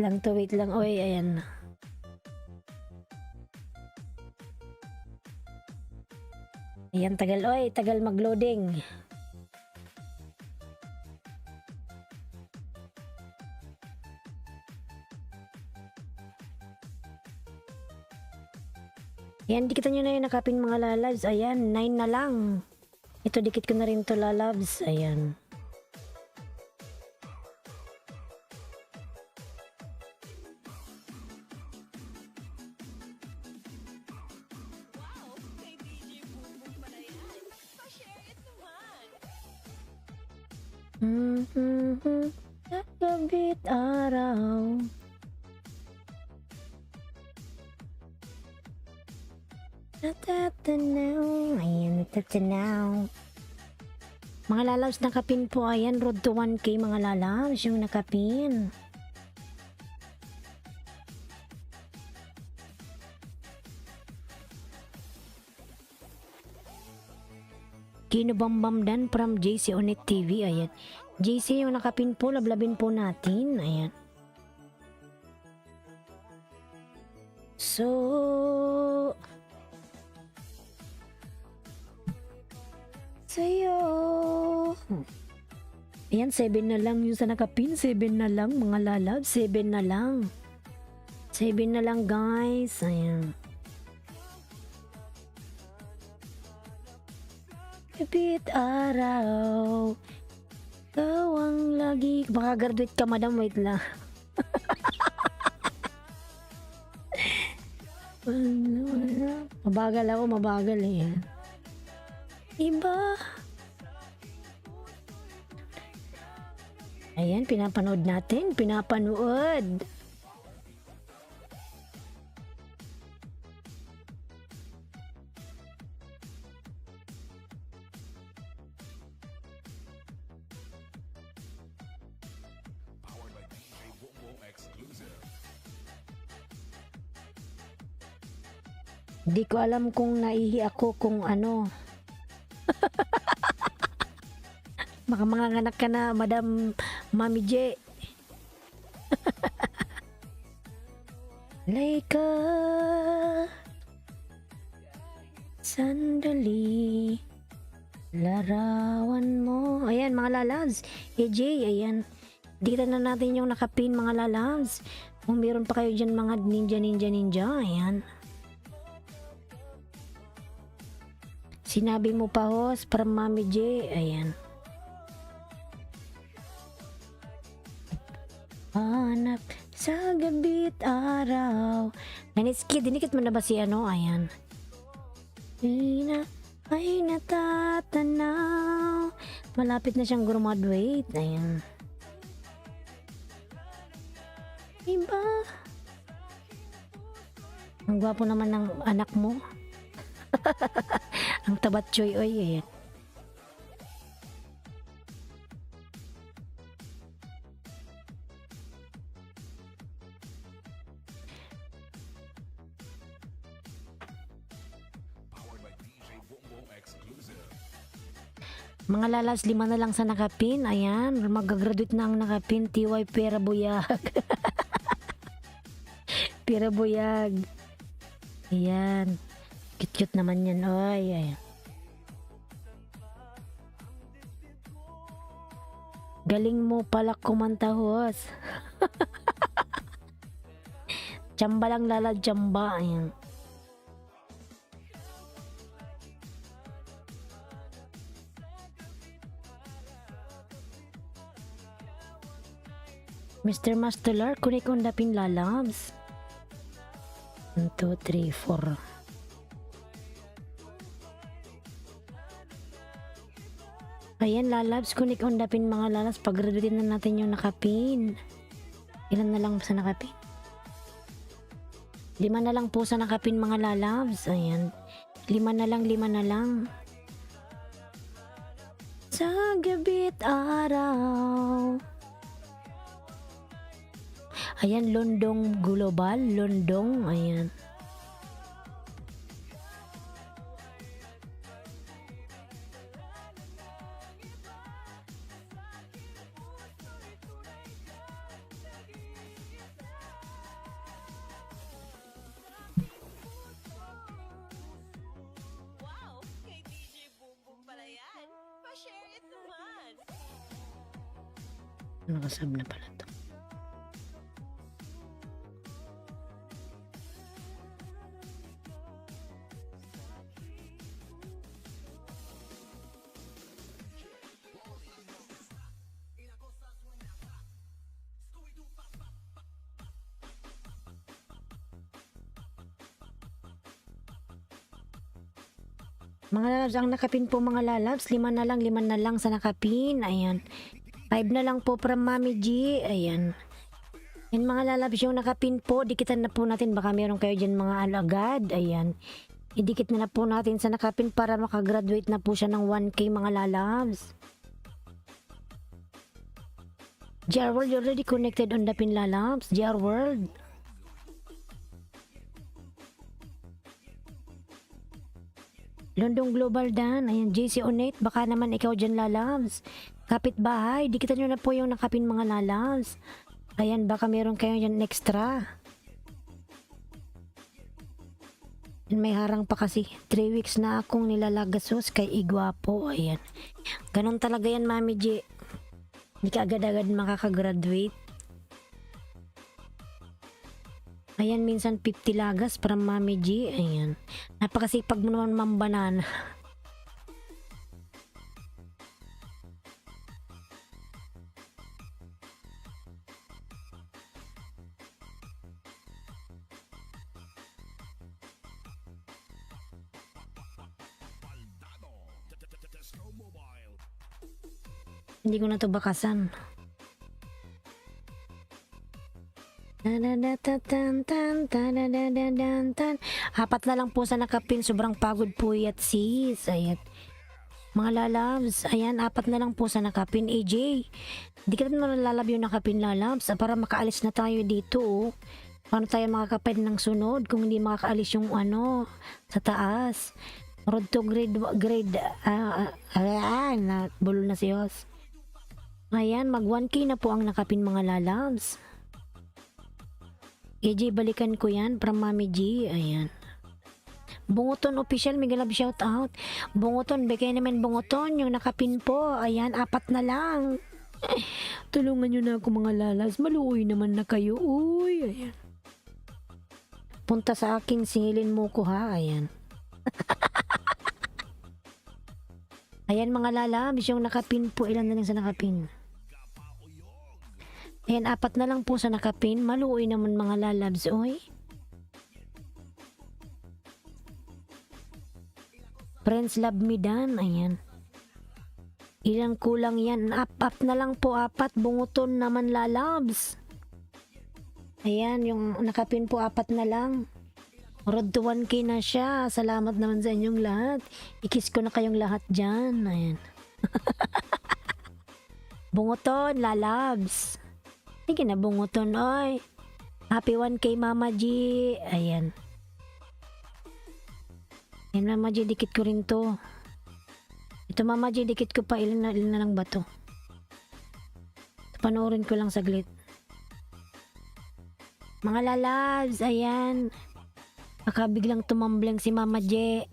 Speaker 1: Wait lang. Oy, ayan. Ayan, tagal mag-loading. Ayan, dikitan nyo na yung nakapin mga lalabs. Ayan, 9 na lang. Ito, dikit ko na rin to lalabs. Ayan. Gabit araw. Natatanaw. Ayan, natatanaw. Mga lalabs nakapin po. Ayan, road to 1K mga lalabs yung nakapin. Kinubambamdan from JC Onet TV. Ayan. JC yung nakapin po. Lablabin po natin. Ayan. So, sa'yo. Ayan, 7 na lang yung sa nakapin. 7 na lang, mga lalab. 7 na lang. 7 na lang, guys. Ayan. Kapit araw. Ikaw ang lagi. Baka graduate ka, madam. Wait lang. Mabagal ako, mabagal eh. Iba. Ayan, pinapanood natin. Pinapanood.
Speaker 2: Powered by DJ Bongbong Exclusive.
Speaker 1: Di ko alam kung naihi ako kung ano. Baka manganganak ka na, Madam Mami J. Laika, sandali, larawan mo. Ayan, mga lalabs. AJ, ayan. Dito na natin yung nakapin, mga lalabs. Kung meron pa kayo dyan, mga ninja. Ayan. Sinabi mo pa, host, from Mami J. Ayan. Hanap sa gabi't araw. Naniski, dinikit mo na ba si ano? Ayan. Ay natatanaw. Malapit na siyang graduate. Ayan. Iba. Ang gwapo naman ng anak mo. Ang tabat choy oy. Ayan.
Speaker 2: Powered by DJ Bongbong Exclusive.
Speaker 1: Mga lalas, 5 na lang sa nakapin. Ayan, magagraduate na ang nakapin. TY Pera Buyag. Pera Buyag. Ayan. Cute-cute naman yan. Oy, ayan. Galing mo pala kumanta, host. Tsamba lang lala, tsamba. Ayan. Mr. Mastular, kunik undapin lalabs. 1, 2, 3, 4. Ayan, lalabs, kunik undapin mga lalabs. Pag-graduate na natin yung nakapin. Ilan na lang sa nakapin? 5 na lang po sa nakapin, mga lalabs. Ayan. 5 na lang. Sa gabi't araw. Ayan, Londong Global. Londong, ayan.
Speaker 3: Wow! Kay DJ Bongbong pala yan. Pa-share it naman.
Speaker 1: Nakasab na pala to. Mga lalabs, ang nakapin po mga lalabs, 5 na lang sa nakapin. Ayan. 5 na lang po from Mami G. Ayan. Yan mga lalabs, yung nakapin po, dikitan na po natin. Baka meron kayo dyan mga alagad. Ayan. Idikit na po natin sa nakapin para makagraduate na po siya ng 1K mga lalabs. JR World, you're already connected on the pin lalabs. JR World. Londong Global Dan. Ayan, JC Onate. Baka naman ikaw dyan lalabs. Kapitbahay. Dikitan nyo na po yung nakapin mga lalabs. Ayan, baka meron kayo dyan extra. May harang pa kasi. 3 weeks na akong nilalagasos kay Igwapo. Ayan. Ganon talaga yan, Mami G. Hindi ka agad-agad makakagraduate. Ayan, minsan 50 lagas para Mami G. Ayan. Napakasipag mo naman, Ma'am Banana. Hindi ko na to bakasan. Apat na lang po sa nakapin. Sobrang pagod po yat sis. Ayan. Mga lalabs. Ayan, apat na lang po sa nakapin. AJ, di ka naman lalab yung nakapin, lalabs. Para makaalis na tayo dito. Oh. Paano tayo makakapin ng sunod kung hindi makakaalis yung ano sa taas? Road to grade na bulol na si Hoss. Ayan, mag 1K na po ang nakapin, mga lalabs. AJ, balikan ko yan from Mami G. Ayan. Bunguton official, may galab shout out. Bunguton, bigay naman bunguton yung nakapin po. Ayan, apat na lang. Tulungan nyo na ako, mga lalas. Maluoy naman na kayo. Uy, ayan. Punta sa akin, singilin mo ko ha. Ayan. Ayan, mga lalabs, yung nakapin po. Ilan na lang sa nakapin? Ayan, apat na lang po sa nakapin. Maluoy naman, mga lalabs. Oy. Friends love me dan. Ayan. Ilang kulang yan. Up na lang po. Apat. Bunguton naman, lalabs. Ayan, yung nakapin po, apat na lang. Road to 1K na siya. Salamat naman sa inyong lahat. Ikis ko na kayong lahat dyan. Ayan. Bunguton, lalabs. Sige na, bunguton, oy. Happy 1K, Mama G. Ayan. Ayan, Mama G, dikit ko rin to. Ito, Mama G, dikit ko pa. Ilan na lang ba to? Panoorin ko lang saglit. Mga lalabs, ayan. Baka biglang tumambling si Mama J.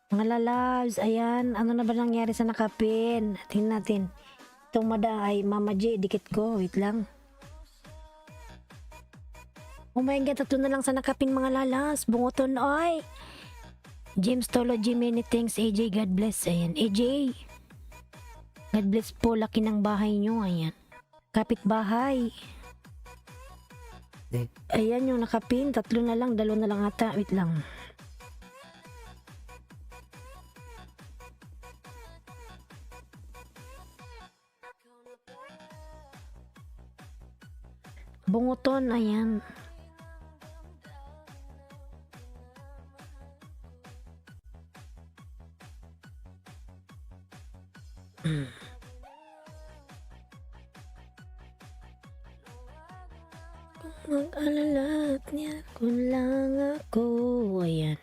Speaker 1: Mga lalabs, ayan. Ano na ba nangyari sa nakapin? Tingnan natin. Itong mada ay Mama J, dikit ko. Wait lang. Oh my God, tatlo na lang sa nakapin, mga lalas. Bunguton, oy. James Tology, many thanks. AJ, God bless. Ayan, AJ. God bless po, laki ng bahay nyo. Ayan. Kapit bahay. Ayan yung nakapin. Tatlo na lang, dalawa na lang ata. Wait lang. Bunguton, ayan. Mag-alala niya kung lang ako. Ayan.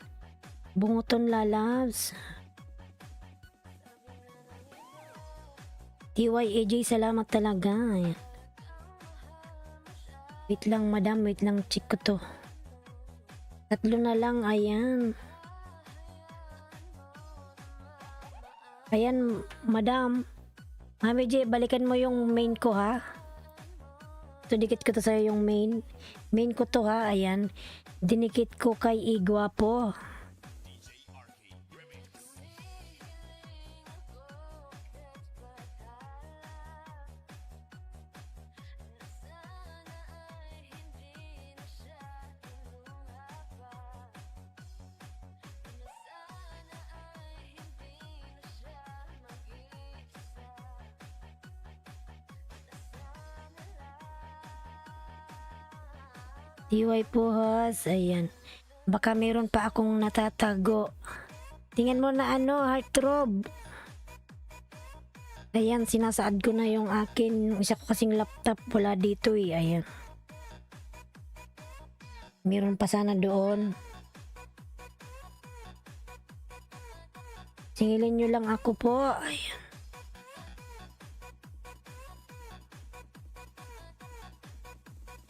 Speaker 1: Bunguton, lalabs. TYAJ, salamat talaga. Ayan. Wait lang, madam. Wait lang, check ko to. Tatlo na lang, ayan. Ayan, madam. Mami J, balikan mo yung main ko, ha? Ito, dikit ko to sa'yo yung main. Main ko to, ha? Ayan. Dinikit ko kay Igwapo. TY Puhos, ayan. Baka meron pa akong natatago. Tingnan mo na ano, heartthrob. Ayan, sinasaad ko na yung akin. Yung isa ko kasing laptop, wala dito eh. Ayan. Meron pa sana doon. Singilin nyo lang ako po. Ayan.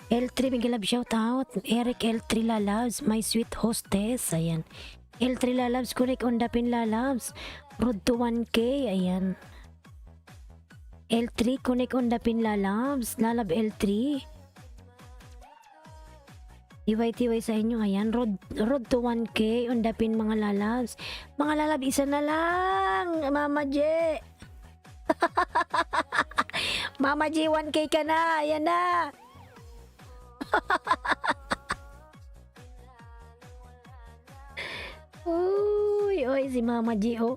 Speaker 1: L3, big love shout out. Eric L3 Lalabs, my sweet hostess. Ayan. L3 Lalabs, correct on the pin Lalabs. Road to 1K. Ayan. L3, connect on the pin Lalabs. Lalab L3. Tiway-tiway sa inyo. Ayan. Road to 1K on the pin mga Lalabs. Mga Lalab, isa na lang. Mama J. Mama J, 1K ka na. Ayan na. Uy, oy, si Mama G, oh.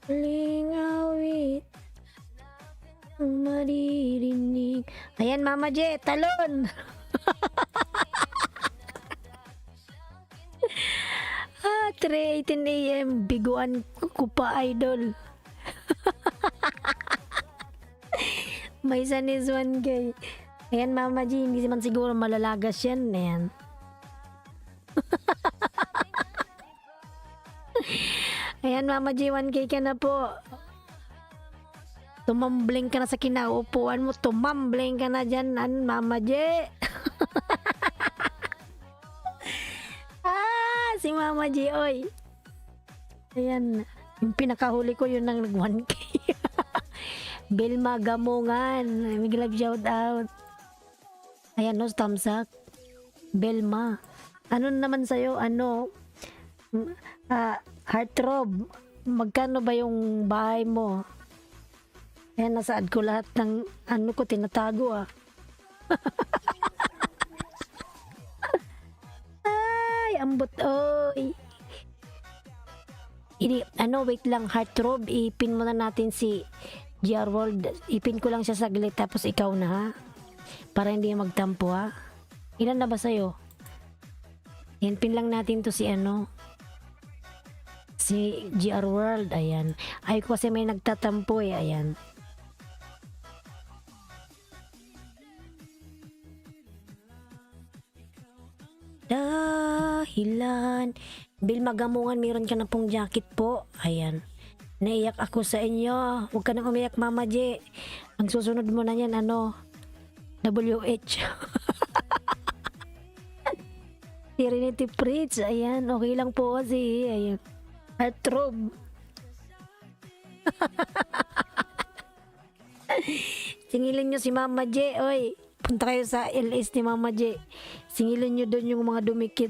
Speaker 1: Lingawit ang maririnig. Ayan, Mama J, talon. Ah, 3:18 AM, biguan ko pa, idol. May san is 1K. Ayan, Mama G, hindi man siguro malalagas yan. Ayan. Ayan, Mama G, 1K ka na po. Tumambling ka na sa kinaupuan mo. Tumambling ka na dyan, Mama J. Ah, si Mama G, oy. Ayan. Yung pinakahuli ko, yun ang nag-1K. Belma Gamongan. May love shout out. Ayan, no, thumbs up. Belma. Ano naman sa'yo? Ano? Heartthrob. Magkano ba yung bahay mo? Ayan, nasaad ko lahat ng ano ko, tinatago ah. Ay, ambot, oy. Wait lang, heartthrob. Ipin muna natin si GR World. Ipin ko lang siya saglit, tapos ikaw na ha. Para hindi magtampo ha. Ilan na ba sa'yo? Yan, pin lang natin to si si GR World. Ayan. Ay ko kasi may nagtatampo eh. Ayan. Dahilan. Bill Magamungan, meron ka na pong jacket po. Ayan. Naiyak ako sa inyo. Huwag ka nang umiyak, Mama J. Ang susunod mo na yan, WH. Serenity Fritz. Ayan. Okay lang po kasi. Ayan. Heartthrob. Singilin nyo si Mama J. Oy. Punta kayo sa LS ni Mama J. Singilin nyo doon yung mga dumikit.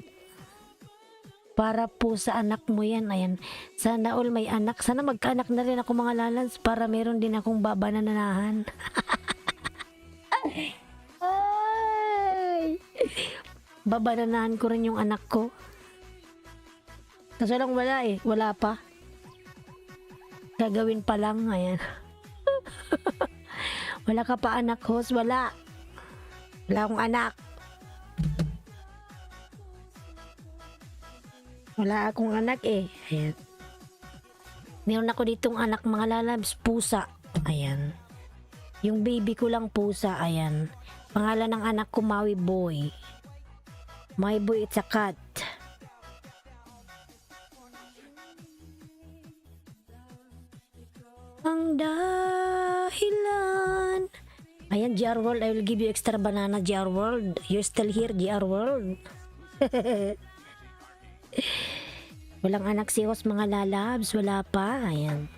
Speaker 1: Para po sa anak mo yan. Ayan. Sana all may anak. Sana magkaanak na rin ako mga lalans para meron din akong babananahan. Ay! Babananahan ko rin yung anak ko. Kaso lang wala eh. Wala pa. Gagawin pa lang. Ayan. Wala ka pa anak, host? Wala. Wala akong anak. Wala akong anak eh. Ayan. Meron ako ditong anak mga lalabs, pusa. Ayan. Yung baby ko lang pusa. Ayan. Pangalan ng anak ko, Maui Boy. Maui Boy, it's a cat. Ang dahilan. Ayan, GR World. I will give you extra banana, GR World. You're still here, GR World. Walang anak si host mga lalabs. Wala pa. Ayan.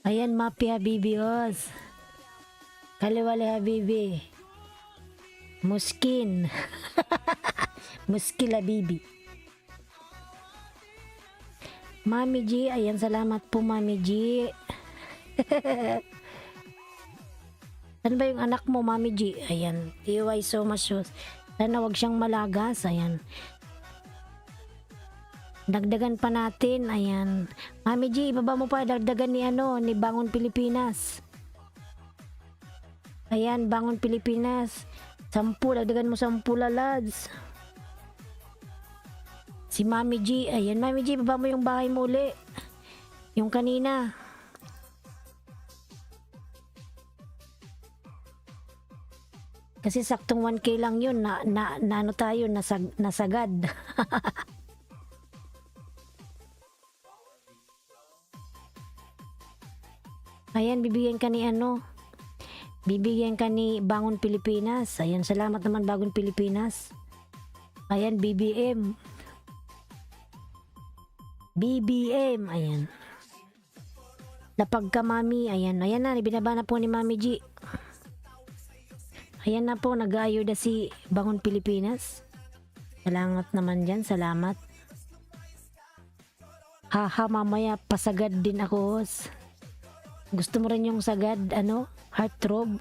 Speaker 1: Ayan, Mapi Habibi Os. Kaliwali Habibi. Muskin. Muskil Habibi. Mami G, ayan, salamat po Mami G. Saan ba yung anak mo, Mami G? Ayan, TY so much. Sana wag siyang malagas, ayan. Dagdagan pa natin, ayan. Mami G, ibaba mo pa, dagdagan ni Bangon Pilipinas. Ayan, Bangon Pilipinas. 10, dagdagan mo 10 lalads. Si Mami G, ayan, Mami G, ibaba mo yung bahay mo uli. Yung kanina. Kasi saktong 1K lang yun, na ano tayo, nasagad. Ayan, bibigyan ka ni bibigyan ka ni Bangon Pilipinas. Ayan, salamat naman Bangon Pilipinas. Ayan, BBM. BBM, ayan. Lapag ka, Mami, ayan. Ayan na, binaba na po ni Mami G. Ayan na po, nag-aayuda si Bangon Pilipinas. Salamat naman dyan, salamat. Haha, mamaya pasagad din ako. Gusto mo rin yung sagad, heartthrob?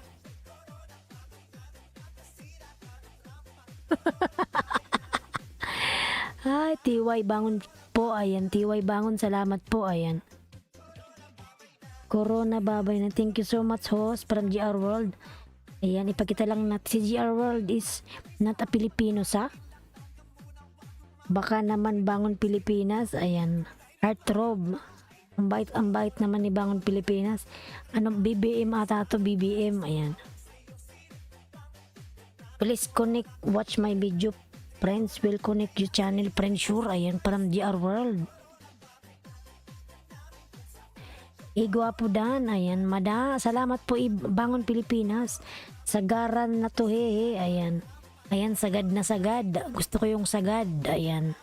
Speaker 1: Ay, TY Bangon po, ayan. TY Bangon, salamat po, ayan. Corona babay na, thank you so much host from GR World. Ayan, ipakita lang natin si GR World is not a Filipino sa. Baka naman Bangon Pilipinas, ayan. Heartthrob. Ang bait naman ni Bangon Pilipinas. BBM ata to, BBM, ayan. Please connect, watch my video. Friends will connect your channel, friends sure, ayan, from GR World. Gwapo dan, ayan, salamat po Bangon Pilipinas. Sagaran na to, ayan. Ayan, sagad na sagad. Gusto ko yung sagad, ayan.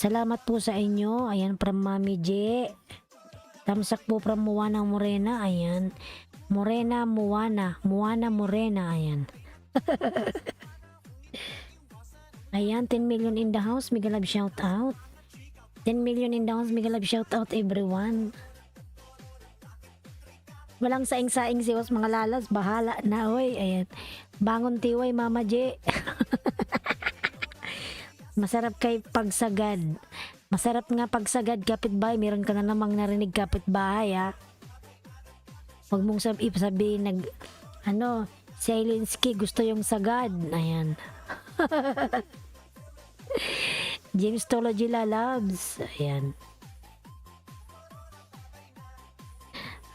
Speaker 1: Salamat po sa inyo, ayan, from Mami J. Tamsak po from Moana Morena, ayan. Morena, Moana Morena, ayan. Ayan, 10 million in the house, mega love shout out. 10 million in the house, mega love shout out everyone. Walang saing-saing si Os, mga lalas, bahala na, oy, ayan. Bangon TY, Mama J. Masarap kay pagsagad. Masarap nga pagsagad, kapitbahay. Meron ka na namang narinig kapitbahay, ha. Huwag mong sabihin, si Ailinski gusto yung sagad. Ayan. James Tology Lalabs. Ayan.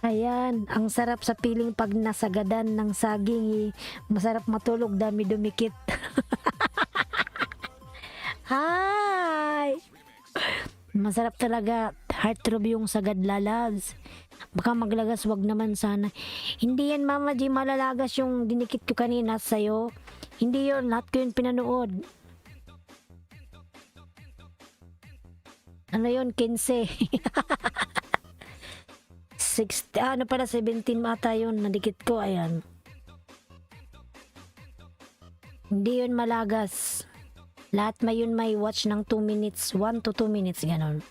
Speaker 1: Ayan, ang sarap sa piling pag nasagadan ng saging. Masarap matulog, dami dumikit. Hi! Masarap talaga. Heartthrob yung sagad Lalabs. Baka maglagas, wag naman sana. Hindi yan, Mama G, malalagas yung dinikit ko kanina sa'yo. Hindi yun, lahat ko yun pinanood. Ano yun, 15. 17 mata yun, nadikit ko, ayan. Hindi yun malagas. Lahat may watch ng 2 minutes, 1 to 2 minutes, ganon.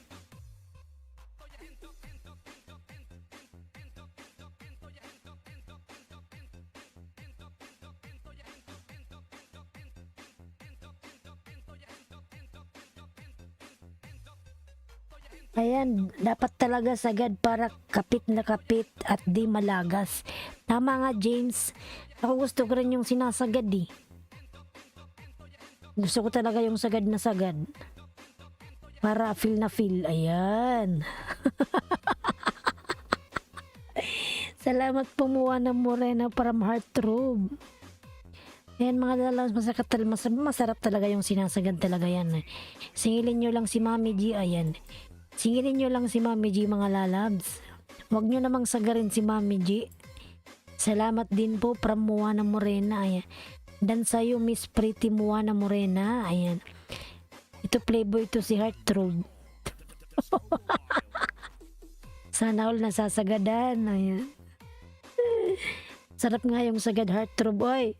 Speaker 1: Ayan, dapat talaga sagad para kapit na kapit at di malagas. Tama nga, James. Ako gusto ko rin yung sinasagad, eh. Gusto ko talaga yung sagad na sagad. Para feel na feel. Ayan. Salamat po Moana Morena from Heartthrob. Ayan mga lalas, masarap talaga yung sinasagad talaga yan. Singilin nyo lang si Mami G, ayan. Singilin nyo lang si Mami G, mga lalabs. Huwag nyo namang sagarin si Mami G. Salamat din po from Moana Morena, ayan. Dan sa'yo, Miss Pretty Moana Morena, ayan. Ito playboy ito si Heartthrob. Sana all nasasagadan, ayan. Sarap nga yung sagad Heartthrob, oy.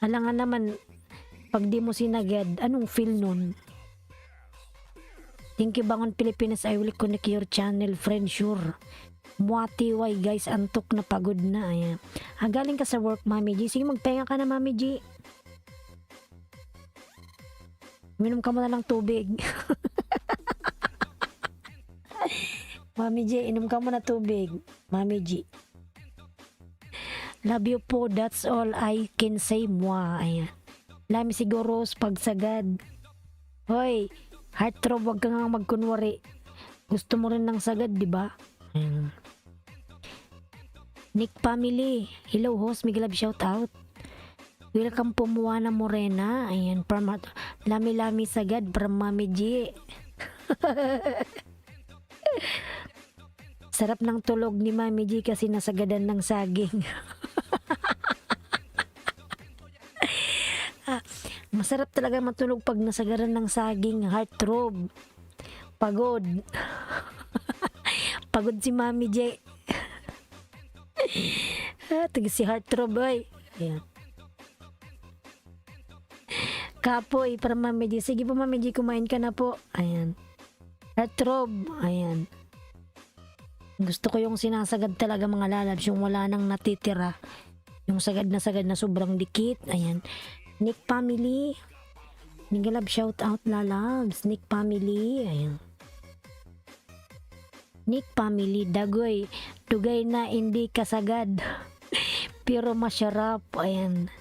Speaker 1: Alangan naman, pag di mo sinagad, anong feel nun? Thank you Bangon Pilipinas. I will connect your channel, friend, sure. Muati way guys, antok na pagod na. Ayan. Galing ka sa work, Mami G. Sige, magpahinga ka na, Mami G. Minom ka mo na lang tubig. Mami G, inom ka mo na tubig. Mami G. Love you po. That's all I can say. Mwa. Ayan. Lami siguro pagsagad. Hoy, heartthrob, wag ka nga magkunwari. Gusto mo rin ng sagad, di ba? Ayan. Nick Family. Hello host, Miguel Love shout out. Welcome po Moana Morena. Ayan, lami-lami sagad from Mami G. Sarap ng tulog ni Mami G kasi nasagadan ng saging. Masarap talaga matulog pag nasagaran ng saging. Heartthrob. Pagod. Pagod si Mami J. Taga si Heartthrob ay. Ayan. Kapoy para Mami J. Sige po Mami J, kumain ka na po. Ayan. Heartthrob. Ayan. Gusto ko yung sinasagad talaga mga lalabs, yung wala nang natitira. Yung sagad na sobrang dikit. Ayan. Nick Family. Miguel Love shout out lalabs. Nick Family. Ayan. Nick Family. Dagoy. Dugay na hindi kasagad. Pero masarap. Ayan.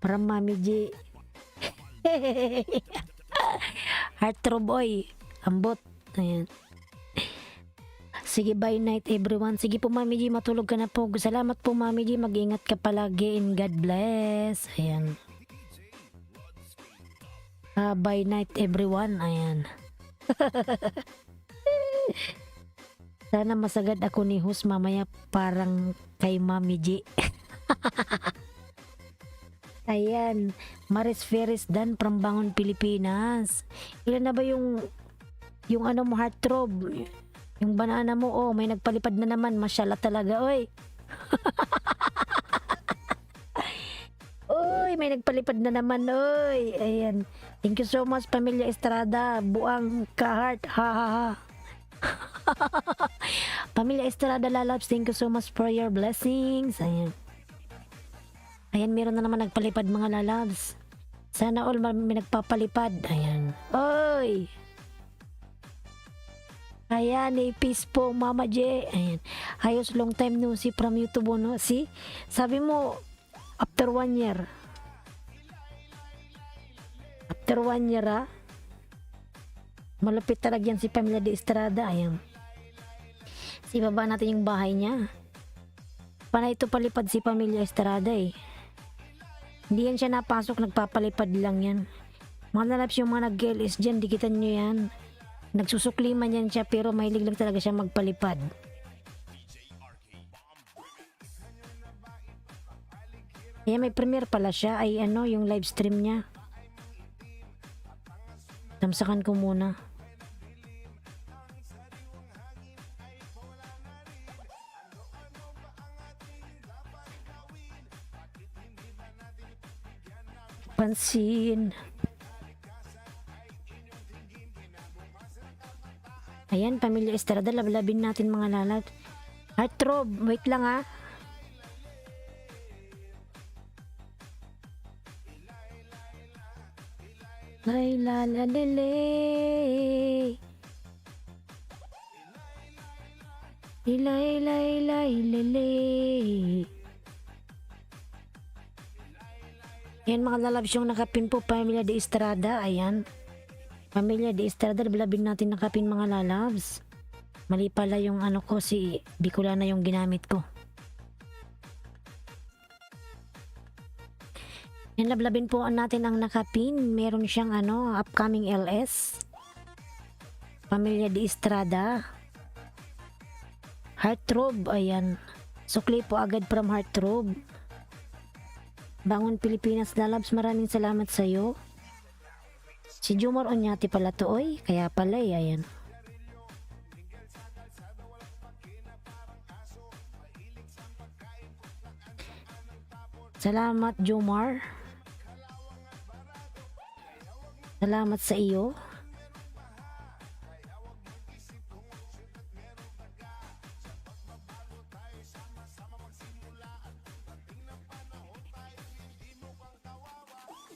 Speaker 1: Para Mami G. Heartthrob oy. Ambot. Ayan. Sige, bye night everyone. Sige po Mami G, matulog ka na po. Salamat po Mami G, mag-ingat ka palagi and God bless. Ayan. Bye night everyone. Ayan. Sana masagad ako ni host mamaya parang kay Mami G. Ayan. Maris Ferris Dan from Bangon Pilipinas. Ilan na ba yung ano mo, Heartthrob? Yung banana mo, oh, may nagpalipad na naman. Masyala talaga, oy. Oy, may nagpalipad na naman, oy. Ayan. Thank you so much, Pamilya Estrada. Buang ka-heart. Ha, ha, ha. Pamilya Estrada lalabs, thank you so much for your blessings. Ayan. Ayan, meron na naman nagpalipad mga lalabs. Sana all may nagpapalipad. Ayan. Oy! Ayan, peace po, Mama J. Ayan. Ayos, long time no see from YouTube, no? See? Sabi mo, after 1 year. After 1 year, ha? Malapit talaga yan si Pamilya de Estrada. Ayan. Si baba natin yung bahay niya. Panay ito palipad si Pamilya Estrada eh. Hindi yan siya napasok, nagpapalipad lang yan. Mga nalaps yung mga nag-LS dyan, dikitan nyo yan. Nagsusukliman yan siya pero mahilig lang talaga siya magpalipad. Kaya may premiere pala siya ay ano yung live stream niya. Tamsakan ko muna. Pansin. Ayan, Pamilya Estrada, lablabin natin mga lalat. Heartthrob, wait lang ha. Lay la la lele. Ilay lay lay lele. Ayan mga lalabs yung nakapin po Pamilya de Estrada. Ayan. Pamilya de Estrada, lablabin natin nakapin mga lalabs. Mali pala yung ano ko, si Bicolana yung ginamit ko. Yan, lablabin po natin ang nakapin. Meron siyang ano, upcoming LS. Pamilya de Estrada. Heartthrob, ayan. Sukli po agad from Heartthrob. Bangon Pilipinas lalabs, maraming salamat sa iyo. Si Jumar Onyati pala to, oy. Kaya pala eh, ayan. Salamat Jumar. Salamat sa iyo.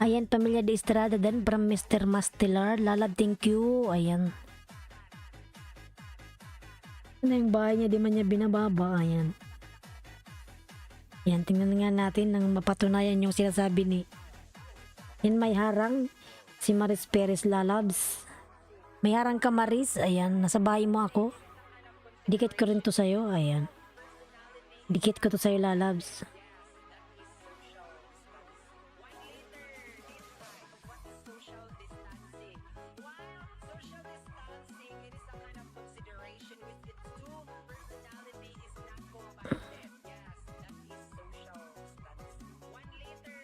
Speaker 1: Ayan, pamilya de Estrada din from Mr. Mastelar. Lalab, thank you. Ayan. Ano yung bahay niya, di man niya binababa. Ayan. Ayan, tingnan nga natin nang mapatunayan yung sinasabi ni yan may harang si Maris Perez Lalabs. May harang ka Maris. Ayan, nasa bahay mo ako. Dikit ko rin to sa'yo. Ayan. Dikit ko to sa'yo Lalabs.
Speaker 3: Social distancing. While social distancing it is a kind of consideration with its two personality is not cooperative. Yes, that is social distancing. 1 liter.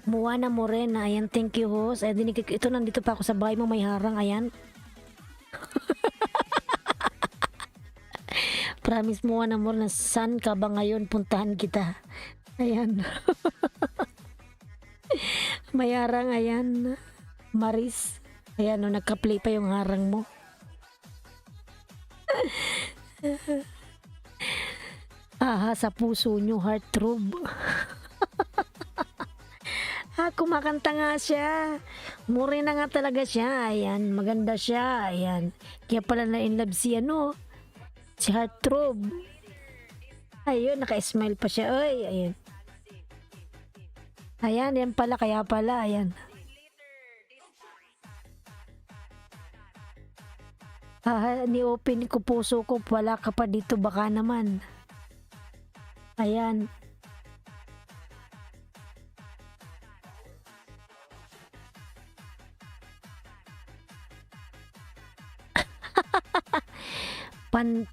Speaker 1: Moana Morena. Ayan, thank you host. Ayan, ito nandito pa ako sa bahay mo. May harang. Ayan. Promise mo na more na saan ka ba ngayon puntahan kita. Ayan. May harang, ayan. Maris. Ayan, no, nagka-play pa yung harang mo. Aha, sa puso nyo, heartthrob. Kumakanta nga siya. Muri na nga talaga siya. Ayan, maganda siya. Ayan. Kaya pala na in love si ano. Si Heartthrob. Ayun, naka-smile pa siya. Ay, ayan. Ayan, yan pala. Kaya pala, ayan. Ni-open ko puso ko. Wala ka pa dito. Baka naman. Ayan.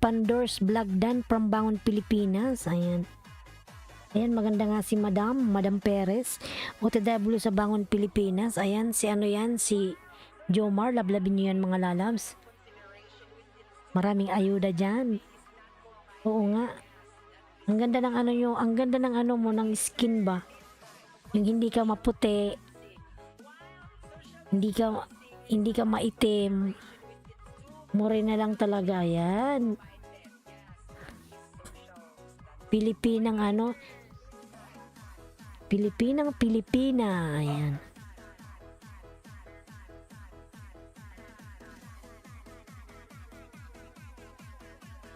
Speaker 1: Pandors Vlog Dan from Bangon, Pilipinas. Ayan. Ayan, maganda nga si Madam Perez. OTW sa Bangon, Pilipinas. Ayan, si ano yan, si Jomar. Lablabin nyo yan mga lalabs. Maraming ayuda dyan. Oo nga. Ang ganda ng ano nyo, ang ganda ng ano mo, ng skin ba? Yung hindi ka maputi. Hindi ka maitim. Morena lang talaga yan. Pilipinang ano? Pilipina. Ayan.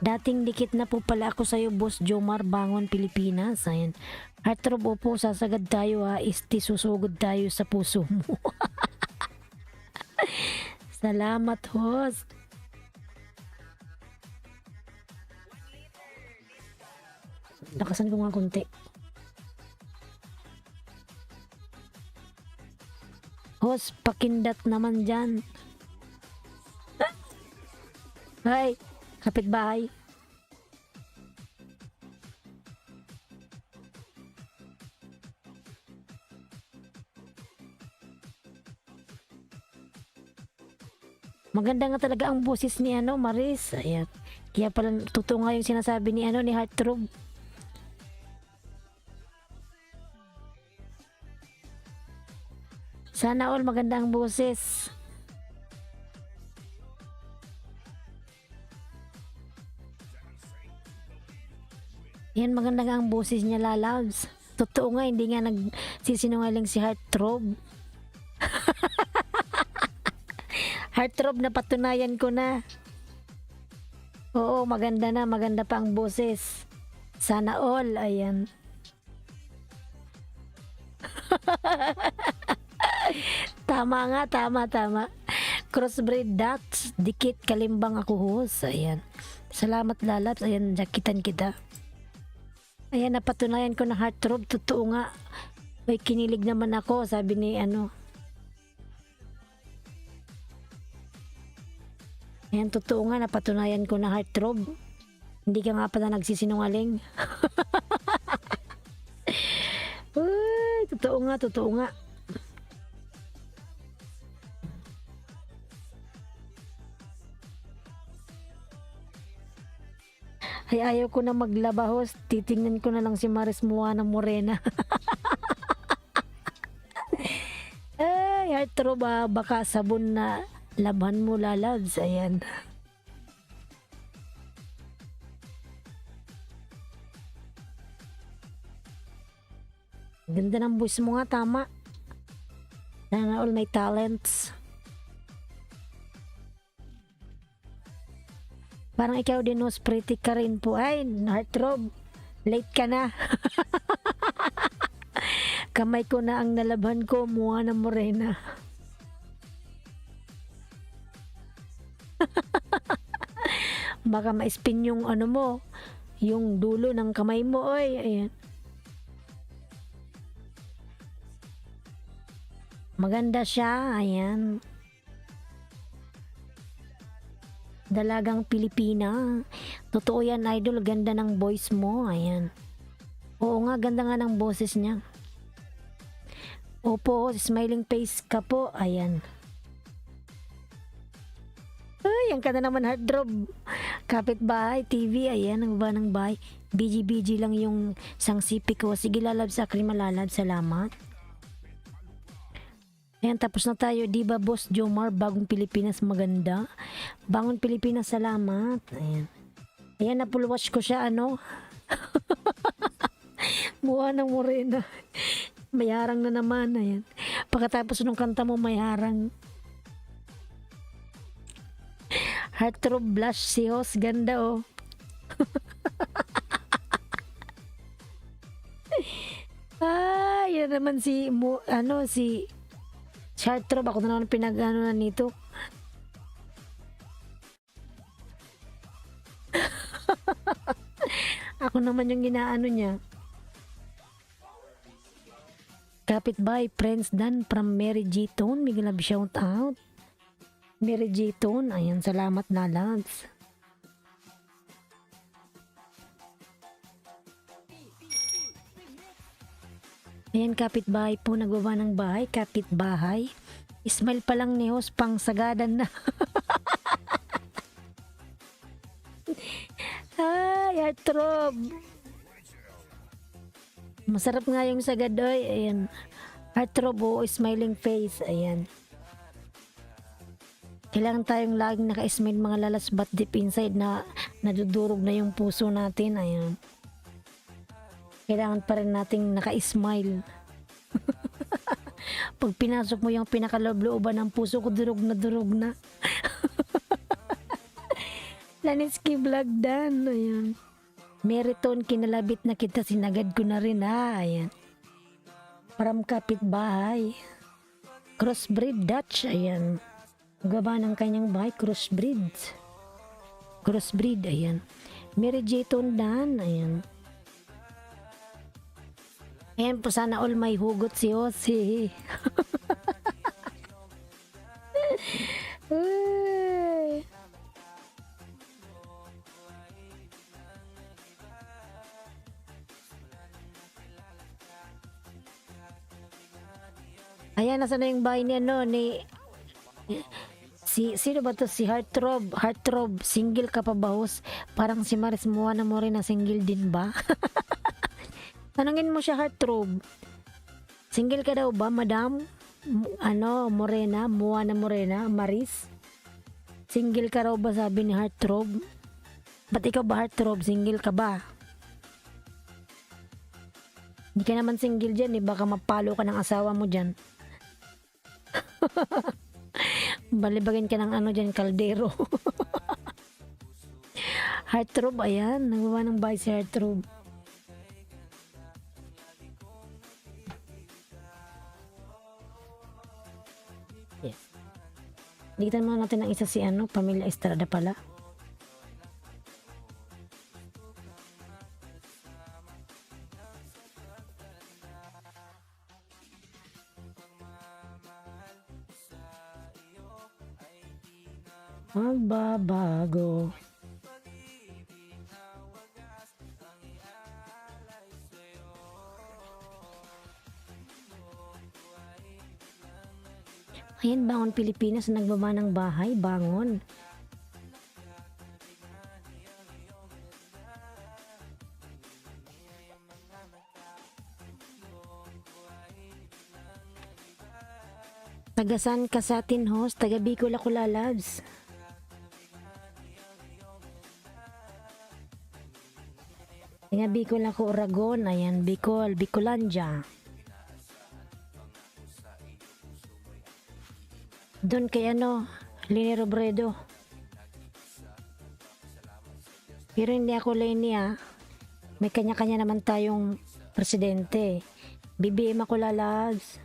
Speaker 1: Dating dikit na po pala ako sa'yo, Boss Jomar Bangon, Pilipinas. Ayan. Heartthrob po, sasagad tayo ha. Susugod tayo sa puso mo. Salamat, host. Lakasan ko nga konti. Host, pakindat naman dyan. Ay, kapitbahay. Maganda nga talaga ang boses ni ano, Maris. Ayan. Kaya pala totoo nga yung sinasabi ni ano, ni Heartthrob. Sana all maganda ang boses. Yan, maganda nga ang boses niya, lalabs. Totoo nga, hindi nga nagsisinungaling si Heartthrob. Heartthrob, na patunayan ko na. Oo, maganda na, maganda pa ang boses. Sana all, ayan. Tama nga, tama. Crossbreed Ducks, dikit kalimbang ako host. Ayan. Salamat lalabs, ayan, jakitan kita. Ayan, napatunayan ko na Heartthrob, totoo nga. May kinilig naman ako, sabi ni ano. Ayan, totoo nga, napatunayan ko na Heartthrob. Hindi ka nga pala nagsisinungaling. Uy, totoo nga. Ay, ayaw ko na maglaba host. Titingnan ko na lang si Maris Moana Morena. Ay, Heartthrob, baka sabon na laban mo lalabs. Ayan. Ganda ng voice mo nga, tama. Sana all my talents. Parang ikaw din, Hos, pretty ka rin po. Ay, heartthrob. Late ka na. Kamay ko na ang nalaban ko, Moana Morena. Baka ma-spin yung ano mo, yung dulo ng kamay mo, oy. Ayan. Maganda siya, ayan. Dalagang Pilipina. Totoo yan, idol. Ganda ng voice mo, ayan. Oo nga, ganda nga ng boses niya. Opo, smiling face ka po, ayan. Ay, ang kanda naman, heartthrob. Kapitbahay, TV, ayan, ang baba ng bahay. BG lang yung sangsipi ko. Sige, lalab sa akin, malalab. Salamat. Ayan, tapos na tayo. Diba, Boss Jomar? Bagong Pilipinas, maganda. Bangon Pilipinas, salamat. Ayan. Ayan, na-full watch ko siya, ano? Moana Morena. May harang na naman, ayan. Pagkatapos nung kanta mo, may harang. Heartthrob blush si Hos, ganda oh. Yan naman si si Heartthrob. Ako na naman pinag-ano na nito. Ako naman yung ginaano niya. Kapitbahay, Friends Dan from Mary G. Tone. Big love shout out. Mary G. Tone. Ayan, salamat na loves. Ayan, kapitbahay po. Nagbaba ng bahay. Kapitbahay. Smile pa lang ni Hos, pang sagadan na. Ay, heartthrob. Masarap nga yung sagad, oy. Ayan. Heartthrob o smiling face. Ayan. Kailangan tayong laging naka-smile mga lalas, but deep inside na nadudurog na yung puso natin. Ayan. Kailangan pa rin nating naka-smile. Pag pinasok mo yung pinakaloob-looban ng puso ko, durog na durog na. Laniski Vlog Dan. Ayan. Meriton, kinalabit na kita, sinagad ko na rin ha. Ayan. Param kapitbahay. Crossbreed Dutch. Ayan. Gaba ng kanyang bahay. Crossbreed. Crossbreed. Ayan. Mary Jayton Dan. Ayan. Ayan po, sana all may hugot si Jose. Uy. Ayan, nasa na yung bahay ni ano, ni sino ba to? Si Heartthrob. Heartthrob, single ka pa ba, Hos? Parang si Maris Moana mo rin na single din ba? Tanungin mo siya, Heartthrob. Single ka daw ba, madam? Morena, Moana Morena, Maris? Single ka raw ba, sabi ni Heartthrob? Ba't ikaw ba, Heartthrob? Single ka ba? Hindi ka naman single dyan, eh. Baka mapalo ka ng asawa mo dyan. Balibagin ka ng ano dyan, kaldero. Heartthrob, ayan. Nagawa ng bahay si Heartthrob. Yes. Dikitan muna natin ang isa si Pamilya Estrada pala. Magbabago. Ayan, Bangon Pilipinas, nagbaba ng bahay, bangon. Tagasan ka sa atin, Hos? Taga Bicol ako, lalabs. Taga Bicol ako, Oragon. Ayan, Bicol, Bicolandia. Doon kay Leni Robredo. Pero hindi ako Leni May kanya-kanya naman tayong presidente. BBM ako lalabs.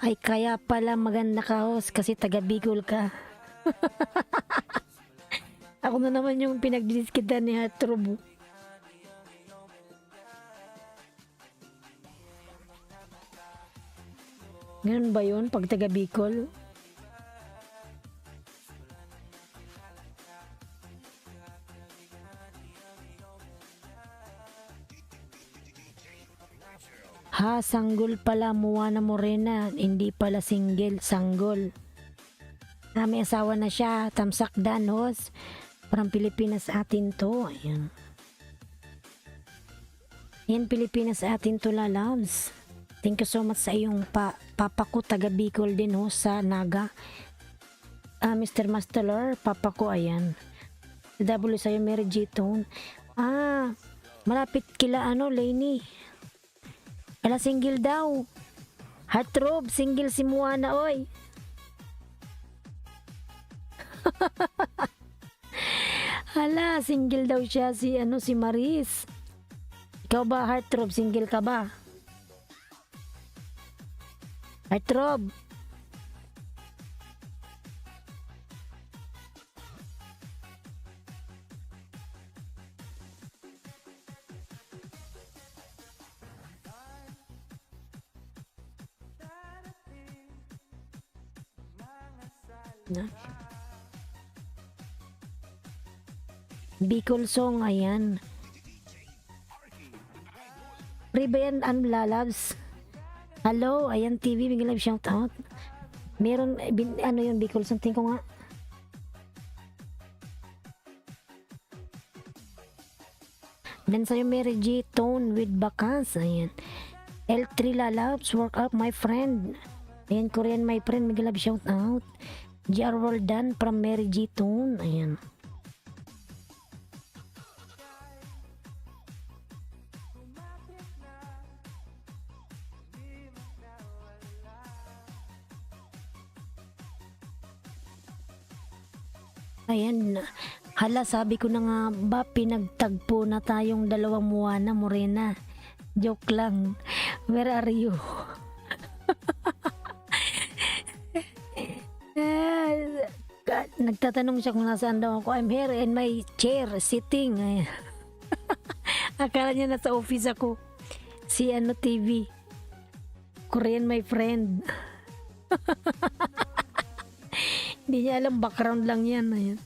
Speaker 1: Ay, kaya pala maganda ka, host, kasi taga Bicol ka. Ako na naman yung pinagdidiskitan ni Hatrobo. Ganun ba yun pag taga Bicol? Ha, sanggol pala, Moana Morena. Hindi pala single, sanggol. May asawa na siya, Tamsak Danos. Parang Pilipinas atin to. Ayan. Yan, Pilipinas atin to, lalabs. Thank you so much sa iyong papa ko, taga Bicol din sa Naga. Mr. Masteller, papa ko, ayan. W sa'yo, Mary G. Tone. Malapit kila Leni. Ala, single daw. Heartthrob, single si Moana, oy. Hala, single daw siya si Maris. Ikaw ba, Heartthrob, single ka ba? Heartthrob. Bicol song, ayan. Free ba yan, lalabs? Hello, ayan TV, bigla shout out. Meron, yung Bicol song, tingin ko nga. Dan sa'yo, Mary G. Tone with Bakas, ayan. L3 lalabs, work up my friend. Ayan, Korean my friend, bigla shout out. GR Roldan from Mary G. Tone, ayan. Ayan, hala, sabi ko na nga ba, pinagtagpo na tayong dalawang Moana Morena. Joke lang. Where are you? Nagtatanong siya kung nasaan daw ako. I'm here in my chair, sitting. Ayan. Akala niya nasa office ako. Si TV. Korean my friend. Hindi niya alam, background lang yan. Ayan.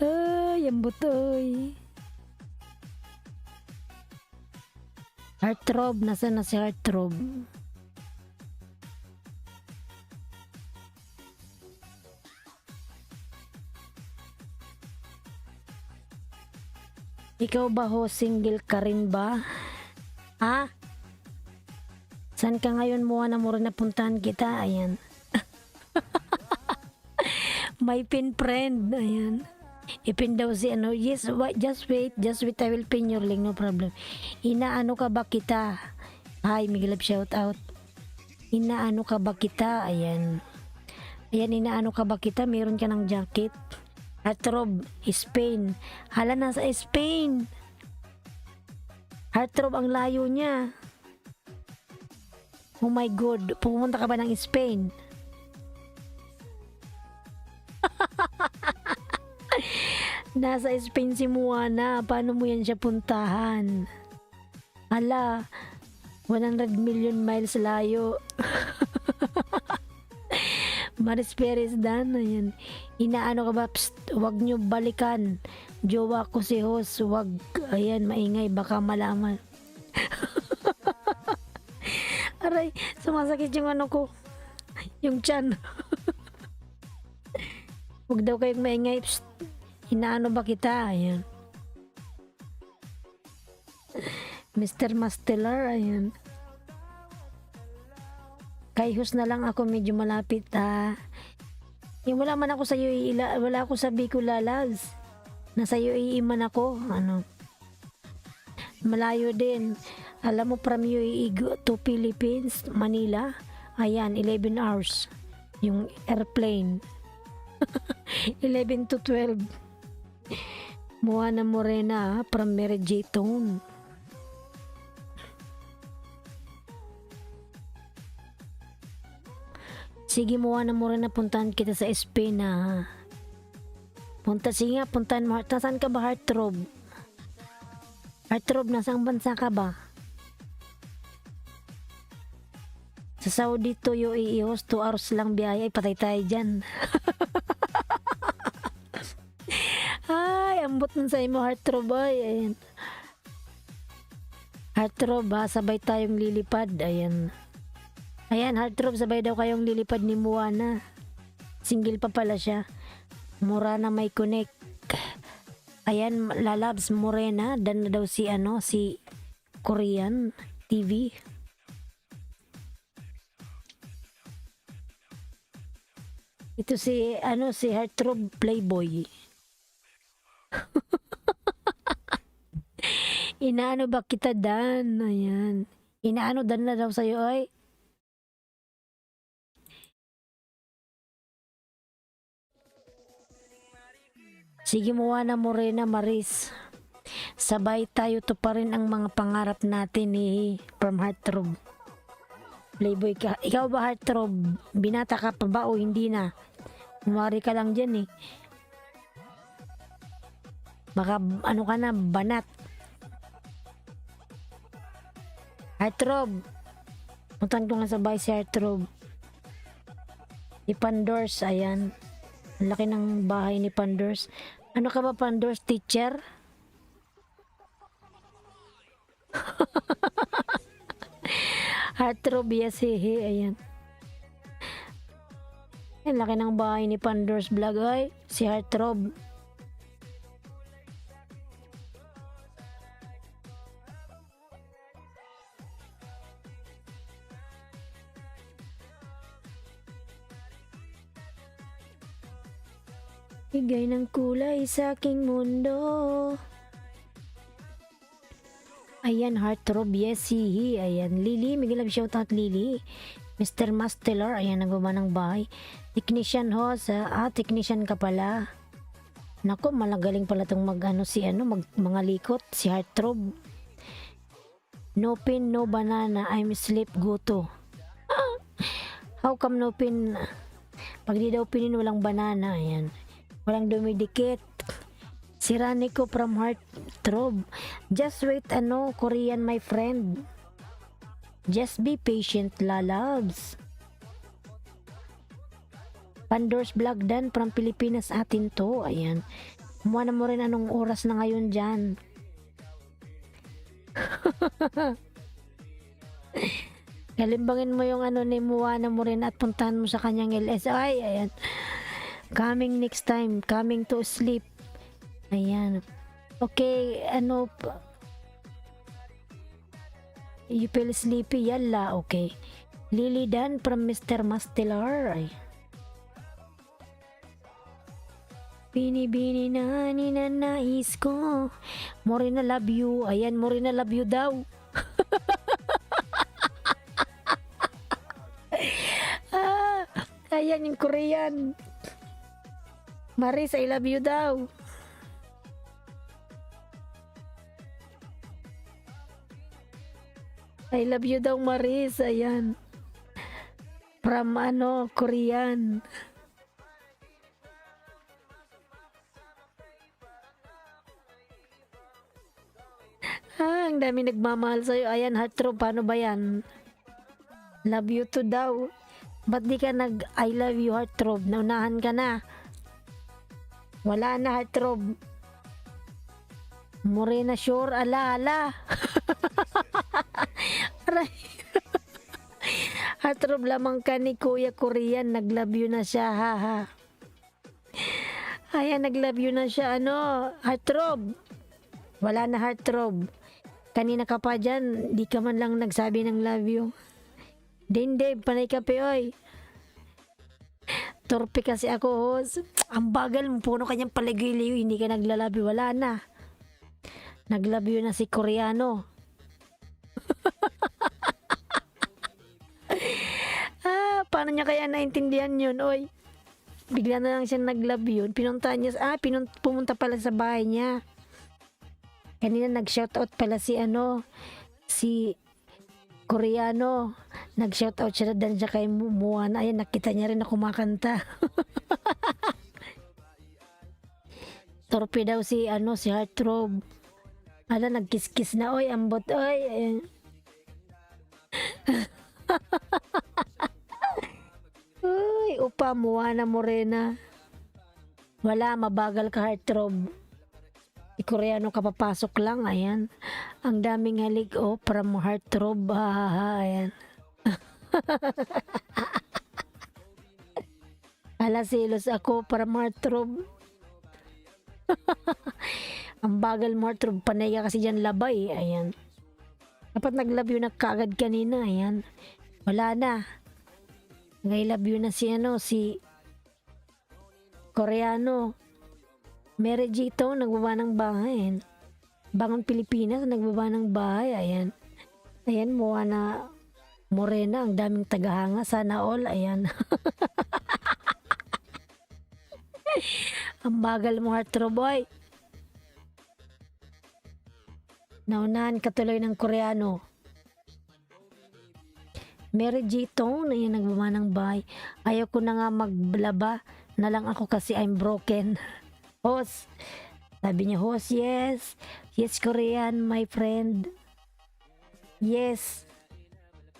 Speaker 1: Ay, ang butoy. Heartthrob, nasa na si Heartthrob? Ikaw ba ho, single ka rin ba? Saan ka ngayon, Moana Morena, puntahan kita? Ayan. My pin friend, ayan. Ipin daw si yes, just wait, I will pin your link, no problem. Inaano ka ba kita? Hi, Miguel, shout out. Inaano ka ba kita? Ayan. Ayan, inaano ka ba kita? Meron ka ng jacket. Heartthrob, Spain. Hala, nasa Spain. Heartthrob, ang layo niya. Oh my God, pumunta ka ba ng Spain? Nasa Spain si Moana. Paano mo yan siya puntahan? Hala, 100 million miles layo. Maris Perez Dan, ayan. Inaano ka ba? Psst, wag nyo balikan. Jowa ko si host, wag, ayan, maingay, baka malaman. Aray, sumasakit yung ko. Yung tiyan. Wag daw kayong maingay. Psst, inaano ba kita? Ayan. Mr. Masteller, ayan. Kay host na lang ako, medyo malapit Yung wala man ako sa UAE, wala ako sa Bicol Lalas. Nasa UAE man ako, Malayo din. Alam mo, from UAE to Philippines, Manila, ayan, 11 hours. Yung airplane. 11 to 12. Moana Morena from Merjeton. Sige, Moana Morena, puntahan kita sa Spain na. Sige nga, puntahan mo. Nasaan ka ba, Heartthrob? Heartthrob, nasang bansa ka ba? Sa Saudi to UAE host, 2 hours lang biyaya, ay patay tayo dyan. Ay, ambot nun sa imo, Heartthrob, ay. Ayan. Heartthrob, ha, sabay tayong lilipad, ayan. Ayan, Heartthrob, sabay daw kayong lilipad ni Moana. Single pa pala siya. Mura na may connect. Ayan, Lalabs Morena, dan na daw si Korean TV. Ito si Heartthrob Playboy. Inaano ba kita, Dan? Ayan. Inaano Dan na daw sa'yo, ay. Sige, Moana Morena Maris. Sabay tayo to pa rin ang mga pangarap natin from Heartthrob. Playboy ka. Ikaw ba, Heartthrob? Binata ka pa ba o hindi na? Kumari ka lang dyan eh. Baka ano ka na, banat. Heartthrob. Puntan ko nga sabay si Heartthrob. Si Pandors, ayan. Ang laki ng bahay ni Pandors. Ano ka ba, Pandors, teacher? Heartthrob, yes, ayan. Ang laki ng bahay ni Pandors Vlog, ay. Si Heartthrob. Bigay ng kulay sa aking mundo. Ayan, Heartthrob, yes, ayan. Lily, may love shoutout, Lily. Mr. Masteller, ayan, nagawa ng bahay. Technician ho, technician ka pala. Nako, malagaling pala itong mga likot, si Heartthrob. No pin, no banana, I'm sleep guto. How come no pin? Pag di daw pinin, walang banana, ayan. Walang dumidikit. Si Raniko from Heartthrob. Just wait, Korean my friend. Just be patient, lalabs. Pandors Vlog Dan from Pilipinas atin to. Ayan. Kumuha na mo rin anong oras na ngayon dyan. Kalimbangin mo yung ni Moana mo rin at puntahan mo sa kanyang LSI. Ayan. Coming next time. Coming to sleep. Ayan. Okay, you feel sleepy? Yalla, okay. Lily Dan from Mr. Mastelar. Ay. Bini-bini na ninanais ko. Morena love you. Ayan, Morena love you daw. Ayan yung Korean. Maris, I love you daw. I love you daw, Maris. Ayan. From Korean. Ang dami nagmamahal sa'yo. Ayan, Heartthrob, paano ba yan? Love you too daw. Ba't di ka I love you, Heartthrob? Naunahan ka na. Wala na, Heartthrob. Morena Shore, ala. Aray. Heartthrob lamang ka ni Kuya Korean. Nag-love you na siya, haha. Ayan, nag-love you na siya. Heartthrob. Wala na, Heartthrob. Kanina ka pa dyan, di ka man lang nagsabi ng love you. Dave, panay ka pe, oy. Torpe kasi ako, host. Ang bagal mo, puno kanyang paligiliw, hindi ka naglalabi, wala na. Nag-love you na si Koreano. Paano niya kaya naintindihan yun, oy? Bigla na lang siya nag-love yun. Pinuntahan niya, pumunta pala sa bahay niya. Kanina nag-shoutout pala si Koreano. Nag-shoutout siya dan siya kay Moana. Ayan, nakita niya rin na kumakanta. Torpe daw si Heartthrob. Ala, nagkiss-kiss na, oy, ambot, oy. Ayan. Uy, upa, Moana Morena. Wala, mabagal ka, Heartthrob. Si Koreano kapapasok lang, ayan. Ang daming halik, from Heartthrob, ayan. Ala, silos ako from Heartthrob. Ang bagal mo, Heartthrob, panay ka kasi dyan labay, ayan. Dapat nag-love you na kaagad kanina, ayan. Wala na. Nag-love you na si Koreano. Mary Gito, nagbaba ng bahay. Bangon Pilipinas, nagbaba ng bahay. Ayan. Ayan, Moana Morena, ang daming tagahanga. Sana all, ayan. Ang bagal mo, Heartthrob, boy. Naunahan ka tuloy ng Koreano. Mary Gito, na yan nagbaba ng bahay. Ayaw ko na nga maglaba na lang ako kasi I'm broken. Host. Sabi niya, host, yes. Yes, Korean, my friend. Yes.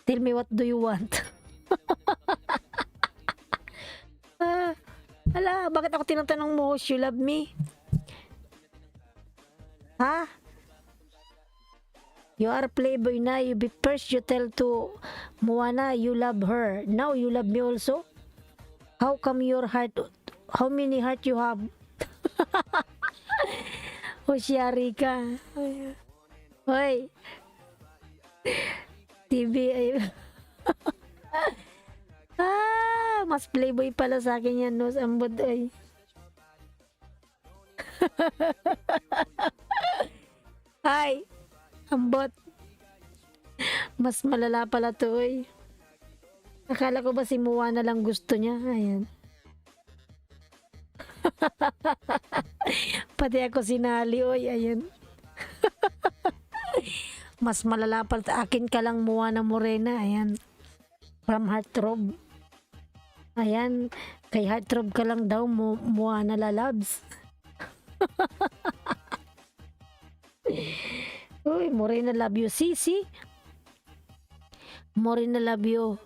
Speaker 1: Tell me, what do you want? Ala, bakit ako tinatanong mo, host, you love me? Ha? You are playboy na. First you tell to Moana you love her. Now you love me also? How come your heart, how many heart you have? Hosyari ka. Hoy. TV ay. Mas playboy pala sa akin yan, no? Ambot ay. Ay. Ambot. Mas malala pala to, oy. Akala ko ba si Moana lang gusto niya? Ayan. Pati ako sinali, oy. Ayan. Mas malala pala. Akin ka lang, Moana Morena. Ayan. From Heartthrob. Ayan. Kay Heartthrob ka lang daw, Moana lalabs. Uy, Morena love you. See? Morena love you.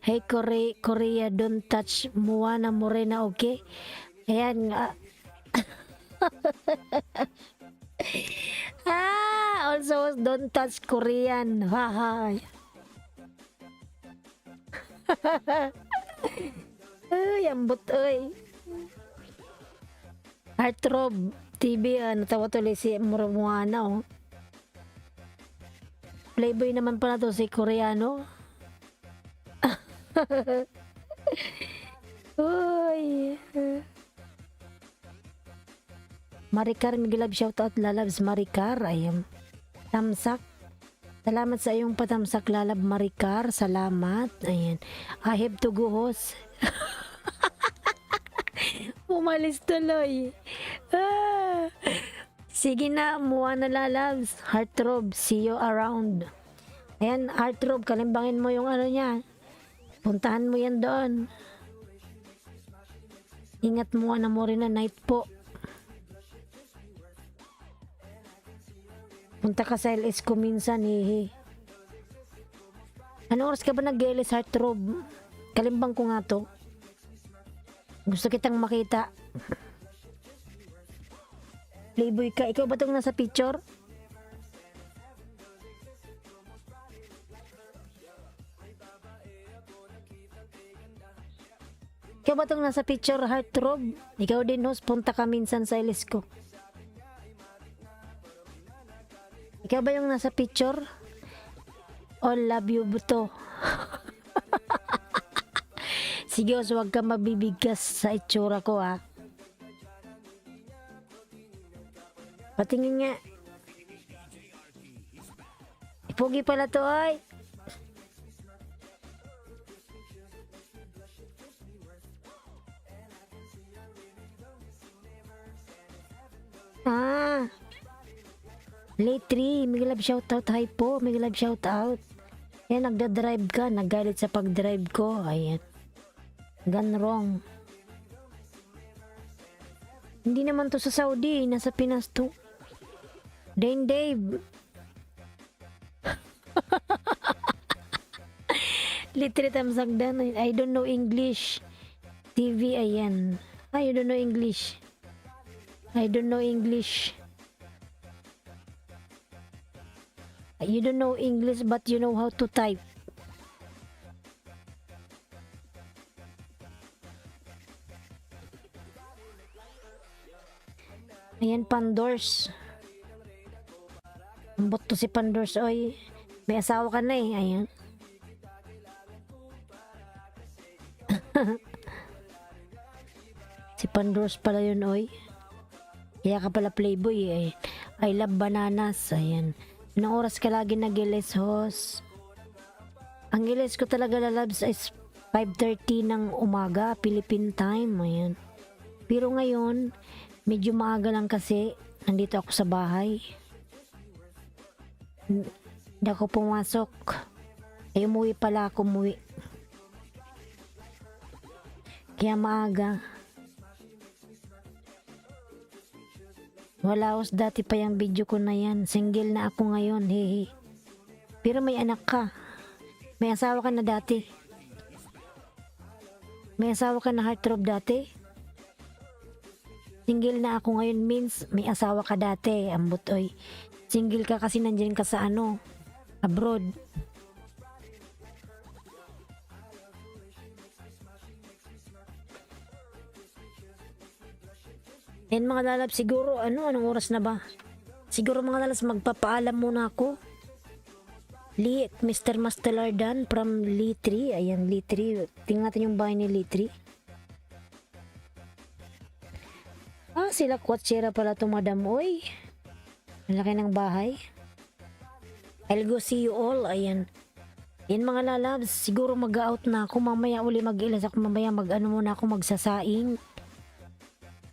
Speaker 1: Hey, Korea, don't touch Moana Morena, okay? Ayan. Also, don't touch Korean. Haha. Ay, ambot, ay. Heartthrob TV, natawa tuloy si Moana, oh. Playboy naman pala to si Koreano. Uy. Maricar, Miguelab, shoutout lalabs Maricar. Ayun. Tamsak. Salamat sa iyong patamsak lalab Maricar. Salamat. Ayan. I have to go, host. Umalis tuloy. Sige na, Moana lalabs. Heartthrob, see you around. Ayan, Heartthrob, kalimbangin mo yung niya. Puntahan mo yan doon. Ingat, Moana Morena, night po. Punta ka sa LS ko minsan, hihi. Ano oras ka ba nag-LS, Heartthrob? Kalimbang ko nga to. Gusto kitang makita. Playboy ka. Ikaw ba itong nasa picture? Ikaw ba itong nasa picture, Heartthrob? Ikaw din, host. Punta ka minsan sa ilis ko. Ikaw ba yung nasa picture? All love you, buto. Sige, host. Huwag ka mabibigkas sa itsura ko, ha. Patingin nga. Pogi pala to ay. Ah. Late 3, may love shoutout. Hi po, may love shoutout. Yan, nagda-drive ka, naggalit sa pag-drive ko. Ayan. Gone wrong. Hindi naman to sa Saudi, nasa Pinas to. Dane Dave. Literally tamsagdan. I don't know English. TV, ayan. I don't know English. I don't know English. You don't know English but you know how to type. Ayan, Pandors. Ang bot to si Pandors, oy. May asawa ka na eh, ayan. Si Pandors pala yun, oy. Kaya ka pala playboy eh. I love bananas, ayan. Anong oras ka lagi nag-gilis, host? Ang gilis ko talaga lalabs is 5:30 ng umaga, Philippine time, ayan. Pero ngayon, medyo maaga lang kasi nandito ako sa bahay. Hindi ako pumasok. Ay umuwi pala ako, umuwi. Kaya maaga. Wala os dati pa yung video ko na yan. Single na ako ngayon, hehe. Pero may anak ka. May asawa ka na dati. May asawa ka na heartthrob dati. Single na ako ngayon means may asawa ka dati, ambutoy. Single ka kasi nandiyan ka sa ano, abroad. Yan mga lalab, siguro anong oras na ba? Siguro mga lalabs, magpapaalam muna ako. Lee, Mr. Mastelardan from Lee 3. Ayan, Lee 3. Tingnan natin yung bahay ni Lee 3. Ah, sila kwatsera pala to, madam. Oy, ang laki ng bahay. I'll go see you all. Ayan. Yan mga lalabs, siguro mag-out na ako. Mamaya uli mag-ilas ako. Mamaya mag-ano muna ako, magsasaing.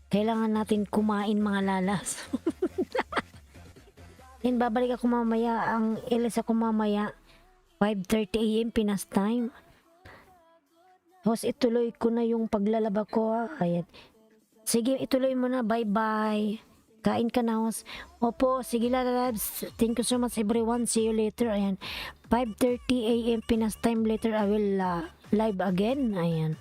Speaker 1: Kailangan natin kumain mga lalas. Yan, babalik ako mamaya. Ang ilis ako mamaya 5:30 AM Pinas time. Tapos ituloy ko na yung paglalaba ko. Ayan. Sige, ituloy mo na. Bye bye. Kain ka na, host. Opo, sige lalabs. Thank you so much everyone. See you later. Ayan. 5:30 AM Pinas time. Later I will live again. Ayan.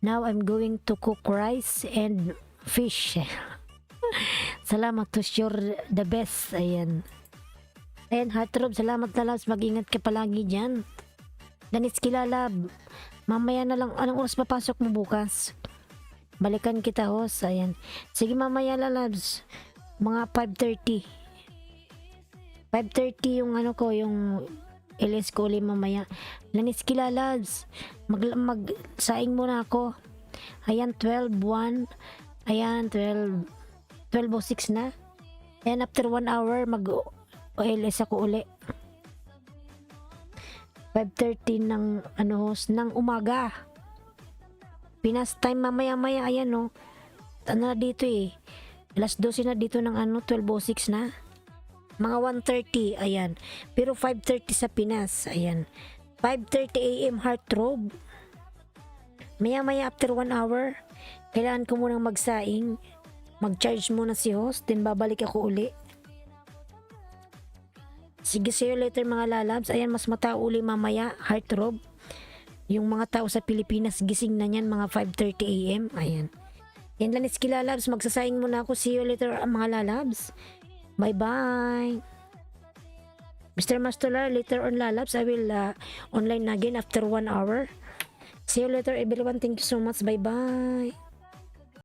Speaker 1: Now I'm going to cook rice and fish. Salamat to sure the best. Ayan. Ayan, heartthrob. Salamat lalabs. Mag-ingat ka palagi dyan. Danitski lalab. Mamaya na lang. Anong oras papasok mo bukas? Balikan kita, host. Ayan. Sige mamaya lalabs. Mga 5:30. 5:30 yung ano ko, yung LS ko ulit mamaya. Danitski lalabs. Magsaing muna ako. Ayan, 12:01. Ayan, 12:06 na. Ayan, after 1 hour, mag-OLS ako uli. 5:30 ng, ng umaga. Pinas time mamaya-maya, ayan, no. Ano na dito eh. Alas 12 na dito ng 12:06 na. Mga 1:30, ayan. Pero 5:30 sa Pinas, ayan. 5:30 AM heartthrob. Maya-maya after 1 hour, kailangan ko munang magsaing. Mag-charge muna si host, then babalik ako uli. Sige, see you later mga lalabs. Ayan, mas matao uli mamaya, heartthrob. Yung mga tao sa Pilipinas, gising na yan, mga 5:30 AM. Ayan. Yan lang, Danitski lalabs. Magsasaing muna ako. See you later mga lalabs. Bye-bye. Mr. Mastolar, later on lalabs, I will online again after 1 hour. See you later everyone. Thank you so much. Bye bye.